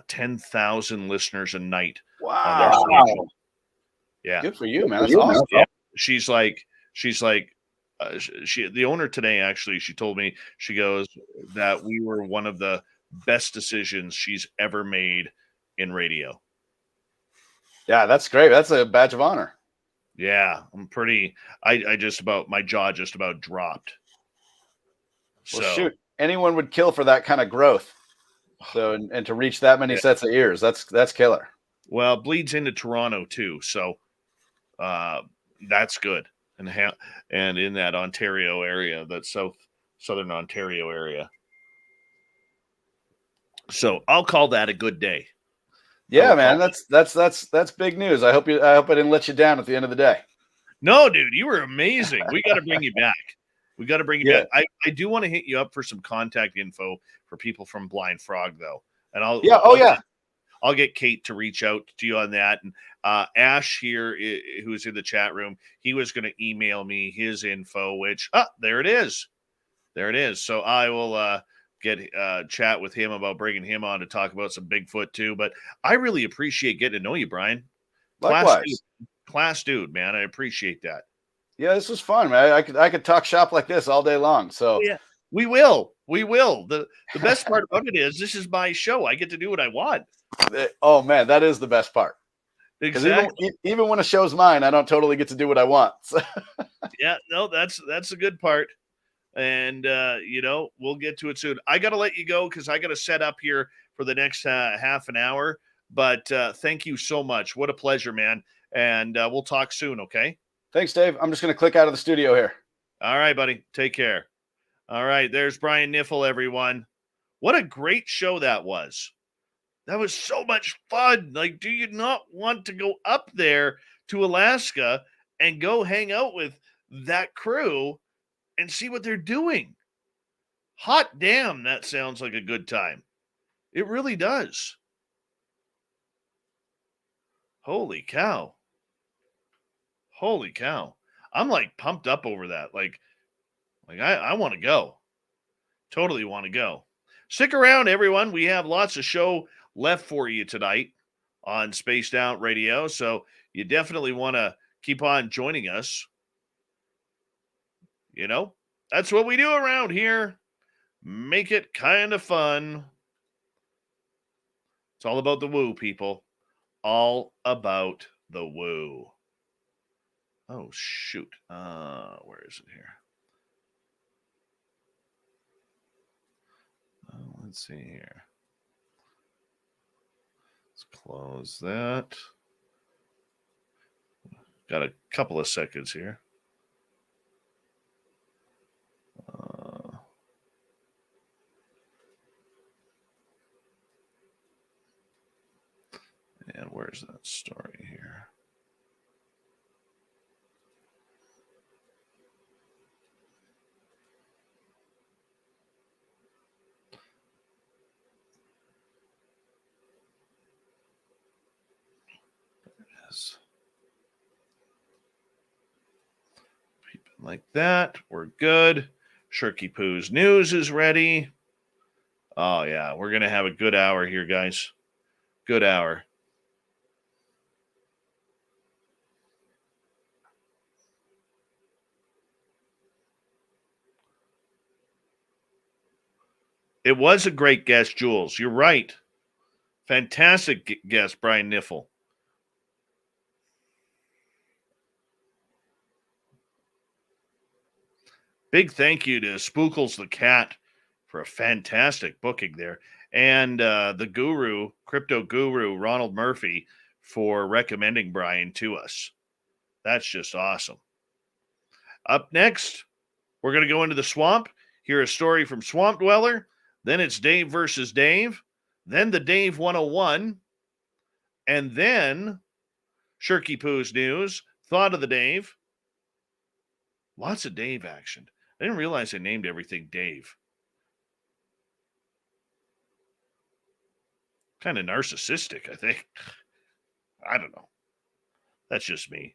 10,000 listeners a night. Wow. On their station. Yeah. Good for you, man. That's awesome. Yeah. She's like, the owner today, actually, she told me, she goes, that we were one of the best decisions she's ever made in radio. Yeah, that's great. That's a badge of honor. Yeah, I just about, my jaw just about dropped. Well, So shoot, anyone would kill for that kind of growth. So, and to reach that many sets of ears, that's killer. well, bleeds into Toronto too. So that's good. And in that Ontario area, that southern Ontario area. So I'll call that a good day. Yeah, man, that's big news. I hope I didn't let you down at the end of the day. No, dude, you were amazing. We got to bring you back. We got to bring you back. I do want to hit you up for some contact info for people from Blind Frog, though. And I'll get Kate to reach out to you on that. And Ash here, who's in the chat room, he was going to email me his info, which, there it is. There it is. So I will get chat with him about bringing him on to talk about some Bigfoot too. But I really appreciate getting to know you, Brian. Likewise. Class dude, man. I appreciate that. Yeah, this was fun, man. I could talk shop like this all day long. So yeah, we will. The best part about it is this is my show. I get to do what I want. Oh man, that is the best part. Exactly. Even when a show's mine, I don't totally get to do what I want. Yeah, no, that's a good part. And we'll get to it soon. I got to let you go because I got to set up here for the next half an hour. But thank you so much. What a pleasure, man. And we'll talk soon, okay? Thanks, Dave. I'm just going to click out of the studio here. All right, buddy. Take care. All right, there's Brian Kniffel, everyone. What a great show that was. That was so much fun. Like, do you not want to go up there to Alaska and go hang out with that crew and see what they're doing? Hot damn, that sounds like a good time. It really does. Holy cow. Holy cow. I'm like pumped up over that. Like I want to go. Totally want to go. Stick around, everyone. We have lots of show left for you tonight on Spaced Out Radio. So you definitely want to keep on joining us. You know, that's what we do around here. Make it kind of fun. It's all about the woo, people. All about the woo. Oh, shoot. Where is it here? Let's see here. Let's close that. Got a couple of seconds here. And where's that story here? Like that. We're good. Shirky Poo's news is ready. Oh, yeah. We're going to have a good hour here, guys. Good hour. It was a great guess, Jules. You're right. Fantastic guess, Brian Kniffel. Big thank you to Spookles the Cat for a fantastic booking there. And the guru, crypto guru, Ronald Murphy, for recommending Brian to us. That's just awesome. Up next, we're going to go into the swamp, hear a story from Swamp Dweller. Then it's Dave versus Dave. Then the Dave 101. And then Shirky Poo's news, thought of the Dave. Lots of Dave action. I didn't realize I named everything Dave. Kind of narcissistic, I think. I don't know. That's just me.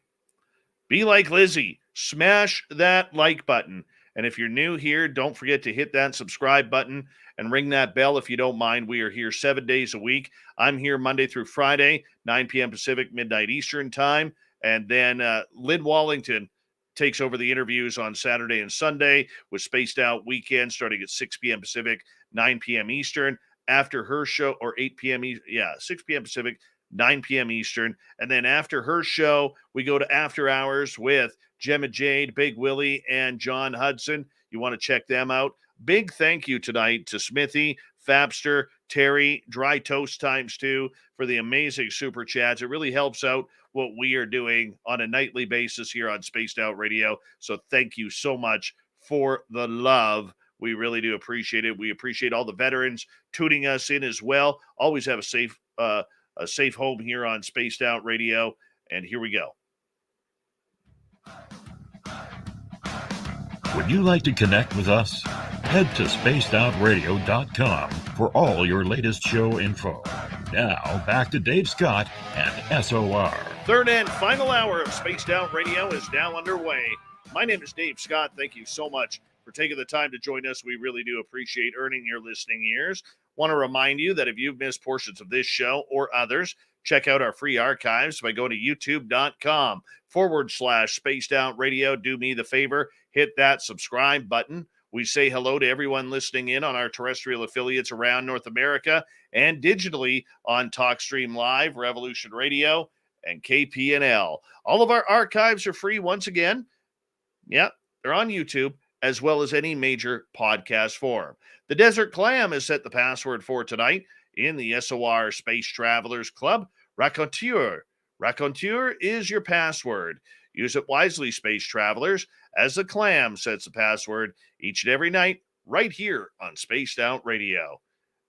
Be like Lizzie. Smash that like button. And if you're new here, don't forget to hit that subscribe button and ring that bell if you don't mind. We are here 7 days a week. I'm here Monday through Friday, 9 p.m. Pacific, midnight Eastern time. And then Lynn Wallington takes over the interviews on Saturday and Sunday with Spaced Out Weekend starting at 6 p.m. Pacific, 9 p.m. Eastern. After her show, or 8 p.m. 6 p.m. Pacific, 9 p.m. Eastern. And then after her show, we go to After Hours with Gemma Jade, Big Willie, and John Hudson. You want to check them out. Big thank you tonight to Smithy, Fabster, Terry, Dry Toast ×2 for the amazing super chats. It really helps out what we are doing on a nightly basis here on Spaced Out Radio. So thank you so much for the love. We really do appreciate it. We appreciate all the veterans tuning us in as well. Always have a safe home here on Spaced Out Radio. And here we go. Would you like to connect with us? Head to spacedoutradio.com for all your latest show info. Now, back to Dave Scott and SOR. Third and final hour of Spaced Out Radio is now underway. My name is Dave Scott. Thank you so much for taking the time to join us. We really do appreciate earning your listening ears. Want to remind you that if you've missed portions of this show or others, check out our free archives by going to youtube.com/Spaced Out Radio. Do me the favor, hit that subscribe button. We say hello to everyone listening in on our terrestrial affiliates around North America and digitally on TalkStream Live, Revolution Radio, and KPNL. All of our archives are free once again. Yep, they're on YouTube, as well as any major podcast forum. The Desert Clam has set the password for tonight in the SOR Space Travelers Club. Raconteur. Raconteur is your password. Use it wisely, Space Travelers, as the Clam sets the password each and every night right here on Spaced Out Radio.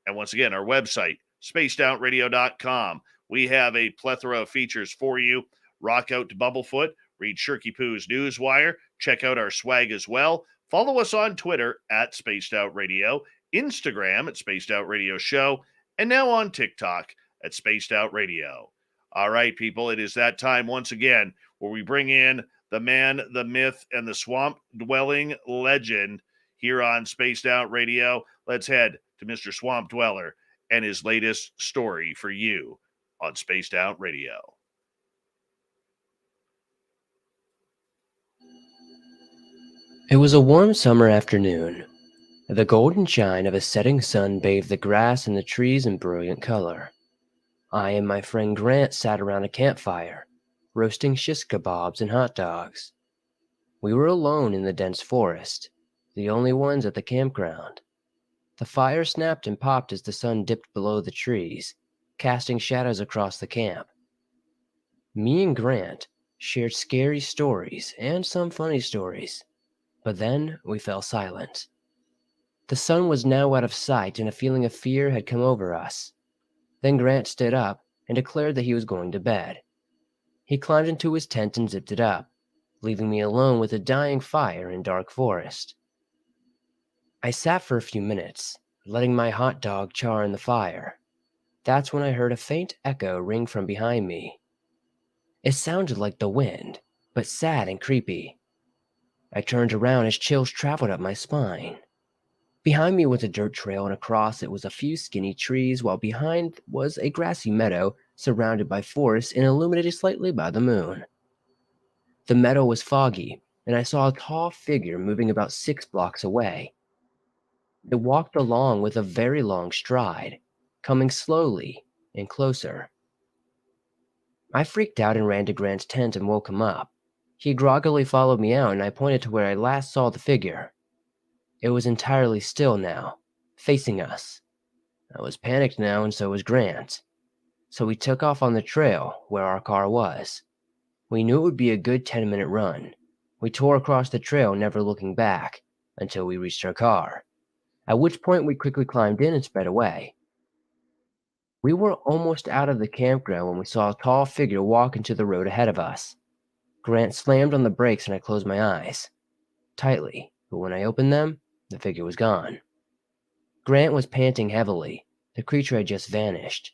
And once again, our website, spacedoutradio.com. We have a plethora of features for you. Rock out to Bubblefoot. Read Shirky Poo's Newswire. Check out our swag as well. Follow us on Twitter at Spaced Out Radio, Instagram at Spaced Out Radio Show, and now on TikTok at Spaced Out Radio. All right, people, it is that time once again where we bring in the man, the myth, and the swamp-dwelling legend here on Spaced Out Radio. Let's head to Mr. Swamp Dweller and his latest story for you on Spaced Out Radio. It was a warm summer afternoon. The golden shine of a setting sun bathed the grass and the trees in brilliant color. I and my friend Grant sat around a campfire, roasting shish kebabs and hot dogs. We were alone in the dense forest, the only ones at the campground. The fire snapped and popped as the sun dipped below the trees, casting shadows across the camp. Me and Grant shared scary stories and some funny stories, but then we fell silent. The sun was now out of sight and a feeling of fear had come over us. Then Grant stood up and declared that he was going to bed. He climbed into his tent and zipped it up, leaving me alone with a dying fire in dark forest. I sat for a few minutes, letting my hot dog char in the fire. That's when I heard a faint echo ring from behind me. It sounded like the wind, but sad and creepy. I turned around as chills traveled up my spine. Behind me was a dirt trail, and across it was a few skinny trees, while behind was a grassy meadow surrounded by forest and illuminated slightly by the moon. The meadow was foggy, and I saw a tall figure moving about 6 blocks away. It walked along with a very long stride, coming slowly and closer. I freaked out and ran to Grant's tent and woke him up. He groggily followed me out, and I pointed to where I last saw the figure. It was entirely still now, facing us. I was panicked now, and so was Grant. So we took off on the trail where our car was. We knew it would be a good 10-minute run. We tore across the trail, never looking back, until we reached our car, at which point we quickly climbed in and sped away. We were almost out of the campground when we saw a tall figure walk into the road ahead of us. Grant slammed on the brakes and I closed my eyes tightly, but when I opened them, the figure was gone. Grant was panting heavily. The creature had just vanished.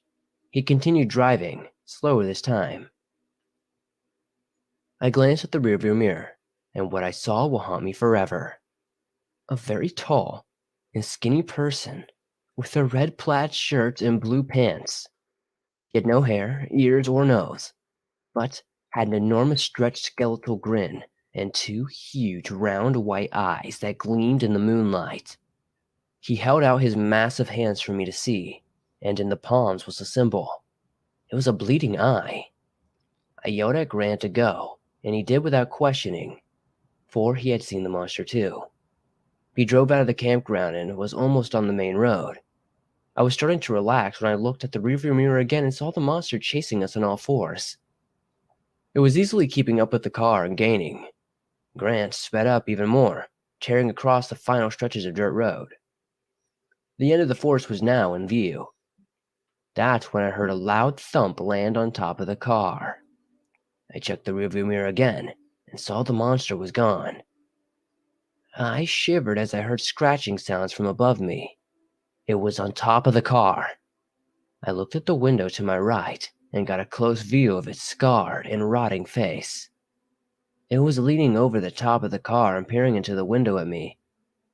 He continued driving, slower this time. I glanced at the rearview mirror, and what I saw will haunt me forever. A very tall and skinny person with a red plaid shirt and blue pants. He had no hair, ears, or nose, but had an enormous stretched skeletal grin and two huge round white eyes that gleamed in the moonlight. He held out his massive hands for me to see, and in the palms was a symbol. It was a bleeding eye. I yelled at Grant to go, and he did without questioning, for he had seen the monster too. He drove out of the campground and was almost on the main road. I was starting to relax when I looked at the rearview mirror again and saw the monster chasing us on all fours. It was easily keeping up with the car and gaining. Grant sped up even more, tearing across the final stretches of dirt road. The end of the forest was now in view. That's when I heard a loud thump land on top of the car. I checked the rearview mirror again and saw the monster was gone. I shivered as I heard scratching sounds from above me. It was on top of the car. I looked at the window to my right and got a close view of its scarred and rotting face. It was leaning over the top of the car and peering into the window at me,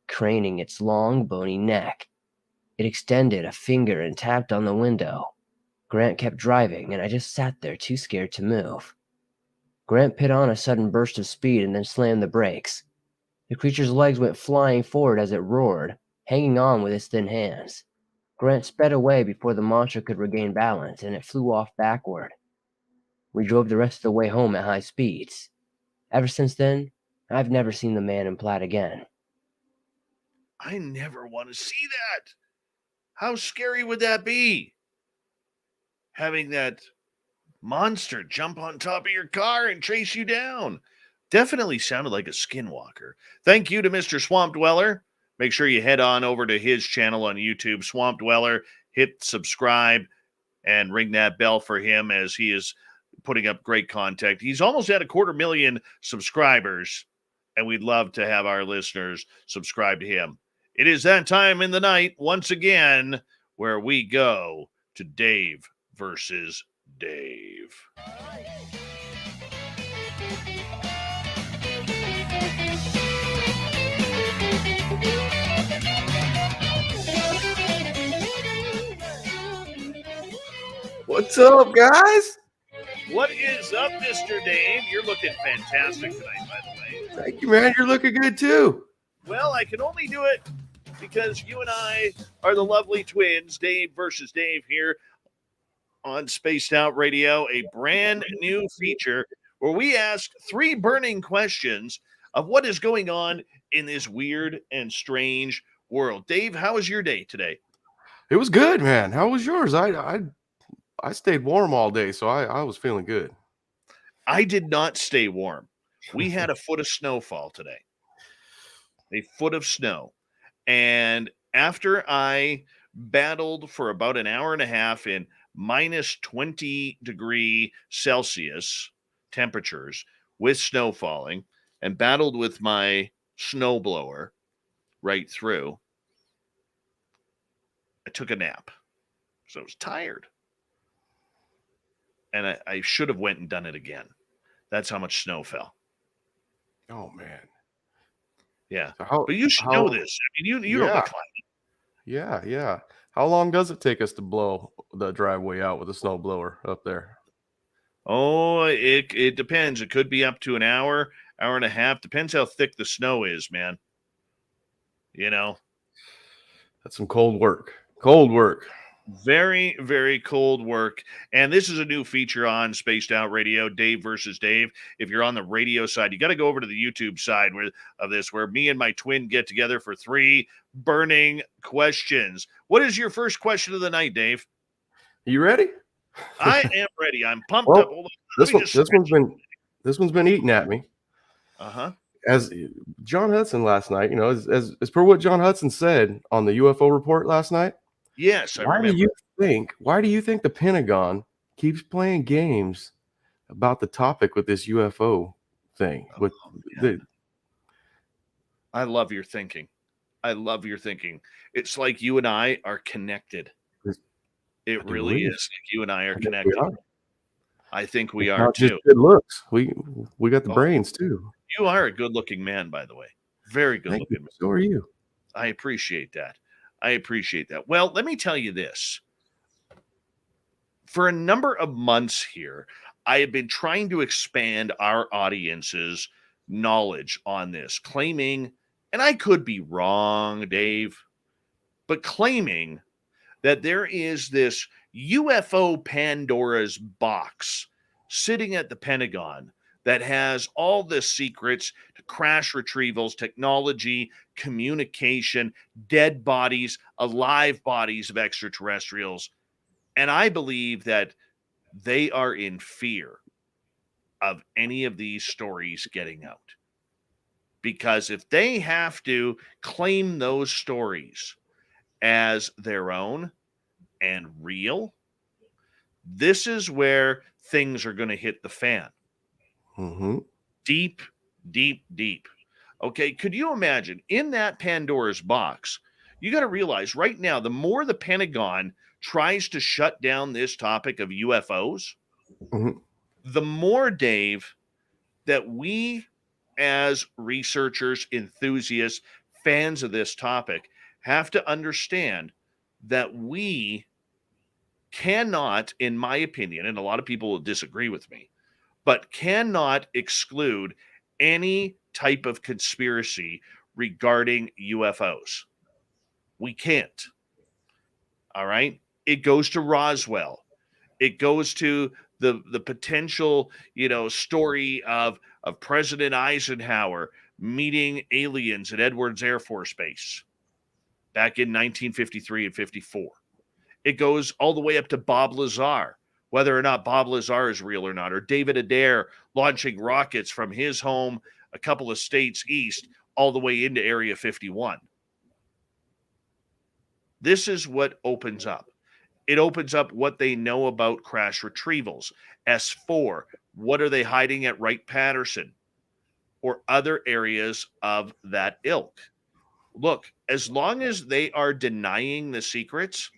craning its long, bony neck. It extended a finger and tapped on the window. Grant kept driving, and I just sat there too scared to move. Grant put on a sudden burst of speed and then slammed the brakes. The creature's legs went flying forward as it roared, hanging on with its thin hands. Grant sped away before the monster could regain balance, and it flew off backward. We drove the rest of the way home at high speeds. Ever since then, I've never seen the man in plaid again. I never want to see that. How scary would that be? Having that monster jump on top of your car and chase you down. Definitely sounded like a skinwalker. Thank you to Mr. Swamp Dweller. Make sure you head on over to his channel on YouTube, Swamp Dweller. Hit subscribe and ring that bell for him as he is putting up great content. He's almost at 250,000 subscribers, and we'd love to have our listeners subscribe to him. It is that time in the night, once again, where we go to Dave versus Dave. What's up, guys? What is up, Mr. Dave? You're looking fantastic tonight, by the way. Thank you, man. You're looking good, too. Well, I can only do it because you and I are the lovely twins, Dave versus Dave, here on Spaced Out Radio, a brand new feature where we ask 3 burning questions of what is going on in this weird and strange world. Dave, how was your day today? It was good, man. How was yours? I stayed warm all day, so I was feeling good. I did not stay warm. We had a foot of snowfall today. A foot of snow. And after I battled for about an hour and a half in minus 20 degree Celsius temperatures with snow falling and battled with my snowblower right through, I took a nap. So I was tired. And I should have went and done it again. That's how much snow fell. Oh, man. Yeah. So but you should know this. I mean, you know the climate. Yeah. How long does it take us to blow the driveway out with a snow blower up there? Oh, it depends. It could be up to an hour, hour and a half. Depends how thick the snow is, man. You know? That's some cold work. Cold work. Very, very cold work. And this is a new feature on Spaced Out Radio, Dave versus Dave. If you're on the radio side, you got to go over to the YouTube side of this, where me and my twin get together for 3 burning questions. What is your first question of the night, Dave? You ready? I am ready. I'm pumped Well, up. Hold on. This one's been eating at me. As John Hudson last night, as per what John Hudson said on the UFO report last night. Yes, I remember. Why do you think the Pentagon keeps playing games about the topic with this UFO thing? I love your thinking. It's like you and I are connected. It really is. Like you and I are connected. I think we are too. Just good looks. We got the brains too. You are a good-looking man, by the way. Very good-looking man. So are you. I appreciate that. Well, let me tell you this. For a number of months here, I have been trying to expand our audience's knowledge on this, claiming, and I could be wrong, Dave, but claiming that there is this UFO Pandora's box sitting at the Pentagon that has all the secrets to crash retrievals, technology, communication, dead bodies, alive bodies of extraterrestrials. And I believe that they are in fear of any of these stories getting out. Because if they have to claim those stories as their own and real, this is where things are going to hit the fan. Mm-hmm. Deep, deep, deep. Okay, could you imagine in that Pandora's box? You got to realize right now, the more the Pentagon tries to shut down this topic of UFOs, the more, Dave, that we as researchers, enthusiasts, fans of this topic have to understand that we cannot, in my opinion, and a lot of people will disagree with me, but cannot exclude any type of conspiracy regarding UFOs. We can't. All right? It goes to Roswell. It goes to the potential, story of President Eisenhower meeting aliens at Edwards Air Force Base back in 1953 and 54. It goes all the way up to Bob Lazar, whether or not Bob Lazar is real or not, or David Adair launching rockets from his home a couple of states east all the way into Area 51. This is what opens up. It opens up what they know about crash retrievals. S4, what are they hiding at Wright-Patterson or other areas of that ilk? Look, as long as they are denying the secrets,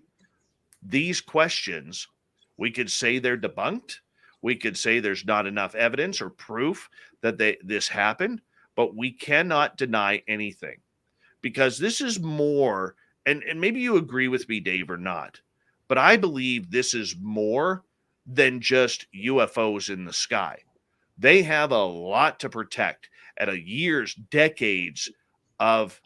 these questions, we could say they're debunked. We could say there's not enough evidence or proof that this happened, but we cannot deny anything because this is more, and maybe you agree with me, Dave, or not, but I believe this is more than just UFOs in the sky. They have a lot to protect at a years, decades of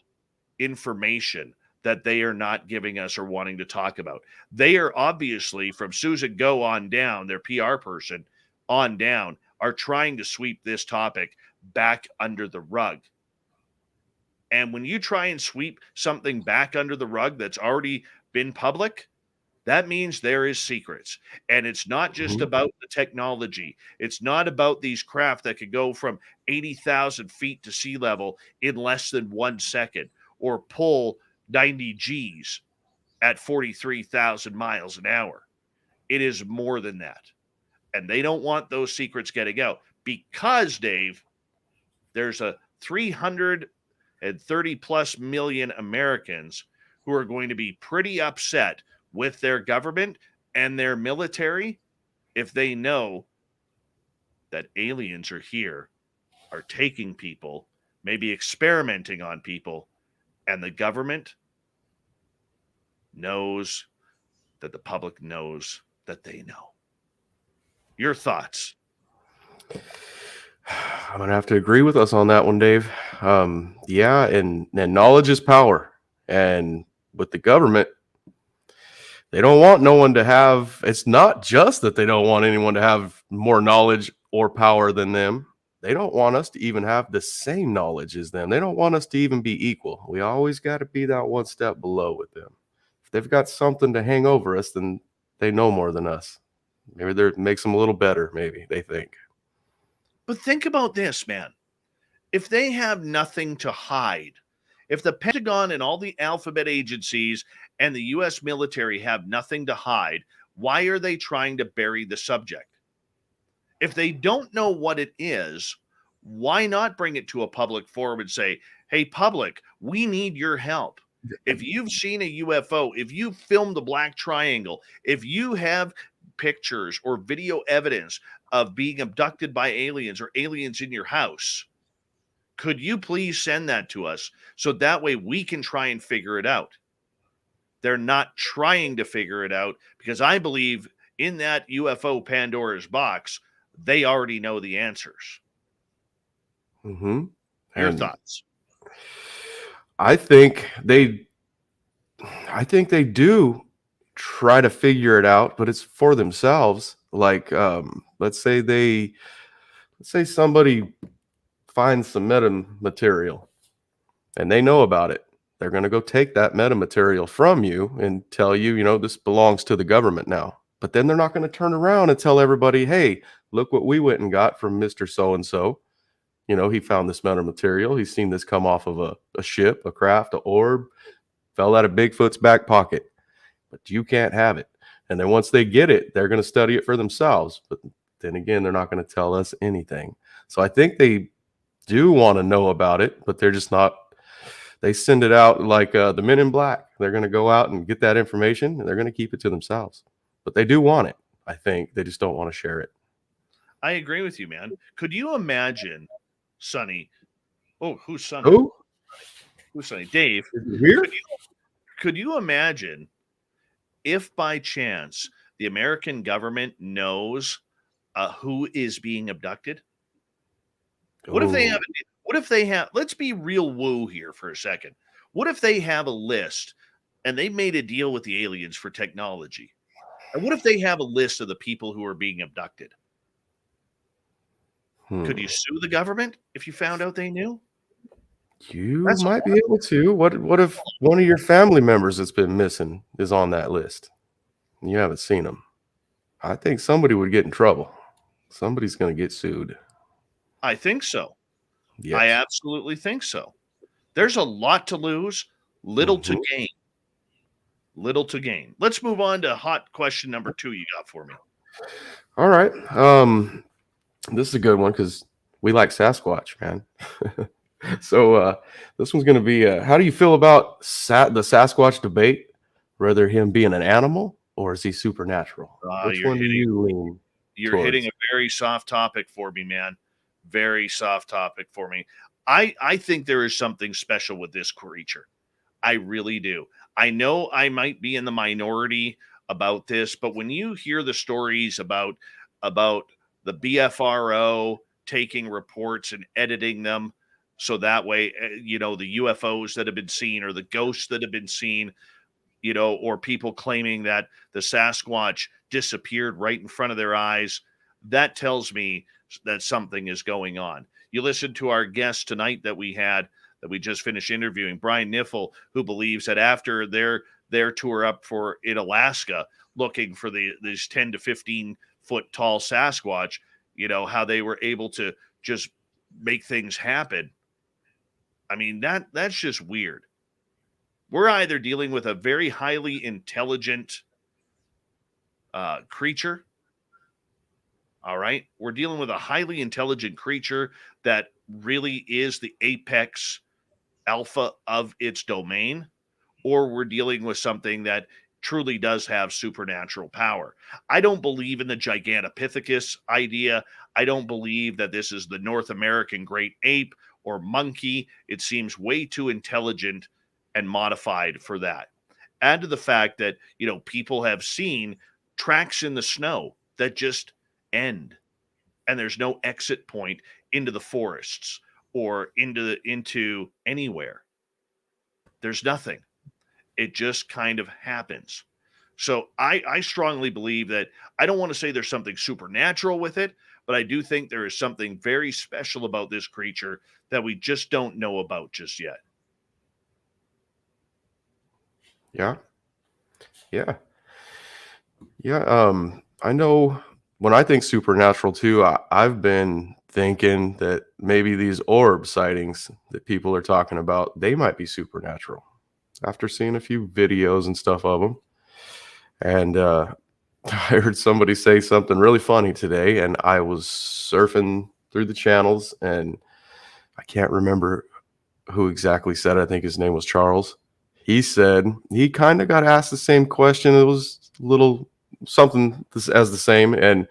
information that they are not giving us or wanting to talk about. They are obviously, from Susan Go on down, their PR person on down, are trying to sweep this topic back under the rug. And when you try and sweep something back under the rug that's already been public, that means there is secrets. And it's not just about the technology. It's not about these craft that could go from 80,000 feet to sea level in less than 1 second or pull 90 Gs at 43,000 miles an hour. It is more than that. And they don't want those secrets getting out because, Dave, there's a 330 plus million Americans who are going to be pretty upset with their government and their military if they know that aliens are here, are taking people, maybe experimenting on people, and the government knows that the public knows that they know. Your thoughts? I'm going to have to agree with us on that one, Dave. Yeah, and knowledge is power. But But the government, they don't want no one to have, it's not just that they don't want anyone to have more knowledge or power than them. They don't want us to even have the same knowledge as them. They don't want us to even be equal. We always got to be that one step below with them. If they've got something to hang over us, then they know more than us. Maybe that makes them a little better, maybe, they think. But think about this, man. If they have nothing to hide, if the Pentagon and all the alphabet agencies and the U.S. military have nothing to hide, why are they trying to bury the subject? If they don't know what it is, why not bring it to a public forum and say, hey, public, we need your help. If you've seen a UFO, if you filmed the black triangle, if you have pictures or video evidence of being abducted by aliens or aliens in your house, could you please send that to us so that way we can try and figure it out? They're not trying to figure it out because I believe in that UFO Pandora's box, they already know the answers. Mm-hmm. Your thoughts? I think they do try to figure it out, but it's for themselves. Like, let's say somebody finds some metamaterial and they know about it. They're going to go take that metamaterial from you and tell you, this belongs to the government now. But then they're not going to turn around and tell everybody, hey, look what we went and got from Mr. So-and-so. He found this metamaterial. He's seen this come off of a ship, a craft, an orb, fell out of Bigfoot's back pocket. But you can't have it. And then once they get it, they're going to study it for themselves. But then again, they're not going to tell us anything. So I think they do want to know about it, but they're just not. They send it out like the Men in Black. They're going to go out and get that information, and they're going to keep it to themselves. But they do want it. I think they just don't want to share it. I agree with you, man. Could you imagine, Sonny? Oh, who's Sonny? Who? Who's Sonny? Dave. Here? Could you imagine if by chance the American government knows who is being abducted? What if they have? What if they have? Let's be real woo here for a second. What if they have a list and they made a deal with the aliens for technology? And what if they have a list of the people who are being abducted? Could you sue the government if you found out they knew? You might be able to. What if one of your family members that's been missing is on that list? And you haven't seen them. I think somebody would get in trouble. Somebody's going to get sued. I think so. Yes. I absolutely think so. There's a lot to lose, little to gain. Little to gain. Let's move on to hot question number 2 you got for me. All right. This is a good one because we like Sasquatch, man. So this one's going to be, how do you feel about the Sasquatch debate? Whether him being an animal or is he supernatural? Which one do you lean You're towards? hitting a very soft topic for me, man. Very soft topic for me. I think there is something special with this creature. I really do. I know I might be in the minority about this, but when you hear the stories about the BFRO taking reports and editing them so that way, the UFOs that have been seen or the ghosts that have been seen, or people claiming that the Sasquatch disappeared right in front of their eyes, that tells me that something is going on. You listen to our guest tonight that we just finished interviewing, Brian Kniffel, who believes that after their tour up in Alaska, looking for these 10 to 15 foot tall Sasquatch, how they were able to just make things happen. I mean, that's just weird. We're either dealing with a very highly intelligent creature. All right. We're dealing with a highly intelligent creature that really is the apex alpha of its domain, or we're dealing with something that truly does have supernatural power. I don't believe in the Gigantopithecus idea. I don't believe that this is the North American great ape or monkey. It seems way too intelligent and modified for that. Add to the fact that, people have seen tracks in the snow that just end, and there's no exit point into the forests or into anywhere. There's nothing. It just kind of happens. So I strongly believe that I don't want to say there's something supernatural with it, but I do think there is something very special about this creature that we just don't know about just yet. Yeah. Yeah. Yeah. I know when I think supernatural too, I've been thinking that maybe these orb sightings that people are talking about, they might be supernatural after seeing a few videos and stuff of them. And I heard somebody say something really funny today, and I was surfing through the channels, and I can't remember who exactly said it. I think his name was Charles. He said he kind of got asked the same question. It was a little something as the same, and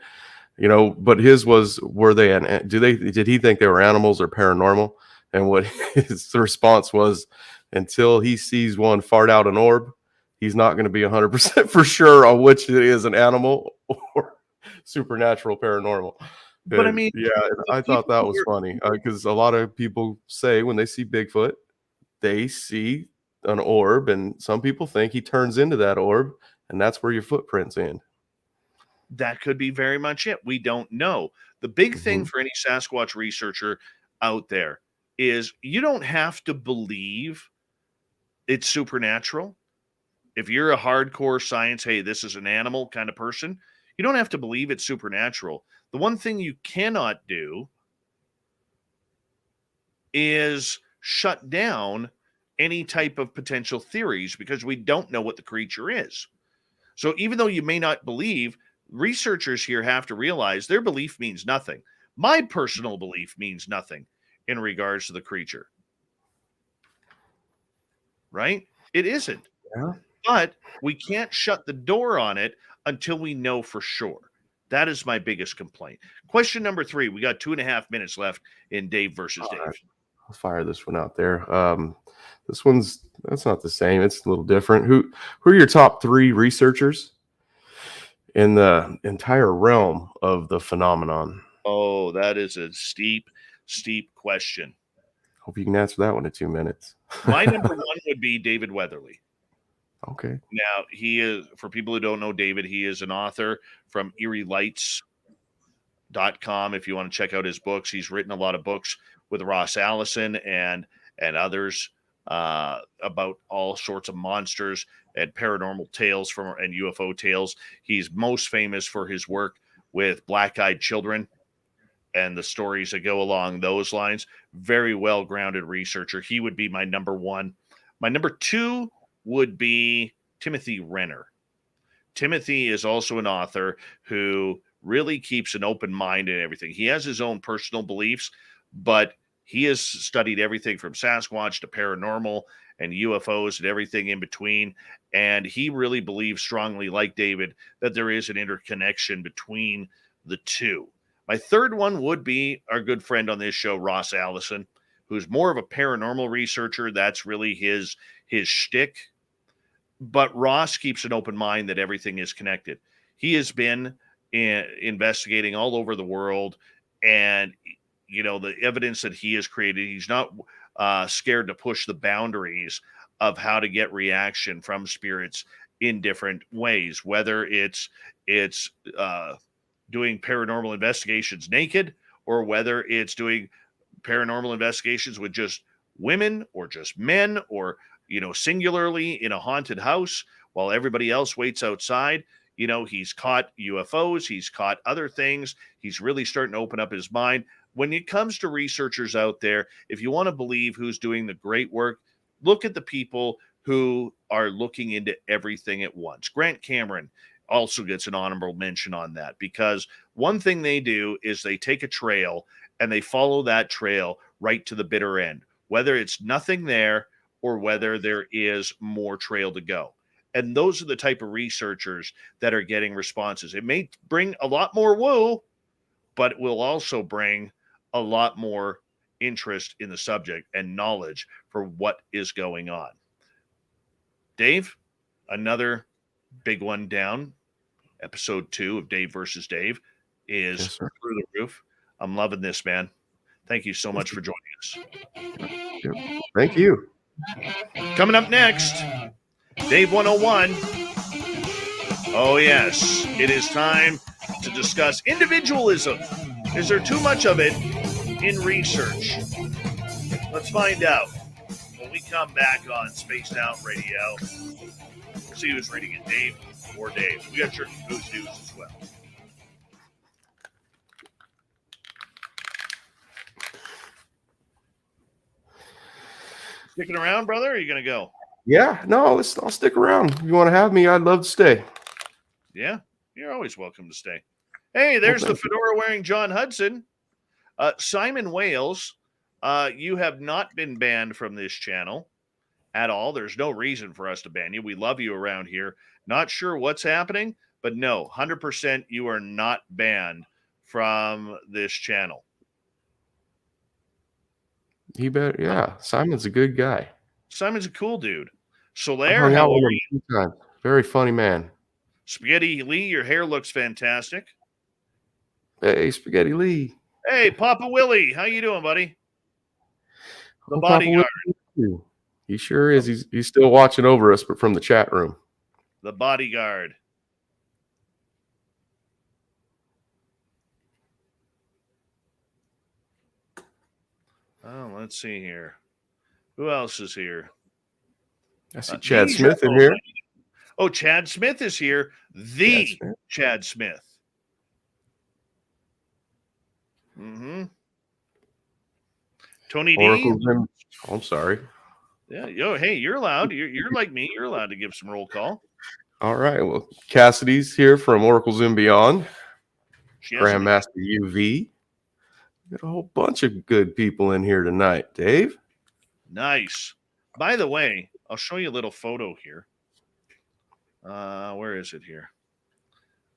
but his was, did he think they were animals or paranormal? And what his response was, until he sees one fart out an orb, he's not going to be 100% for sure on which it is an animal or supernatural paranormal. But I mean, yeah, I thought that was funny because a lot of people say when they see Bigfoot, they see an orb, and some people think he turns into that orb, and that's where your footprints end. That could be very much it. We don't know. The big thing for any Sasquatch researcher out there is you don't have to believe it's supernatural. If you're a hardcore science, hey, this is an animal kind of person, you don't have to believe it's supernatural. The one thing you cannot do is shut down any type of potential theories because we don't know what the creature is. So even though you may not believe, researchers here have to realize their belief means nothing. My personal belief means nothing in regards to the creature. Right? It isn't. Yeah. But we can't shut the door on it until we know for sure. That is my biggest complaint. Question number 3. We got 2.5 minutes left in Dave versus Dave. Right. I'll fire this one out there. That's not the same. It's a little different. Who are your top 3 researchers in the entire realm of the phenomenon? Oh, that is a steep question. Hope you can answer that one in 2 minutes. My number 1 would be David Weatherly. Okay. Now, he is, for people who don't know David, he is an author from EerieLights.com. If you want to check out his books, he's written a lot of books with Ross Allison and others about all sorts of monsters and paranormal tales and UFO tales. He's most famous for his work with black-eyed children and the stories that go along those lines. Very well-grounded researcher. He would be my number 1. My number 2 would be Timothy Renner. Timothy is also an author who really keeps an open mind and everything. He has his own personal beliefs, but he has studied everything from Sasquatch to paranormal and UFOs and everything in between. And he really believes strongly, like David, that there is an interconnection between the two. My third one would be our good friend on this show, Ross Allison, who's more of a paranormal researcher. That's really his shtick. But Ross keeps an open mind that everything is connected. He has been investigating all over the world, and the evidence that he has created, he's not scared to push the boundaries of how to get reaction from spirits in different ways, whether it's doing paranormal investigations naked, or whether it's doing paranormal investigations with just women or just men, or singularly in a haunted house while everybody else waits outside. He's caught UFOs, he's caught other things. He's really starting to open up his mind. When it comes to researchers out there, if you want to believe who's doing the great work, look at the people who are looking into everything at once. Grant Cameron also gets an honorable mention on that, because one thing they do is they take a trail and they follow that trail right to the bitter end, whether it's nothing there or whether there is more trail to go. And those are the type of researchers that are getting responses. It may bring a lot more woo, but it will also bring a lot more interest in the subject and knowledge for what is going on. Dave, another big one down. Episode 2 of Dave versus Dave is through the roof. I'm loving this, man. Thank you so much for joining us. Thank you. Coming up next, Dave 101. Oh, yes. It is time to discuss individualism. Is there too much of it in research? Let's find out when we come back on Spaced Out Radio. We'll see who's reading it, Dave or Dave. We got your Who's News as well. Sticking around, brother, or are you going to go? Yeah, no, I'll stick around. If you want to have me, I'd love to stay. Yeah, you're always welcome to stay. Hey, there's the fedora-wearing John Hudson. Simon Wales, you have not been banned from this channel at all. There's no reason for us to ban you. We love you around here. Not sure what's happening, but no, 100% you are not banned from this channel. He better, yeah. Simon's a good guy. Simon's a cool dude. Solaire, how are you? Very funny man. Spaghetti Lee, your hair looks fantastic. Hey, Spaghetti Lee. Hey, Papa Willie, how you doing, buddy? The bodyguard. He sure is. He's still watching over us, but from the chat room. The bodyguard. Oh, let's see here. Who else is here? I see Chad Smith in here. Oh, Chad Smith is here. The Chad Smith. Mm-hmm. Tony D. I'm sorry. Yeah. Yo, hey, you're allowed. You're like me. You're allowed to give some roll call. All right. Well, Cassidy's here from Oracles and Beyond. Grandmaster UV. Got a whole bunch of good people in here tonight, Dave. Nice. By the way, I'll show you a little photo here. Where is it here?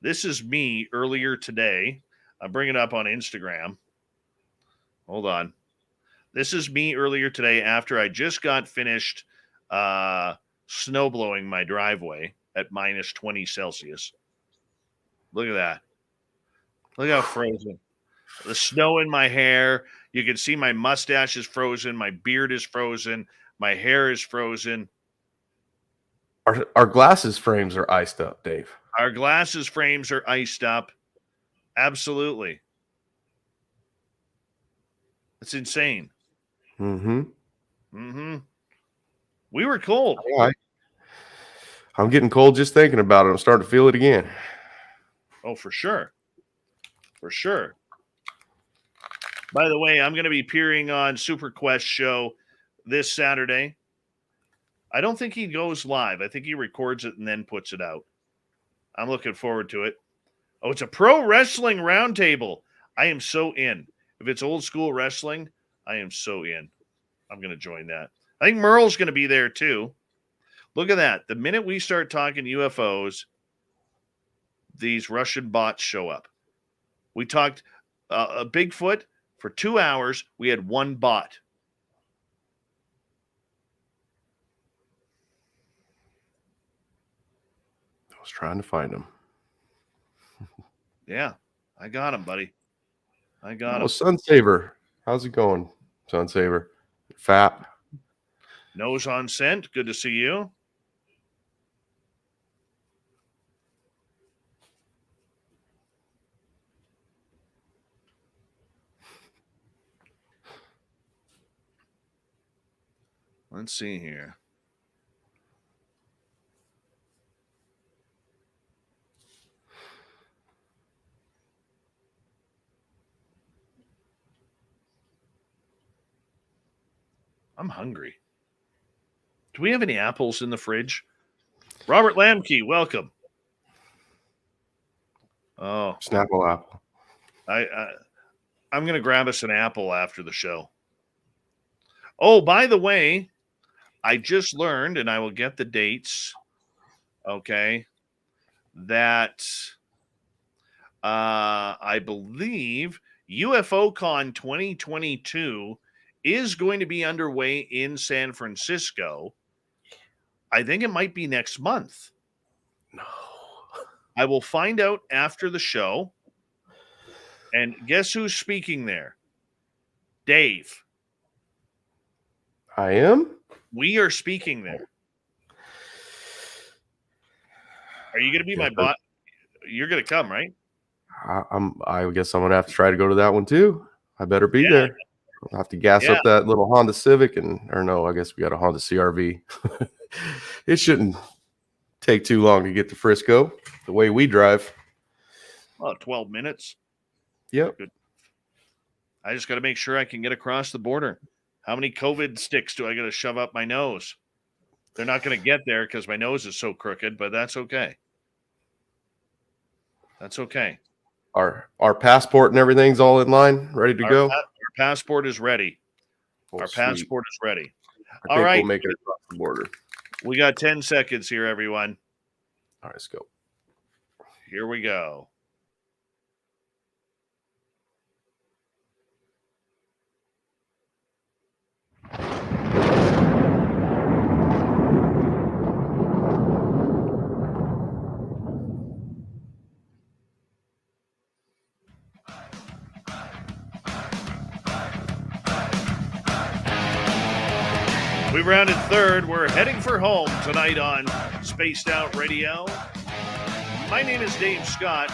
This is me earlier today. I'm bringing it up on Instagram. Hold on. This is me earlier today after I just got finished snow blowing my driveway at minus 20 Celsius. Look at that. Look how frozen. The snow in my hair. You can see my mustache is frozen. My beard is frozen. My hair is frozen. Our glasses frames are iced up, Dave. Our glasses frames are iced up. Absolutely. It's insane. Mm-hmm. Mm-hmm. We were cold. I'm getting cold just thinking about it. I'm starting to feel it again. Oh, for sure. For sure. By the way, I'm going to be appearing on Super Quest show this Saturday. I don't think he goes live. I think he records it and then puts it out. I'm looking forward to it. Oh, it's a pro wrestling roundtable. I am so in. If it's old school wrestling, I am so in. I'm going to join that. I think Merle's going to be there too. Look at that. The minute we start talking UFOs, these Russian bots show up. We talked a Bigfoot for 2 hours. We had one bot. I was trying to find him. Yeah, I got him, buddy. I got him. Sunsaver. How's it going, Sunsaver? Fat. Nose on scent. Good to see you. Let's see here. I'm hungry. Do we have any apples in the fridge? Robert Lamke, welcome. Oh, Snapple apple. I'm going to grab us an apple after the show. Oh, by the way, I just learned, and I will get the dates, okay, that I believe UFOCon 2022 is going to be underway in San Francisco. I think it might be next month. No. I will find out after the show. And guess who's speaking there? Dave. I am? We are speaking there. Are you going to be my bot? You're going to come, right? I guess I'm gonna have to try to go to that one too. I better be there. I'll have to gas up that little Honda Civic or no, I guess we got a Honda CRV. It shouldn't take too long to get to Frisco the way we drive. Well, 12 minutes. Yep. Good. I just got to make sure I can get across the border. How many COVID sticks do I got to shove up my nose? They're not going to get there because my nose is so crooked, but that's okay. That's okay. Our passport and everything's all in line, ready to go. Our passport is ready. Our Sweet. passport is ready. I think we'll make it across the border. We got 10 seconds here, everyone. All right, let's go. Here we go. We rounded third. We're heading for home tonight on Spaced Out Radio. My name is Dave Scott.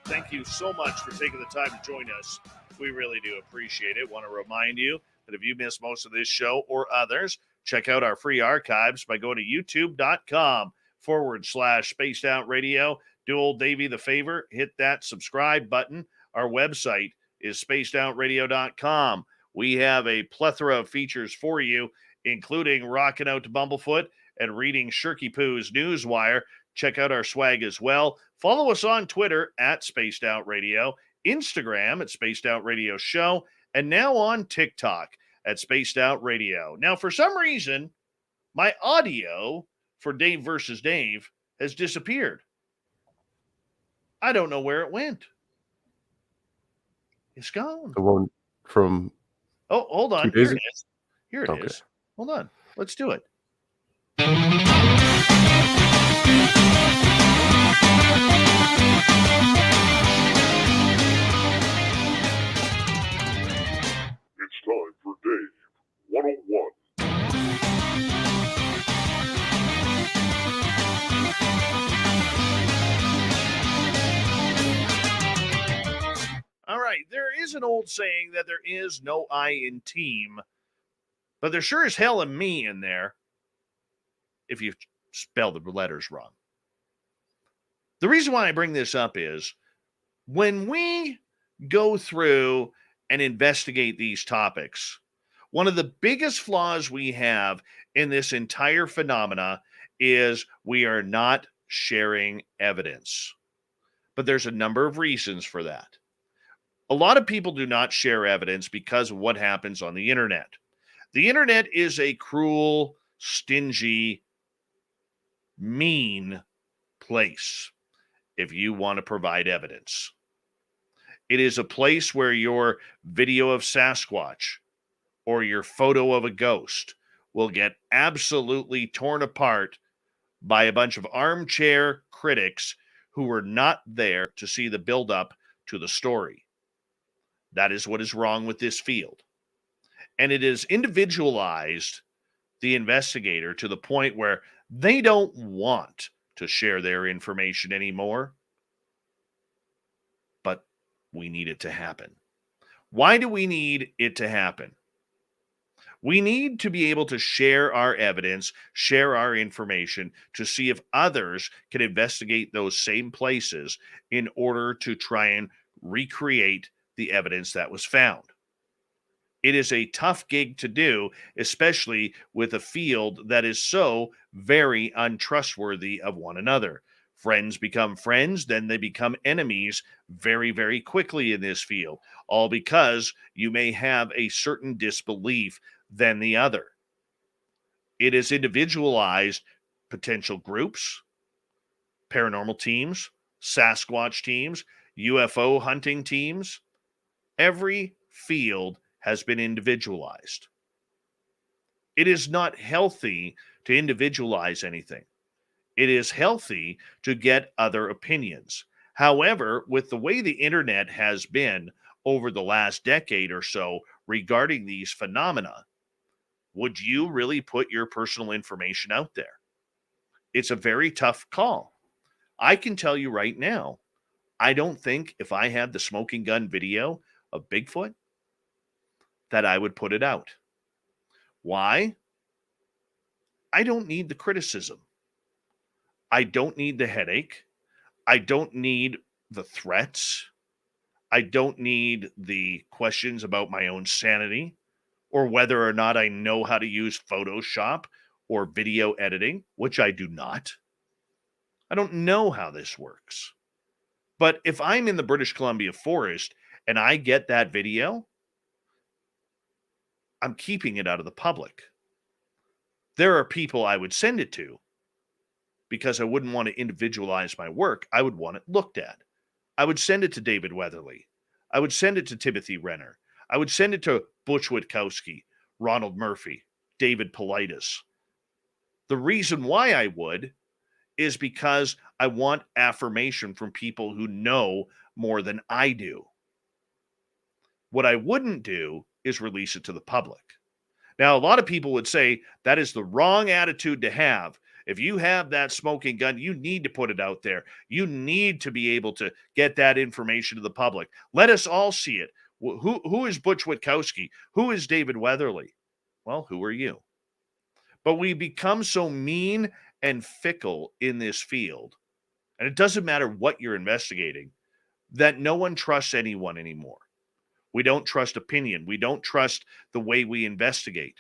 Thank you so much for taking the time to join us. We really do appreciate it. Want to remind you that if you missed most of this show or others, check out our free archives by going to youtube.com/Spaced Out Radio. Do old Davey the favor, hit that subscribe button. Our website is spacedoutradio.com. We have a plethora of features for you, including rocking out to Bumblefoot and reading Shirky Poo's Newswire. Check out our swag as well. Follow us on Twitter at Spaced Out Radio, Instagram at Spaced Out Radio Show, and now on TikTok at Spaced Out Radio. Now, for some reason, my audio for Dave versus Dave has disappeared. I don't know where it went. It's gone. The one from hold on. 2 days Here it ago? is. Here it is. Hold on. Let's do it. It's time for Dave 101. All right. There is an old saying that there is no I in team, but there sure is hell in me in there if you spell the letters wrong. The reason why I bring this up is when we go through and investigate these topics, one of the biggest flaws we have in this entire phenomena is we are not sharing evidence. But there's a number of reasons for that. A lot of people do not share evidence because of what happens on the internet. The internet is a cruel, stingy, mean place if you want to provide evidence. It is a place where your video of Sasquatch or your photo of a ghost will get absolutely torn apart by a bunch of armchair critics who were not there to see the buildup to the story. That is what is wrong with this field. And it is individualized the investigator to the point where they don't want to share their information anymore. But we need it to happen. Why do we need it to happen? We need to be able to share our evidence, share our information to see if others can investigate those same places in order to try and recreate the evidence that was found. It is a tough gig to do, especially with a field that is so very untrustworthy of one another. Friends become friends, then they become enemies very, very quickly in this field, all because you may have a certain disbelief than the other. It is individualized potential groups, paranormal teams, Sasquatch teams, UFO hunting teams. Every field has been individualized. It is not healthy to individualize anything. It is healthy to get other opinions. However, with the way the internet has been over the last decade or so regarding these phenomena, would you really put your personal information out there? It's a very tough call. I can tell you right now, I don't think if I had the smoking gun video of Bigfoot that I would put it out. Why? I don't need the criticism. I don't need the headache. I don't need the threats. I don't need the questions about my own sanity or whether or not I know how to use Photoshop or video editing, which I do not. I don't know how this works. But if I'm in the British Columbia forest and I get that video, I'm keeping it out of the public. There are people I would send it to because I wouldn't want to individualize my work. I would want it looked at. I would send it to David Weatherly. I would send it to Timothy Renner. I would send it to Butch Witkowski, Ronald Murphy, David Politis. The reason why I would is because I want affirmation from people who know more than I do. What I wouldn't do is release it to the public. Now, a lot of people would say that is the wrong attitude to have. If you have that smoking gun, you need to put it out there. You need to be able to get that information to the public. Let us all see it. Who is Butch Witkowski? Who is David Weatherly? Well, who are you? But we become so mean and fickle in this field, and it doesn't matter what you're investigating, that no one trusts anyone anymore. We don't trust opinion. We don't trust the way we investigate.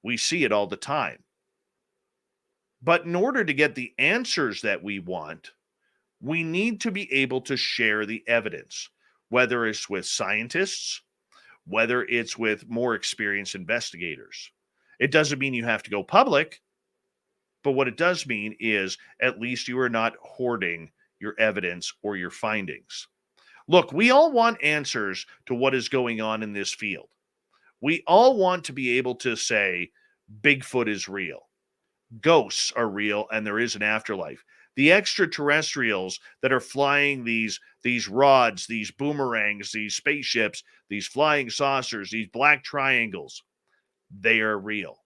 We see it all the time. But in order to get the answers that we want, we need to be able to share the evidence, whether it's with scientists, whether it's with more experienced investigators. It doesn't mean you have to go public, but what it does mean is at least you are not hoarding your evidence or your findings. Look, we all want answers to what is going on in this field. We all want to be able to say Bigfoot is real. Ghosts are real and there is an afterlife. The extraterrestrials that are flying these rods, these boomerangs, these spaceships, these flying saucers, these black triangles, they are real.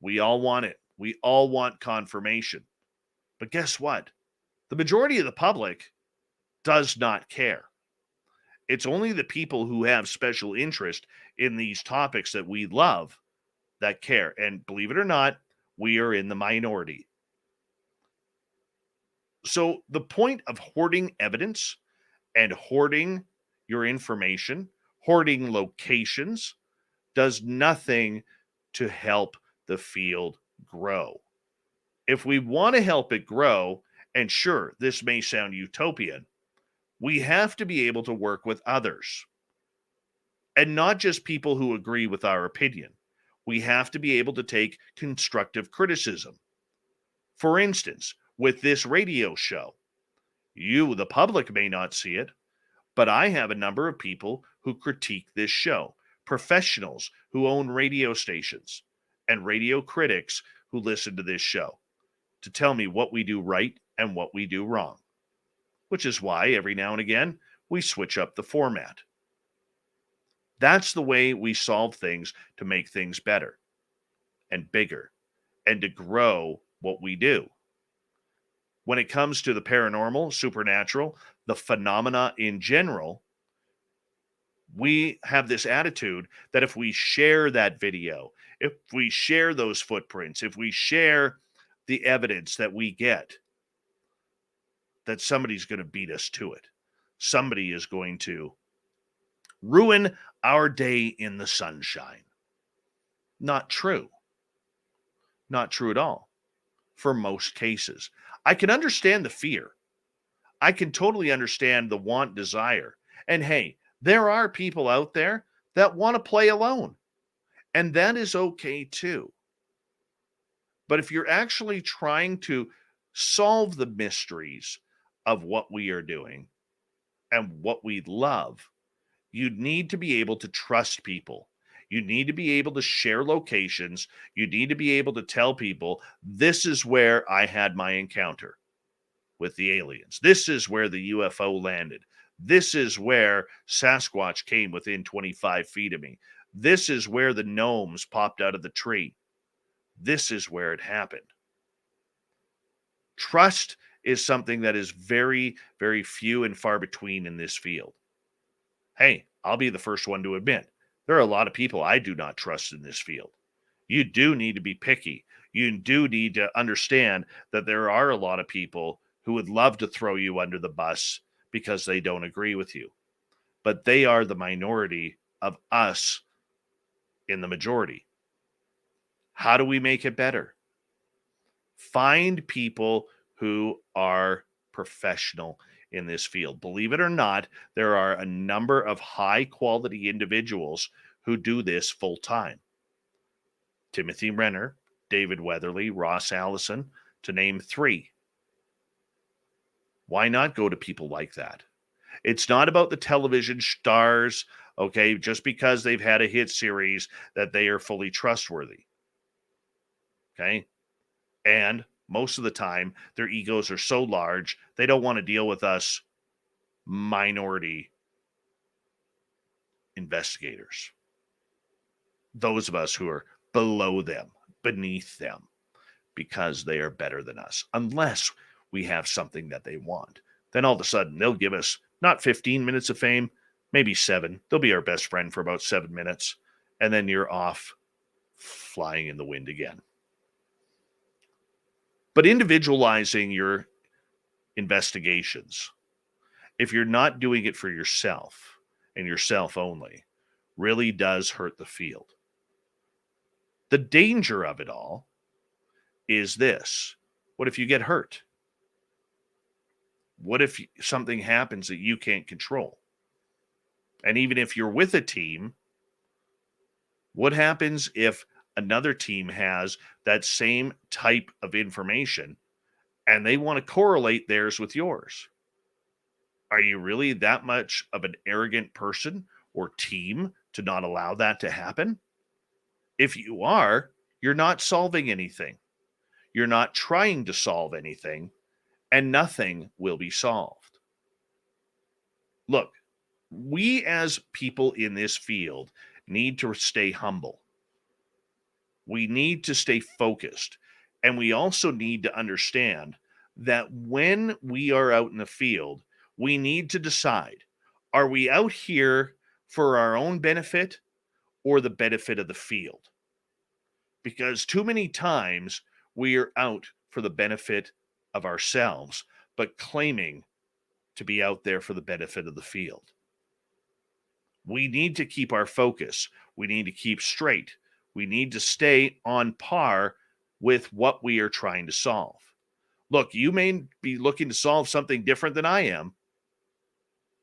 We all want it. We all want confirmation. But guess what? The majority of the public does not care. It's only the people who have special interest in these topics that we love that care. And believe it or not, we are in the minority. So the point of hoarding evidence and hoarding your information, hoarding locations, does nothing to help the field grow. If we want to help it grow, and sure, this may sound utopian, we have to be able to work with others. And not just people who agree with our opinion. We have to be able to take constructive criticism. For instance, with this radio show, you, the public, may not see it, but I have a number of people who critique this show, professionals who own radio stations, and radio critics who listen to this show to tell me what we do right and what we do wrong, which is why every now and again we switch up the format. That's the way we solve things to make things better and bigger and to grow what we do. When it comes to the paranormal, supernatural, the phenomena in general, we have this attitude that if we share that video, if we share those footprints, if we share the evidence that we get, that somebody's going to beat us to it. Somebody is going to ruin our day in the sunshine. Not true. Not true at all. For most cases. I can understand the fear. I can totally understand the want, desire. And hey, there are people out there that want to play alone. And that is okay too. But if you're actually trying to solve the mysteries of what we are doing and what we love, you need to be able to trust people. You need to be able to share locations. You need to be able to tell people, this is where I had my encounter with the aliens. This is where the UFO landed. This is where Sasquatch came within 25 feet of me. This is where the gnomes popped out of the tree. This is where it happened. Trust is something that is very, very few and far between in this field. Hey, I'll be the first one to admit, there are a lot of people I do not trust in this field. You do need to be picky. You do need to understand that there are a lot of people who would love to throw you under the bus because they don't agree with you. But they are the minority of us in the majority. How do we make it better? Find people who are professional in this field. Believe it or not, there are a number of high quality individuals who do this full time. Timothy Renner, David Weatherly, Ross Allison, to name 3. Why not go to people like that? It's not about the television stars, okay, just because they've had a hit series that they are fully trustworthy. Okay? And most of the time, their egos are so large, they don't want to deal with us minority investigators. Those of us who are below them, beneath them, because they are better than us, unless we have something that they want. Then all of a sudden, they'll give us not 15 minutes of fame, maybe 7. They'll be our best friend for about 7 minutes, and then you're off flying in the wind again. But individualizing your investigations, if you're not doing it for yourself and yourself only, really does hurt the field. The danger of it all is this. What if you get hurt? What if something happens that you can't control? And even if you're with a team, what happens if another team has that same type of information and they want to correlate theirs with yours? Are you really that much of an arrogant person or team to not allow that to happen? If you are, you're not solving anything. You're not trying to solve anything, and nothing will be solved. Look, we as people in this field need to stay humble. We need to stay focused. And we also need to understand that when we are out in the field, we need to decide, are we out here for our own benefit or the benefit of the field? Because too many times we are out for the benefit of ourselves, but claiming to be out there for the benefit of the field. We need to keep our focus. We need to keep straight. We need to stay on par with what we are trying to solve. Look, you may be looking to solve something different than I am,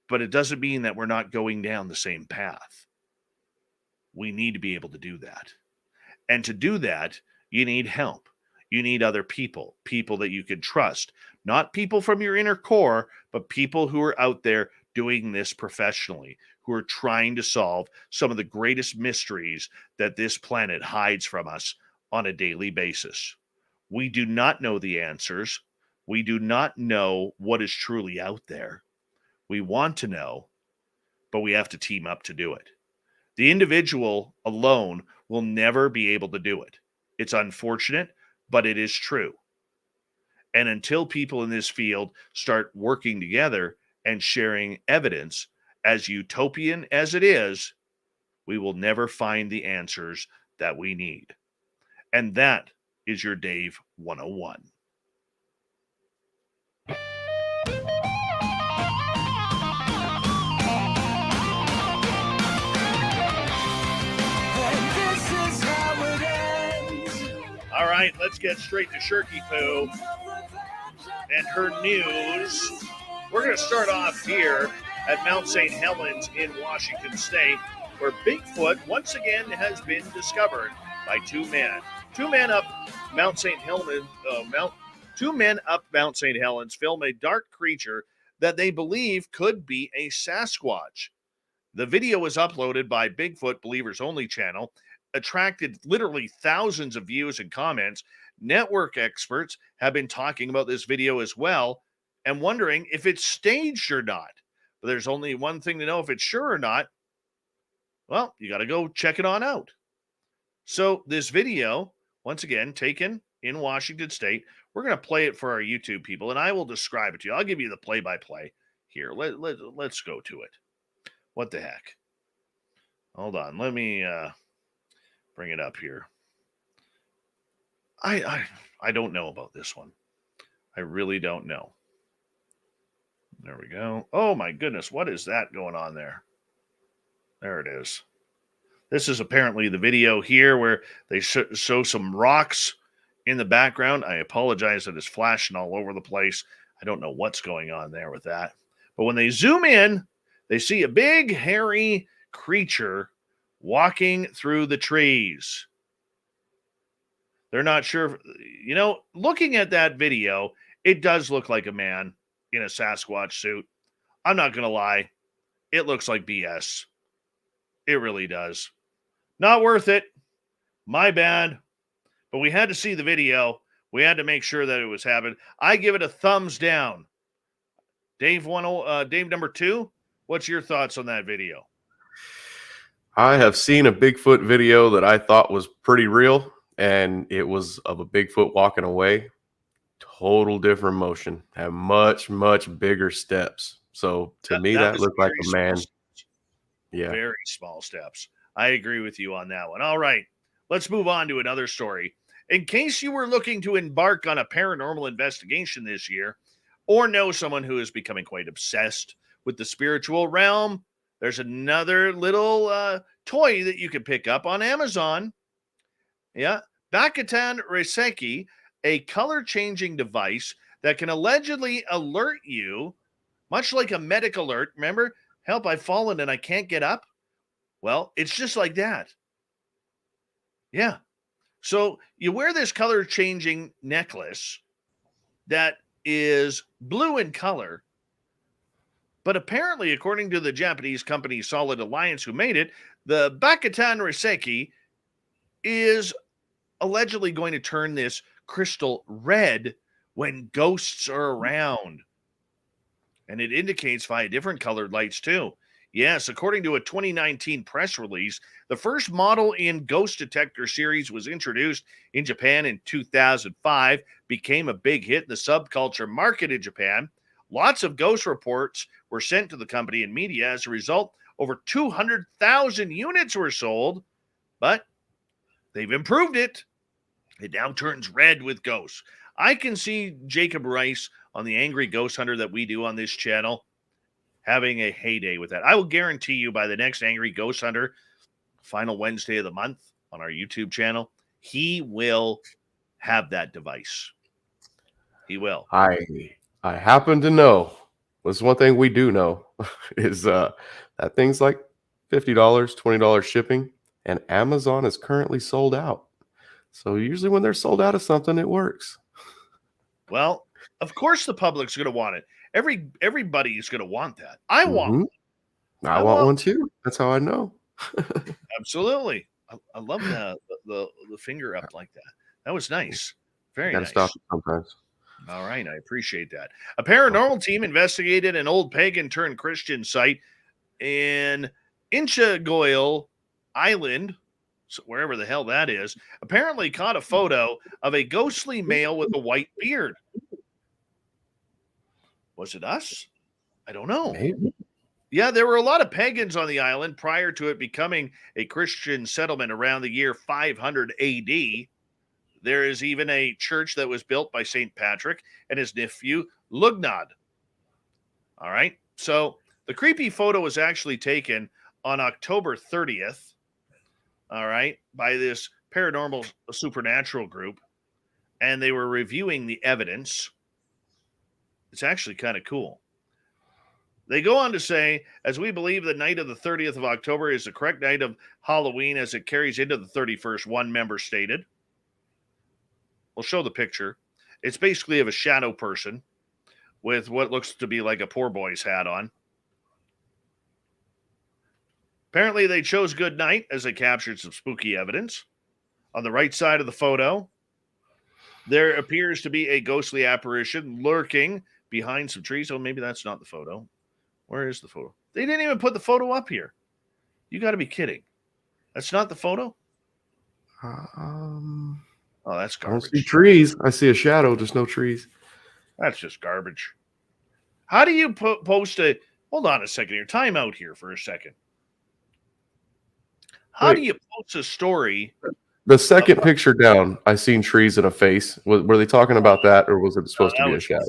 but it doesn't mean that we're not going down the same path. We need to be able to do that. And to do that, you need help. You need other people, people that you can trust, not people from your inner core, but people who are out there doing this professionally, who are trying to solve some of the greatest mysteries that this planet hides from us on a daily basis. We do not know the answers. We do not know what is truly out there. We want to know, but we have to team up to do it. The individual alone will never be able to do it. It's unfortunate, but it is true. And until people in this field start working together and sharing evidence, as utopian as it is, we will never find the answers that we need. And that is your Dave 101. All right, let's get straight to Shirky Poo and her news. We're going to start off here at Mount St. Helens in Washington State, where Bigfoot once again has been discovered by 2 men. 2 men up Mount St. Helens. 2 men up Mount St. Helens film a dark creature that they believe could be a Sasquatch. The video was uploaded by Bigfoot Believers Only channel, attracted literally thousands of views and comments. Network experts have been talking about this video as well and wondering if it's staged or not. But there's only one thing to know if it's sure or not. Well, you got to go check it on out. So this video, once again, taken in Washington State, We're going to play it for our YouTube people, and I will describe it to you. I'll give you the play-by-play here. Let's go to it. What the heck? Hold on. Let me bring it up here. I don't know about this one. I really don't know. There we go. Oh, my goodness. What is that going on there? There it is. This is apparently the video here where they show some rocks in the background. I apologize that it's flashing all over the place. I don't know what's going on there with that. But when they zoom in, they see a big, hairy creature walking through the trees. They're not sure. Looking at that video, it does look like a man in a Sasquatch suit. I'm not going to lie. It looks like BS. It really does. Not worth it. My bad. But we had to see the video. We had to make sure that it was happening. I give it a thumbs down. Dave number 2, what's your thoughts on that video? I have seen a Bigfoot video that I thought was pretty real, and it was of a Bigfoot walking away. Total different motion. Had much, much bigger steps. So to me, that looked like a man. Yeah. Very small steps. I agree with you on that one. All right. Let's move on to another story. In case you were looking to embark on a paranormal investigation this year, or know someone who is becoming quite obsessed with the spiritual realm, there's another little toy that you can pick up on Amazon. Yeah. Bakatan Reiseki, a color-changing device that can allegedly alert you, much like a medic alert. Remember, help, I've fallen and I can't get up. Well, it's just like that. Yeah. So you wear this color-changing necklace that is blue in color, but apparently, according to the Japanese company Solid Alliance who made it, the Bakatan Reiseki is allegedly going to turn this crystal red when ghosts are around. And it indicates via different colored lights too. Yes, according to a 2019 press release, the first model in Ghost Detector series was introduced in Japan in 2005, became a big hit in the subculture market in Japan. Lots of ghost reports were sent to the company and media. As a result, over 200,000 units were sold, but they've improved it. It now turns red with ghosts. I can see Jacob Rice on the Angry Ghost Hunter that we do on this channel having a heyday with that. I will guarantee you by the next Angry Ghost Hunter, final Wednesday of the month on our YouTube channel, he will have that device. He will. I happen to know. That's one thing we do know is that thing's like $50, $20 shipping, and Amazon is currently sold out. So usually when they're sold out of something, it works. Well, of course the public's going to want it. Everybody is going to want that. I want one. I want one too. That's how I know. Absolutely. I love the finger up like that. That was nice. Very nice. Gotta stop it sometimes. All right. I appreciate that. A paranormal team investigated an old pagan turned Christian site in Inchagoil Island, so wherever the hell that is, apparently caught a photo of a ghostly male with a white beard. Was it us? I don't know. Maybe. Yeah, there were a lot of pagans on the island prior to it becoming a Christian settlement around the year 500 AD. There is even a church that was built by St. Patrick and his nephew, Lugnod. All right. So the creepy photo was actually taken on October 30th. All right. By this paranormal supernatural group. And they were reviewing the evidence. It's actually kind of cool. They go on to say, as we believe the night of the 30th of October is the correct night of Halloween as it carries into the 31st, one member stated. We'll show the picture. It's basically of a shadow person with what looks to be like a poor boy's hat on. Apparently they chose good night as they captured some spooky evidence. On the right side of the photo, there appears to be a ghostly apparition lurking behind some trees. Oh, maybe that's not the photo. Where is the photo? They didn't even put the photo up here. You got to be kidding. That's not the photo? Oh, that's I don't see garbage. trees. I see a shadow, just no trees. That's just garbage. How do you post a... Hold on a second here. Time out here for a second. How do you post a story? The second picture down, I seen trees and a face. Were they talking about that, or was it supposed to be a shadow?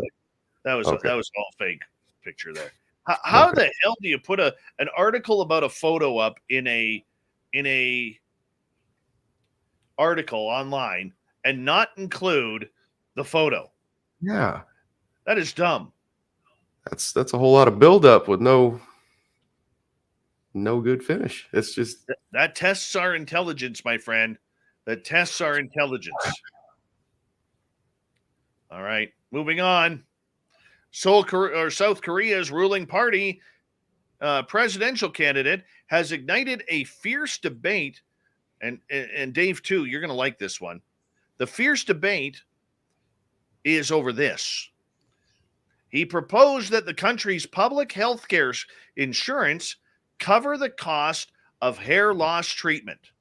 That was Okay. that was all fake picture there. How the hell do you put an article about a photo up in a article online and not include the photo? Yeah, That is dumb. that's a whole lot of buildup with no good finish. It's just That tests our intelligence, my friend. That tests our intelligence. All right, moving on. South Korea's ruling party presidential candidate has ignited a fierce debate, and Dave too, you're going to like this one. The fierce debate is over this. He proposed that the country's public health care insurance cover the cost of hair loss treatment.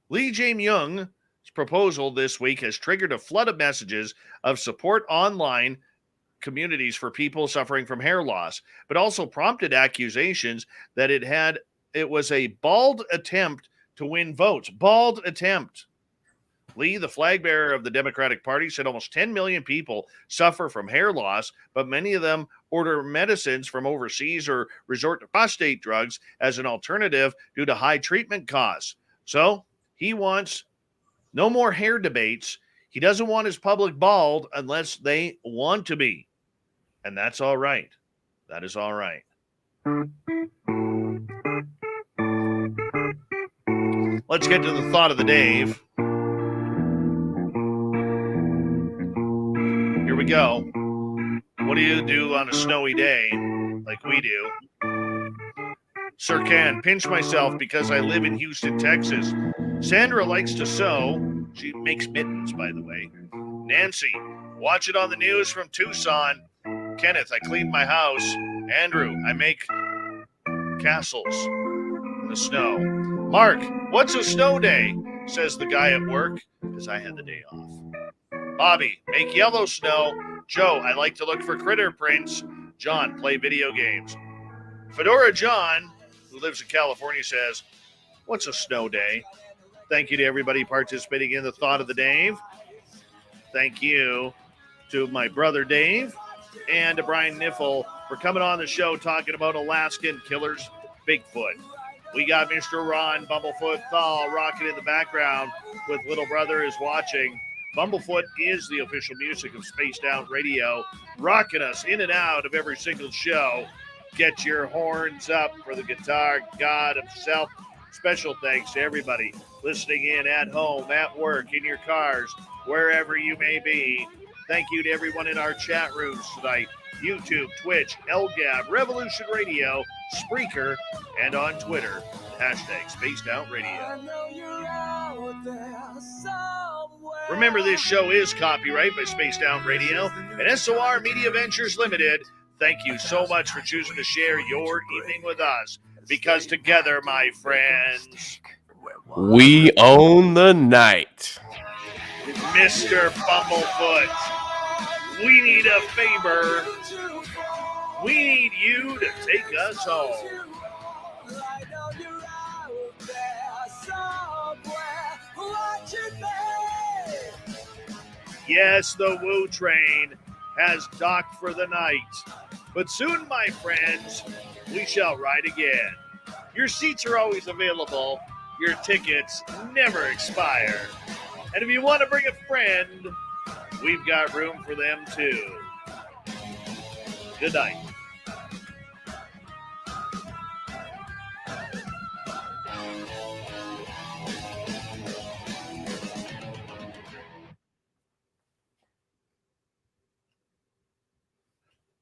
Lee Jae-myung's proposal this week has triggered a flood of messages of support online communities for people suffering from hair loss, but also prompted accusations that it was a bald attempt to win votes. Bald attempt. Lee, the flag bearer of the Democratic Party, said almost 10 million people suffer from hair loss, but many of them order medicines from overseas or resort to prostate drugs as an alternative due to high treatment costs. So he wants no more hair debates. He doesn't want his public bald unless they want to be. And that's all right. That is all right. Let's get to the thought of the Dave. Here we go. What do you do on a snowy day like we do? Sir Ken, pinch myself because I live in Houston, Texas. Sandra likes to sew. She makes mittens, by the way. Nancy, watch it on the news from Tucson. Kenneth, I cleaned my house. Andrew, I make castles in the snow. Mark, what's a snow day? Says the guy at work, because I had the day off. Bobby, make yellow snow. Joe, I like to look for critter prints. John, play video games. Fedora John, who lives in California, says, what's a snow day? Thank you to everybody participating in the Thought of the Dave. Thank you to my brother Dave and to Brian Kniffel for coming on the show talking about Alaskan killers, Bigfoot. We got Mr. Ron Bumblefoot Thal rocking in the background with Little Brother is watching. Bumblefoot is the official music of Spaced Out Radio, rocking us in and out of every single show. Get your horns up for the guitar god himself. Special thanks to everybody listening in at home, at work, in your cars, wherever you may be. Thank you to everyone in our chat rooms tonight. YouTube, Twitch, LGAB, Revolution Radio, Spreaker, and on Twitter, hashtag Spaced Out Radio. Remember, this show is copyright by Spaced Out Radio and SOR Media Ventures Limited. Thank you so much for choosing to share your evening with us, because together, my friends, we own the night. Mr. Bumblefoot, we need a favor. We need you to take us home. Yes, the Woo Train has docked for the night. But soon, my friends, we shall ride again. Your seats are always available. Your tickets never expire. And if you want to bring a friend, we've got room for them too. Good night.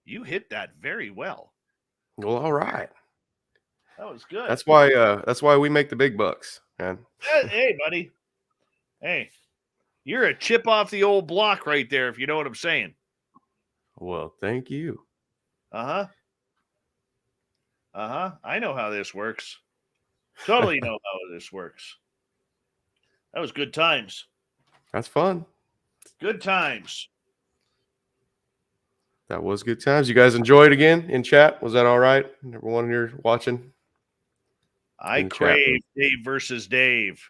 You hit that very well. Well, all right. That was good. That's why we make the big bucks, man. Hey, buddy. Hey, you're a chip off the old block right there, if you know what I'm saying. Well, thank you. I know how this works. Totally know how this works. That was good times. That's fun. Good times. That was good times. You guys enjoyed again in chat? Was that all right? Everyone here watching? I In the chat room. crave Dave versus Dave.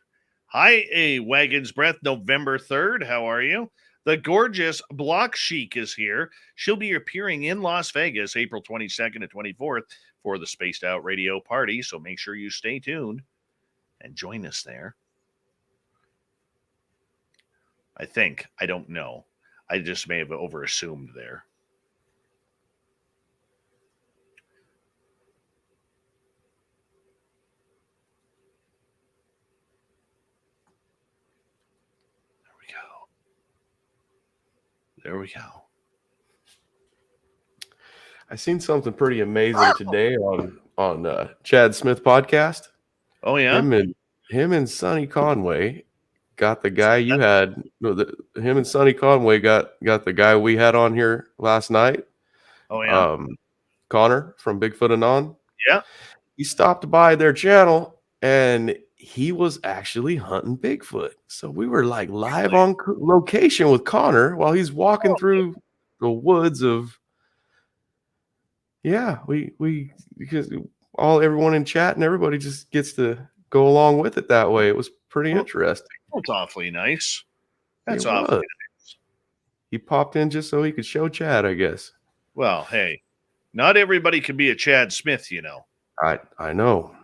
Hi, A Wagon's Breath, November 3rd. How are you? The gorgeous Block Chic is here. She'll be appearing in Las Vegas April 22nd and 24th for the Spaced Out Radio Party. So make sure you stay tuned and join us there. I think. I don't know. I just may have overassumed there. There we go. I seen something pretty amazing today on Chad Smith podcast. Oh yeah, him and Sonny Conway got the guy you had. No, him and Sonny Conway got the guy we had on here last night. Oh yeah, Connor from Bigfoot Anon. Yeah, he stopped by their channel and he was actually hunting Bigfoot. So we were like live on location with Connor while he's walking through the woods of. Yeah, we because everyone in chat and everybody just gets to go along with it that way. It was pretty interesting. That's awfully nice. That's It awfully was. nice. He popped in just so he could show Chad, I guess. Well, hey, not everybody can be a Chad Smith, you know. I know.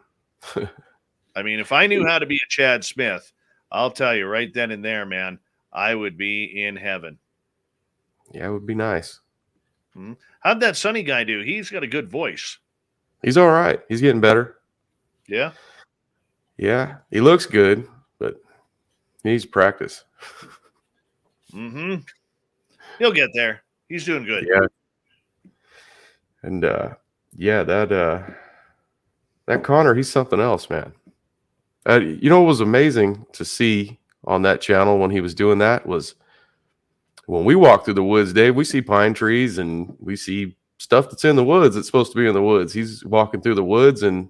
I mean, if I knew how to be a Chad Smith, I'll tell you right then and there, man, I would be in heaven. Yeah, it would be nice. How'd that Sonny guy do? He's got a good voice. He's all right. He's getting better. Yeah? Yeah, he looks good, but he needs practice. Mm-hmm. He'll get there. He's doing good. Yeah. And yeah, that Connor, he's something else, man. You know what was amazing to see on that channel when he was doing that was when we walk through the woods, Dave, we see pine trees and we see stuff that's in the woods that's supposed to be in the woods. He's walking through the woods and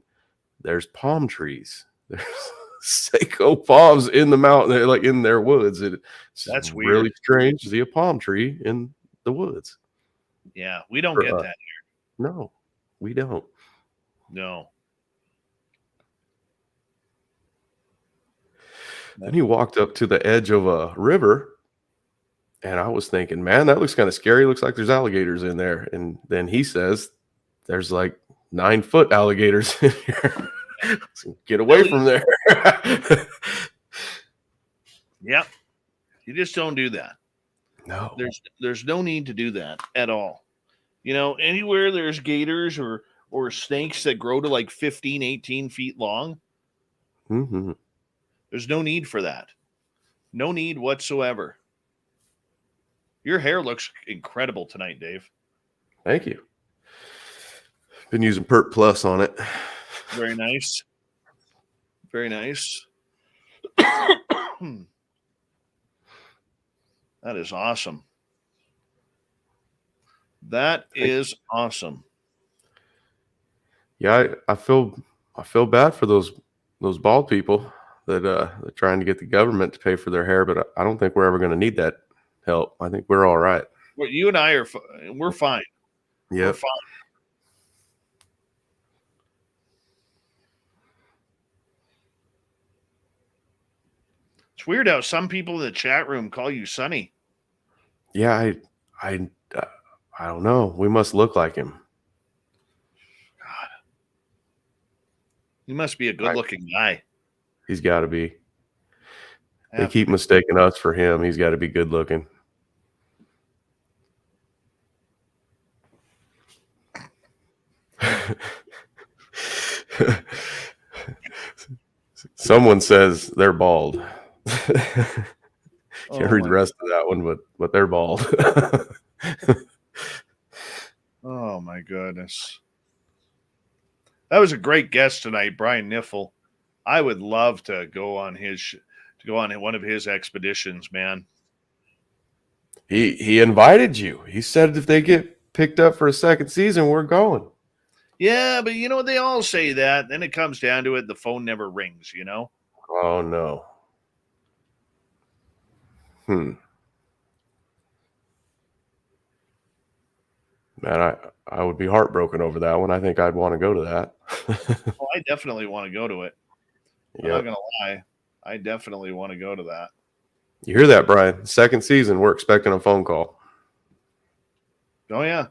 there's palm trees. There's Seiko palms in the mountain, like in their woods. That's weird. Really strange to see a palm tree in the woods. Yeah, we don't get that here. No, we don't. No. Then he walked up to the edge of a river, and I was thinking, man, that looks kind of scary. Looks like there's alligators in there. And then he says, there's like 9-foot alligators in here. So get away from there. Yep. You just don't do that. No. There's no need to do that at all. You know, anywhere there's gators or snakes that grow to like 15, 18 feet long, Mm-hmm. there's no need for that. No need whatsoever. Your hair looks incredible tonight, Dave. Thank you. Been using Pert Plus on it. Very nice. Very nice. That is awesome. That is awesome. Yeah, I feel bad for those bald people that are trying to get the government to pay for their hair, but I don't think we're ever going to need that help. I think we're all right. Well, you and I we're fine. Yeah. We're fine. It's weird how some people in the chat room call you Sonny. Yeah, I don't know. We must look like him. God. He must be a good-looking guy. He's got to be. They keep mistaking us for him. He's got to be good looking. Someone says they're bald. Can't read the rest of that one, but they're bald. Oh my goodness. That was a great guest tonight, Brian Kniffel. I would love to go on one of his expeditions, man. He invited you. He said if they get picked up for a second season, we're going. Yeah, but you know, they all say that. Then it comes down to it, the phone never rings, you know? Oh, no. Man, I would be heartbroken over that one. I think I'd want to go to that. Oh, I definitely want to go to it. I'm not gonna lie. I definitely want to go to that. You hear that, Brian? Second season, we're expecting a phone call. Oh yeah.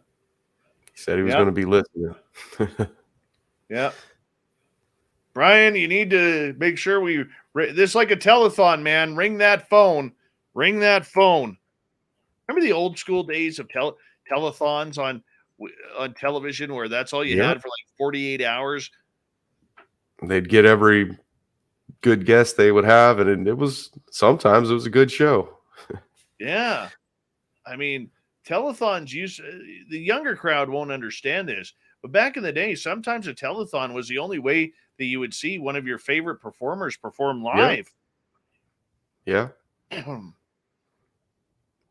He said he was going to be listening. Yeah. Brian, you need to make sure this is like a telethon, man. Ring that phone. Ring that phone. Remember the old school days of telethons on television where that's all you had for like 48 hours? They'd get every good guest they would have, and sometimes it was a good show. Yeah. I mean, telethons the younger crowd won't understand this, but back in the day, sometimes a telethon was the only way that you would see one of your favorite performers perform live. Yeah.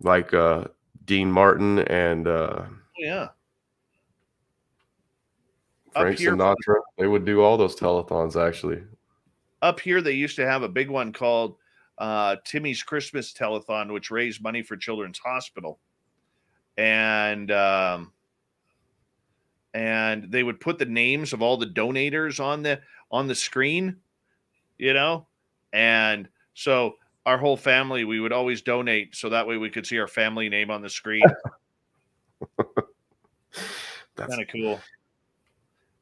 Like Dean Martin and Frank Sinatra. They would do all those telethons, actually. Up here, they used to have a big one called Timmy's Christmas Telethon, which raised money for Children's Hospital. And they would put the names of all the donators on the screen, and so our whole family, we would always donate so that way we could see our family name on the screen. That's kind of cool.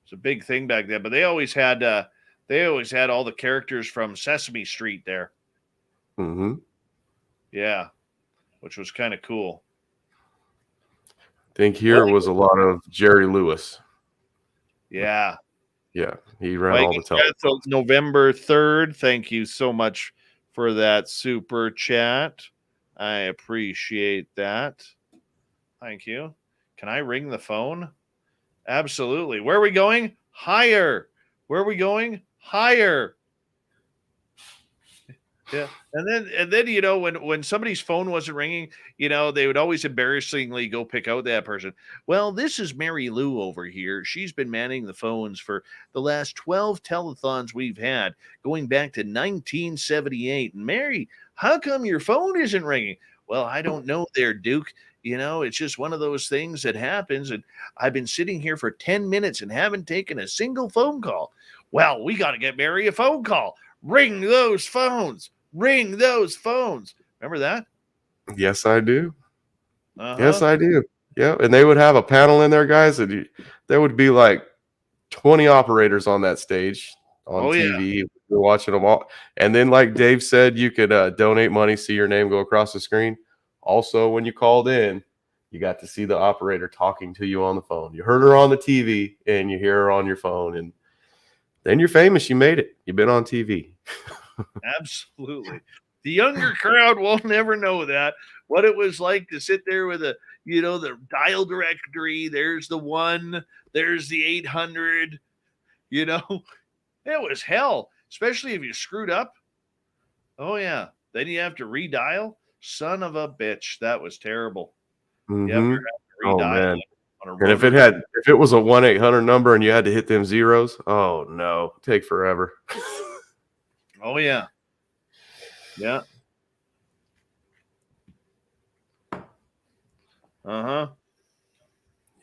It's a big thing back then, but they always had all the characters from Sesame Street there. Mm-hmm. Yeah, which was kind of cool. I think here was a lot of Jerry Lewis. Yeah. Yeah, he ran all the telethons. November 3rd. Thank you so much for that super chat. I appreciate that. Thank you. Can I ring the phone? Absolutely. Where are we going? Higher. Where are we going? Higher. Yeah. And then when somebody's phone wasn't ringing, they would always embarrassingly go pick out that person. Well, this is Mary Lou over here. She's been manning the phones for the last 12 telethons we've had, going back to 1978. And Mary, how come your phone isn't ringing? Well, I don't know there, Duke. It's just one of those things that happens. And I've been sitting here for 10 minutes and haven't taken a single phone call. Well, we got to get Mary a phone call. Ring those phones. Ring those phones. Remember that? Yes, I do. Yes, I do. Yeah, and they would have a panel in there, guys. There would be like 20 operators on that stage on TV. Yeah. We're watching them all. And then, like Dave said, you could donate money, see your name go across the screen. Also, when you called in, you got to see the operator talking to you on the phone. You heard her on the TV, and you hear her on your phone, and then you're famous. You made it. You've been on TV. Absolutely. The younger crowd will never know that, what it was like to sit there with the dial directory. There's the 1, there's the 800, it was hell, especially if you screwed up. Oh yeah. Then you have to redial. Son of a bitch. That was terrible. Mm-hmm. You have to redial. Oh, man. And if it was a 1-800 number and you had to hit them zeros, oh no, take forever. Oh yeah. Yeah. Uh-huh.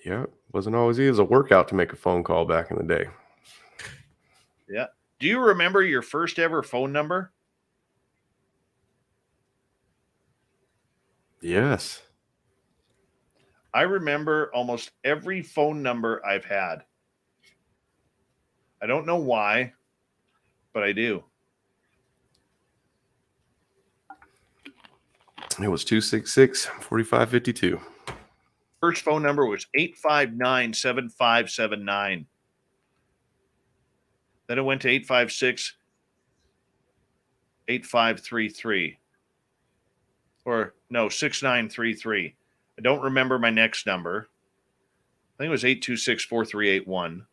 Yeah. Wasn't always easy. It was a workout to make a phone call back in the day. Yeah. Do you remember your first ever phone number? Yes. I remember almost every phone number I've had. I don't know why, but I do. It was 266-4552. First phone number was 859-7579. Then it went to 856-8533. Or no, 6933. I don't remember my next number. I think it was 826-4381 when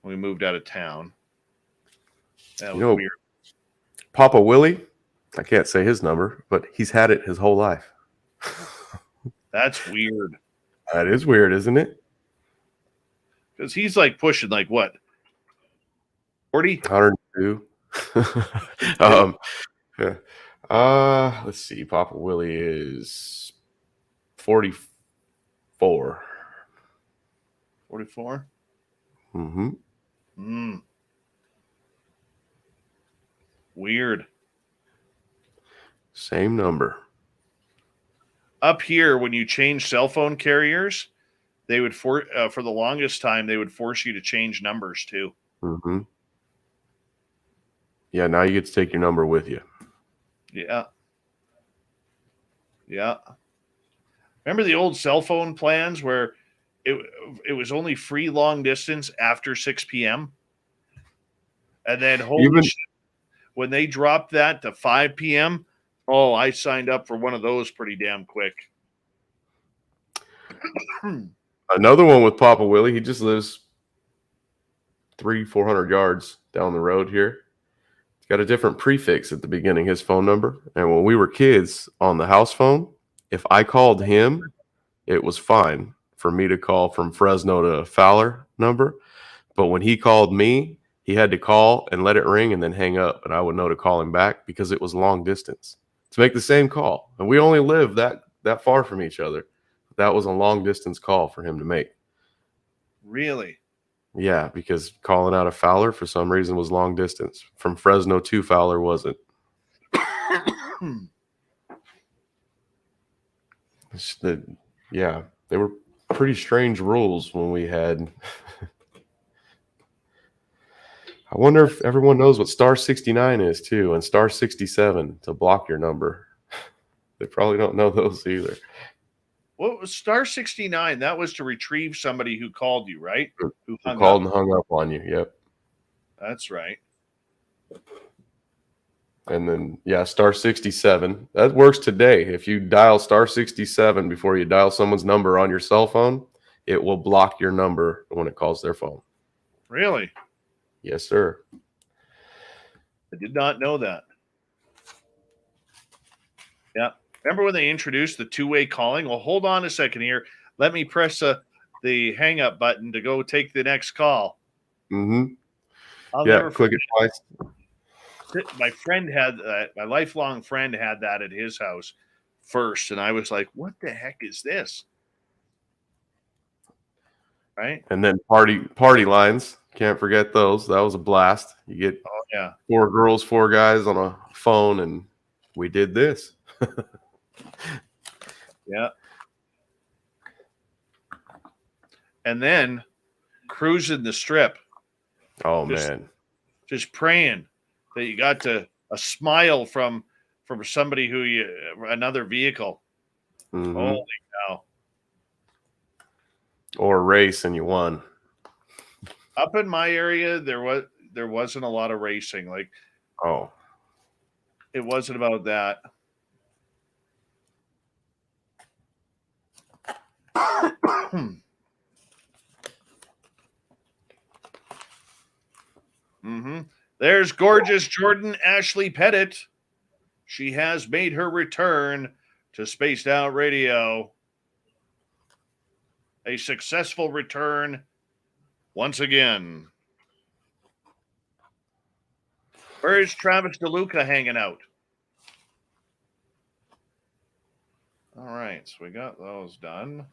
we moved out of town. That was weird. Papa Willie, I can't say his number, but he's had it his whole life. That's weird. That is weird, isn't it? Because he's like pushing like what? 40? 102. Yeah. Let's see. Papa Willie is 44. 44? Mm-hmm. Weird. Same number. Up here, when you change cell phone carriers, they would for the longest time they would force you to change numbers too. Mm-hmm. Yeah, now you get to take your number with you. Yeah. Yeah. Remember the old cell phone plans where it was only free long distance after 6 p.m.? And then when they dropped that to 5 p.m., oh, I signed up for one of those pretty damn quick. Another one with Papa Willie. He just lives 300-400 yards down the road here. He's got a different prefix at the beginning, his phone number. And when we were kids on the house phone, if I called him, it was fine for me to call from Fresno to Fowler number. But when he called me, he had to call and let it ring and then hang up. And I would know to call him back because it was long distance to make the same call. And we only lived that far from each other. That was a long distance call for him to make. Really? Yeah, because calling out of Fowler for some reason was long distance. From Fresno to Fowler wasn't. Yeah, they were pretty strange rules when we had. I wonder if everyone knows what star 69 is too, and star 67 to block your number. They probably don't know those either. What was star 69? That was to retrieve somebody who called you, right? Who called and hung up on you. Yep. That's right. And then, yeah, star 67. That works today. If you dial star 67 before you dial someone's number on your cell phone, it will block your number when it calls their phone. Really? Yes, sir. I did not know that. Yeah. Remember when they introduced the two-way calling? Well, hold on a second here. Let me press the hang-up button to go take the next call. Mm-hmm. I'll yeah, never click it twice. My friend had that. My lifelong friend had that at his house first, and I was like, "What the heck is this?" Right? And then party lines. Can't forget those. That was a blast. You get 4 girls, 4 guys on a phone, and we did this. Yeah. And then cruising the strip. Oh, man. Just praying that you got a smile from somebody another vehicle. Mm-hmm. Holy cow. Or a race and you won. Up in my area, there wasn't a lot of racing. Like, it wasn't about that. Mm-hmm. There's gorgeous Jordan Ashley Pettit. She has made her return to Spaced Out Radio. A successful return once again. Where is Travis DeLuca hanging out? All right, so we got those done.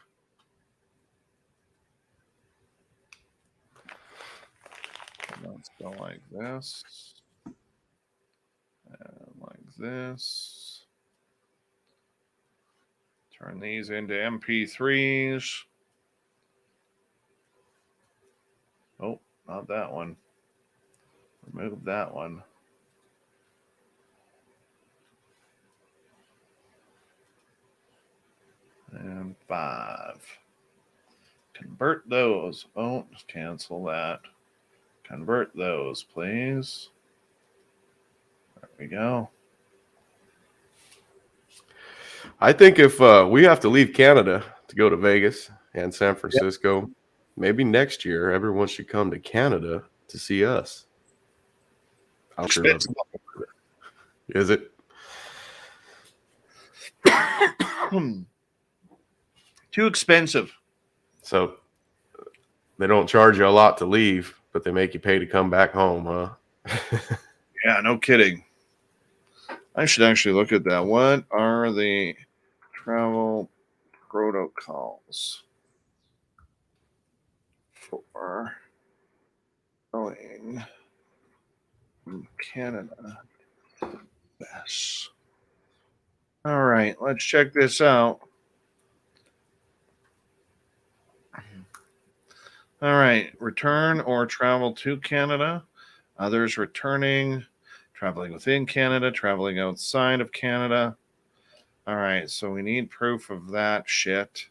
Let's go like this. And like this. Turn these into MP3s. Oh, not that one. Remove that one. And 5. Convert those. Oh, cancel that. Convert those, please. There we go. I think if we have to leave Canada to go to Vegas and San Francisco, maybe next year everyone should come to Canada to see us. Is it? Too expensive. So they don't charge you a lot to leave, but they make you pay to come back home, huh? Yeah, no kidding. I should actually look at that. What are the travel protocols for going to Canada? Yes. All right, let's check this out. All right, return or travel to Canada. Others returning, traveling within Canada, traveling outside of Canada. All right, so we need proof of that shit.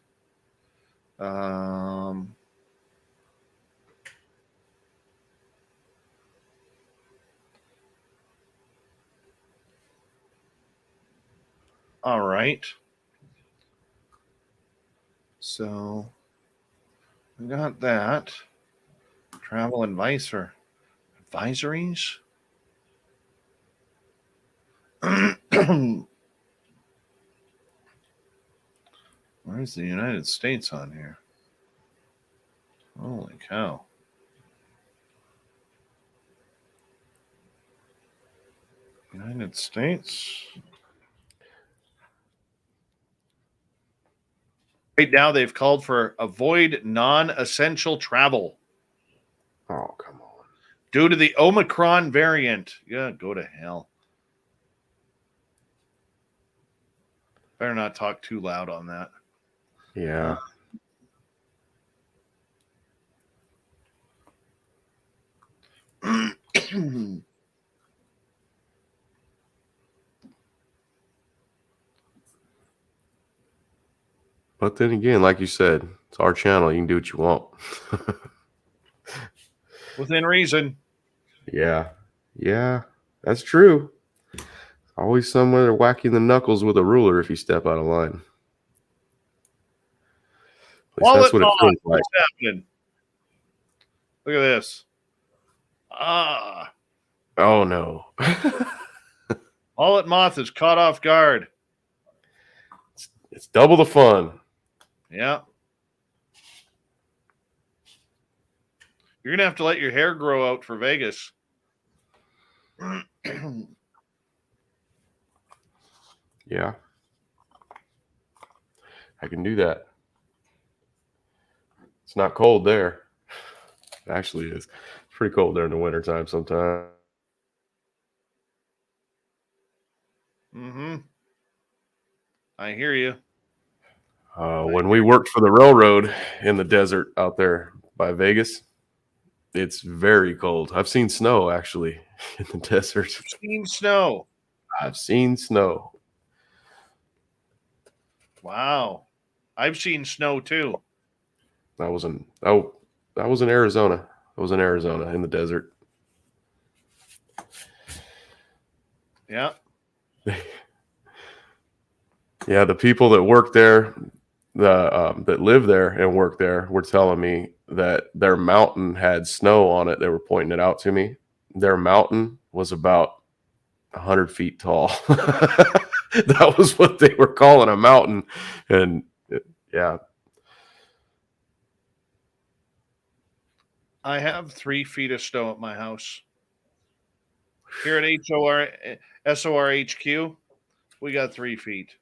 All right. So we got that. Travel advisor. Advisories? Where's the United States on here? Holy cow. United States. Right now, they've called for avoid non-essential travel Oh, come on. due to the Omicron variant. Yeah, go to hell. Better not talk too loud on that. Yeah. But then again, like you said, it's our channel. You can do what you want. Within reason. Yeah. Yeah. That's true. Always somewhere whacking the knuckles with a ruler if you step out of line. At least that's what it feels like. What's happening? Look at this. Ah. Oh, no. Wallet moth is caught off guard. It's double the fun. Yeah. You're going to have to let your hair grow out for Vegas. Yeah. I can do that. It's not cold there. It actually is. It's pretty cold there in the wintertime sometimes. Mm-hmm. I hear you. When we worked for the railroad in the desert out there by Vegas, it's very cold. I've seen snow actually in the desert. Seen snow. I've seen snow. Wow. I've seen snow too. I was in Arizona. I was in Arizona in the desert. Yeah. Yeah, the people that work there, that live there and work there, were telling me that their mountain had snow on it. They were pointing it out to me. Their mountain was about 100 feet tall. That was what they were calling a mountain, and yeah. I have 3 feet of snow at my house. Here at SOR HQ, we got 3 feet.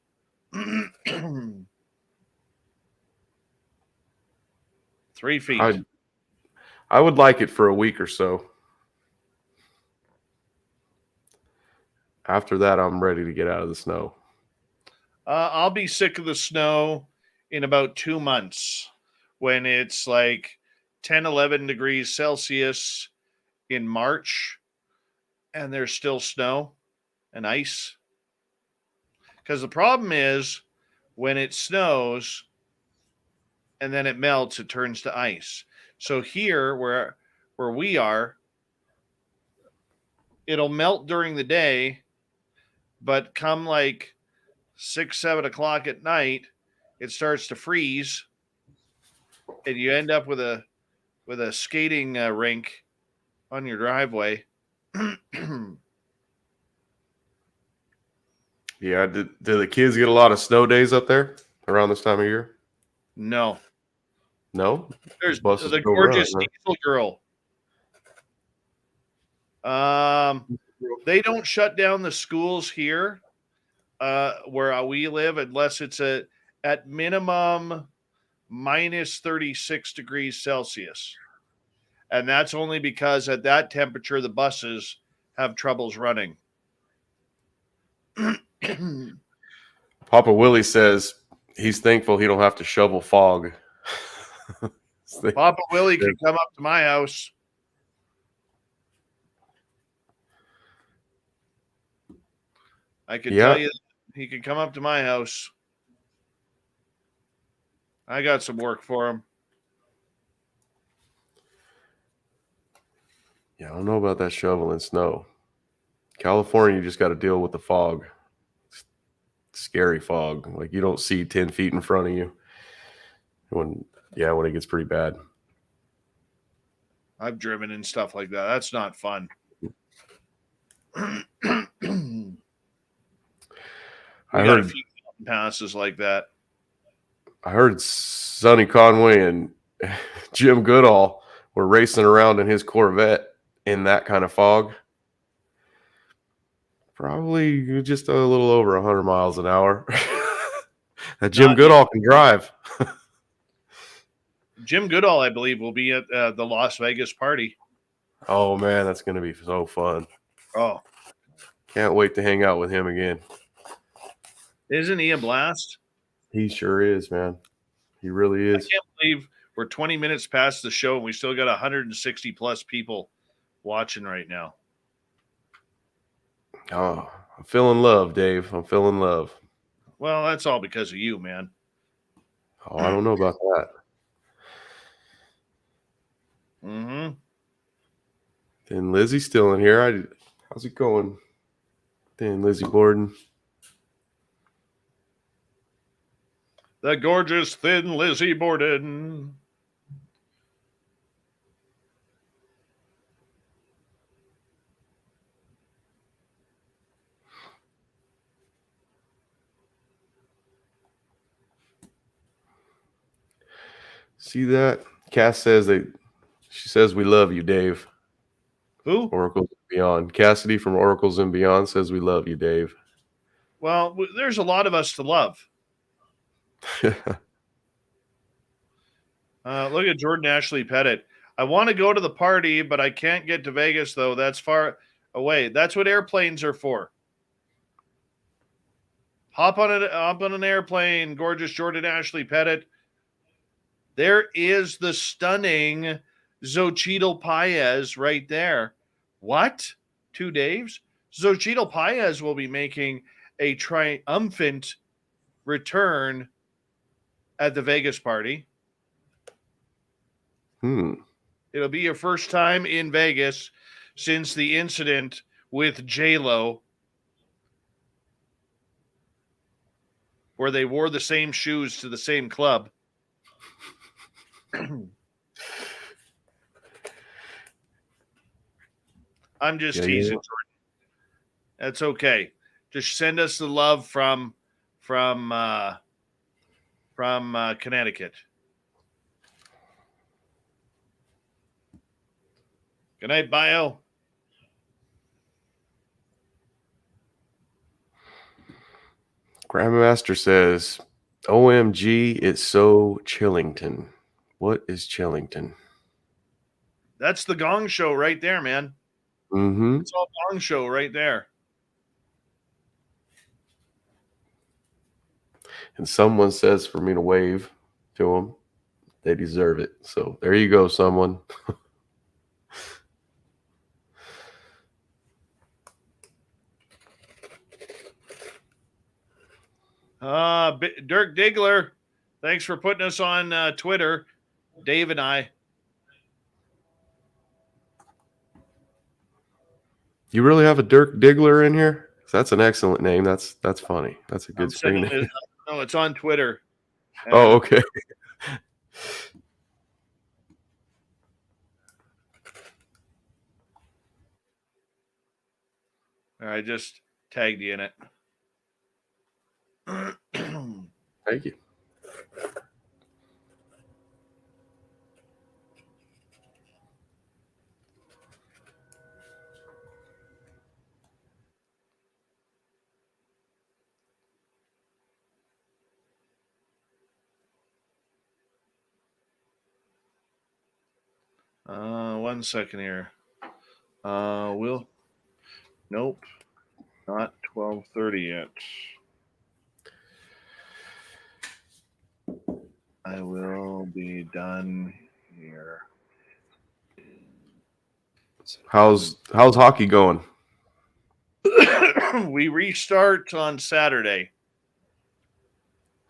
3 feet. I would like it for a week or so. After that, I'm ready to get out of the snow. I'll be sick of the snow in about 2 months when it's like 10, 11 degrees Celsius in March and there's still snow and ice. Because the problem is when it snows and then it melts, it turns to ice. So here where we are, it'll melt during the day, but come like 6, 7 o'clock at night, it starts to freeze, and you end up with a skating rink on your driveway. Yeah, do the kids get a lot of snow days up there around this time of year? No. No? There's Buses the go gorgeous around, huh? diesel girl. they don't shut down the schools here where we live unless it's at minimum minus 36 degrees Celsius. And that's only because at that temperature, the buses have troubles running. Papa Willie says he's thankful he don't have to shovel fog. Papa Willie can come up to my house. I can tell you he can come up to my house. I got some work for him. Yeah, I don't know about that shoveling snow. California, you just got to deal with the fog. Scary fog. Like you don't see 10 feet in front of you. When it gets pretty bad. I've driven and stuff like that. That's not fun. I got heard a few passes like that. I heard Sonny Conway and Jim Goodall were racing around in his Corvette in that kind of fog. Probably just a little over 100 miles an hour. That Jim Goodall can drive. Jim Goodall, I believe, will be at the Las Vegas party. Oh, man, that's going to be so fun. Oh. Can't wait to hang out with him again. Isn't he a blast? He sure is, man. He really is. I can't believe we're 20 minutes past the show and we still got 160 plus people watching right now. Oh, I'm feeling love, Dave. I'm feeling love. Well, that's all because of you, man. Oh, I don't know about that. Mm-hmm. Then Lizzie's still in here. How's it going? Then Lizzie Borden. The gorgeous thin Lizzie Borden. See that? Cass says she says we love you, Dave. Who? Oracles and Beyond. Cassidy from Oracles and Beyond says we love you, Dave. Well, there's a lot of us to love. Look at Jordan Ashley Pettit. I want to go to the party, but I can't get to Vegas, though. That's far away. That's what airplanes are for. Hop on an airplane, gorgeous Jordan Ashley Pettit. There is the stunning Xochitl Paez right there. What? 2 Daves? Xochitl Paez will be making a triumphant return at the Vegas party. It'll be your first time in Vegas since the incident with J-Lo, where they wore the same shoes to the same club. I'm just teasing, Jordan. That's okay. Just send us the love from Connecticut. Good night, Bio. Grandmaster says, OMG, it's so Chillington. What is Chillington? That's the Gong Show right there, man. Mm-hmm. It's all Gong Show right there. And someone says for me to wave to them. They deserve it. So there you go, someone. Dirk Diggler, thanks for putting us on Twitter. Dave and I. You really have a Dirk Diggler in here? That's an excellent name. That's funny. That's a good screen name. No, it's on Twitter. Oh, okay. I just tagged you in it. Thank you. 1 second here. Nope, not 12:30 yet. I will be done here. How's hockey going? We restart on Saturday.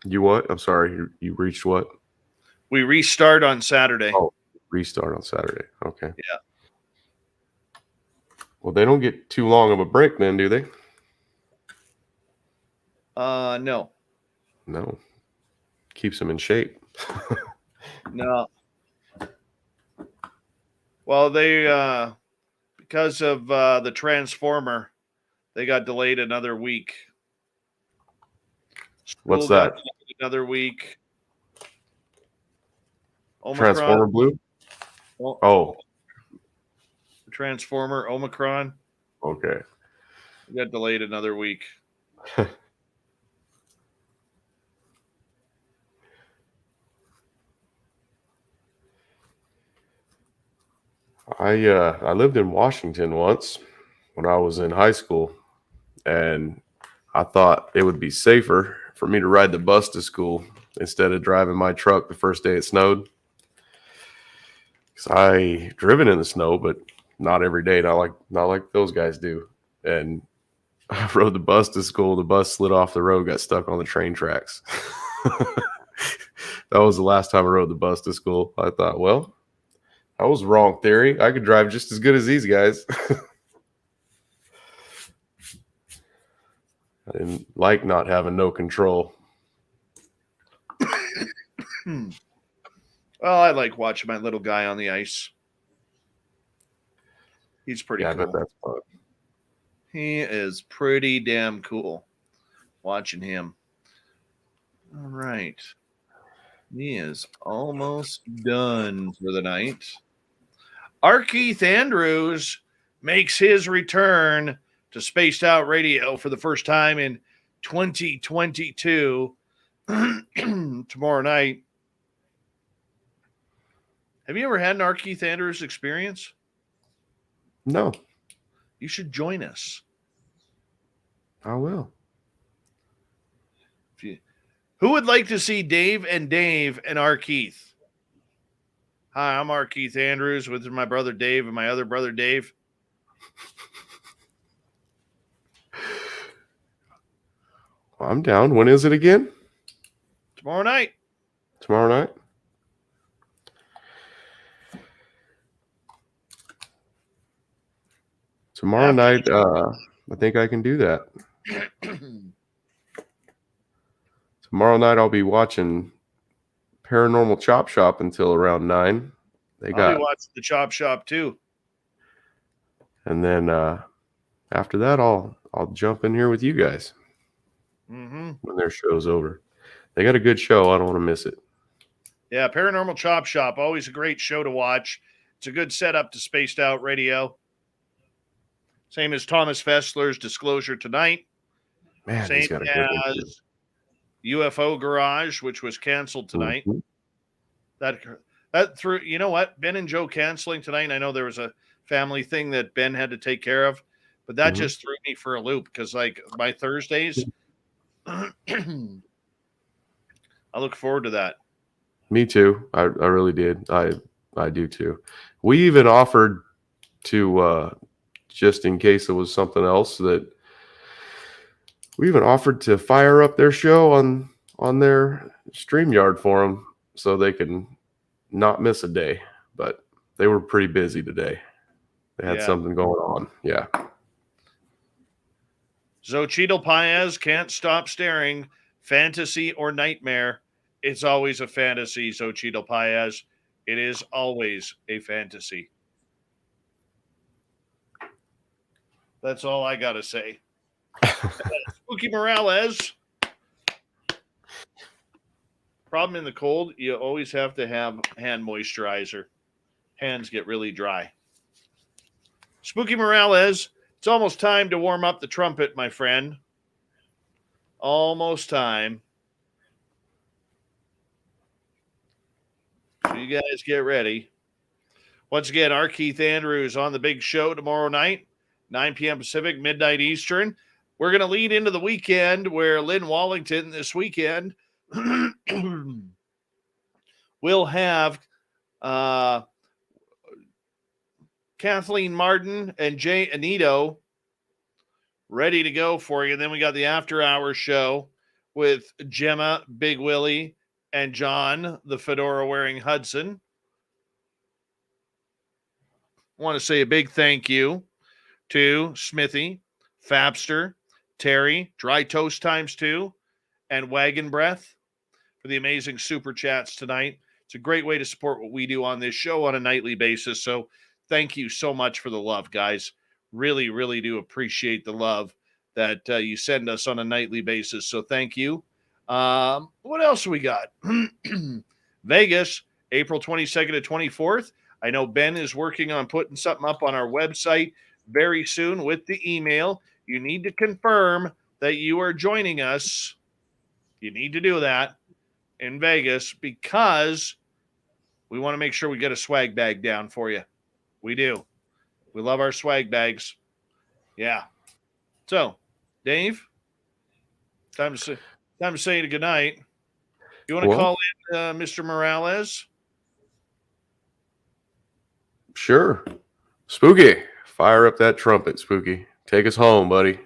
You what? I'm sorry. You reached what? We restart on Saturday. Oh, restart on Saturday. Okay. Yeah. Well, they don't get too long of a break then, do they? No. No. Keeps them in shape. No. Well, they because of the Transformer, they got delayed another week. What's School got that? delayed another week. Omicron. Transformer Blue? Oh, Transformer Omicron okay. got delayed another week. I lived in Washington once when I was in high school, and I thought it would be safer for me to ride the bus to school instead of driving my truck the first day it snowed. Because I driven in the snow, but not every day, not like those guys do. And I rode the bus to school. The bus slid off the road, got stuck on the train tracks. That was the last time I rode the bus to school. I thought, well, I was wrong theory. I could drive just as good as these guys. I didn't like not having no control. Well, I like watching my little guy on the ice. He's pretty Yeah, cool. I bet that's fun. He is pretty damn cool watching him. All right. He is almost done for the night. Our Keith Andrews makes his return to Spaced Out Radio for the first time in 2022 tomorrow night. Have you ever had an R. Keith Andrews experience? No, You should join us. I will. Who would like to see Dave and R. Keith? Hi, I'm R. Keith Andrews with my brother Dave and my other brother Dave. I'm down. When is it again? Tomorrow night. Tomorrow night? Tomorrow night, I think I can do that. Tomorrow night, I'll be watching Paranormal Chop Shop until around 9. I'll be watching the Chop Shop too. And then after that, I'll jump in here with you guys when their show's over. They got a good show. I don't want to miss it. Yeah, Paranormal Chop Shop, always a great show to watch. It's a good setup to Spaced Out Radio. Same as Thomas Fessler's Disclosure Tonight. Man, Same he's got a good one, too. as UFO Garage, which was canceled tonight. That through, you know what? Ben and Joe canceling tonight. And I know there was a family thing that Ben had to take care of, but that just threw me for a loop because, like, my Thursdays, I look forward to that. Me too. I really did. I do too. We even offered to just in case it was something else that we even offered to fire up their show on their StreamYard for them so they can not miss a day. But they were pretty busy today. They had something going on. Yeah. Xochitl Paez can't stop staring. Fantasy or nightmare? It's always a fantasy, Xochitl Paez. It is always a fantasy. That's all I got to say. Spooky Morales. Problem in the cold, you always have to have hand moisturizer. Hands get really dry. Spooky Morales, it's almost time to warm up the trumpet, my friend. Almost time. So you guys get ready. Once again, our Keith Andrews on the big show tomorrow night, 9 p.m. Pacific, midnight Eastern. We're going to lead into the weekend where Lynn Wallington this weekend will have Kathleen Martin and Jay Anito ready to go for you. And then we got the after-hour show with Gemma, Big Willie, and John, the fedora-wearing Hudson. I want to say a big thank you to Smithy, Fabster, Terry, Dry Toast times 2, and Wagon Breath for the amazing super chats tonight. It's a great way to support what we do on this show on a nightly basis. So thank you so much for the love, guys. Really, really do appreciate the love that you send us on a nightly basis. So thank you. What else we got? Vegas, April 22nd to 24th. I know Ben is working on putting something up on our website very soon with the email. You need to confirm that you are joining us. You need to do that in Vegas because we want to make sure we get a swag bag down for you. We do. We love our swag bags. Yeah. So, Dave, time to say good night. You want to call in Mr. Morales? Sure. Spooky. Fire up that trumpet, Spooky. Take us home, buddy.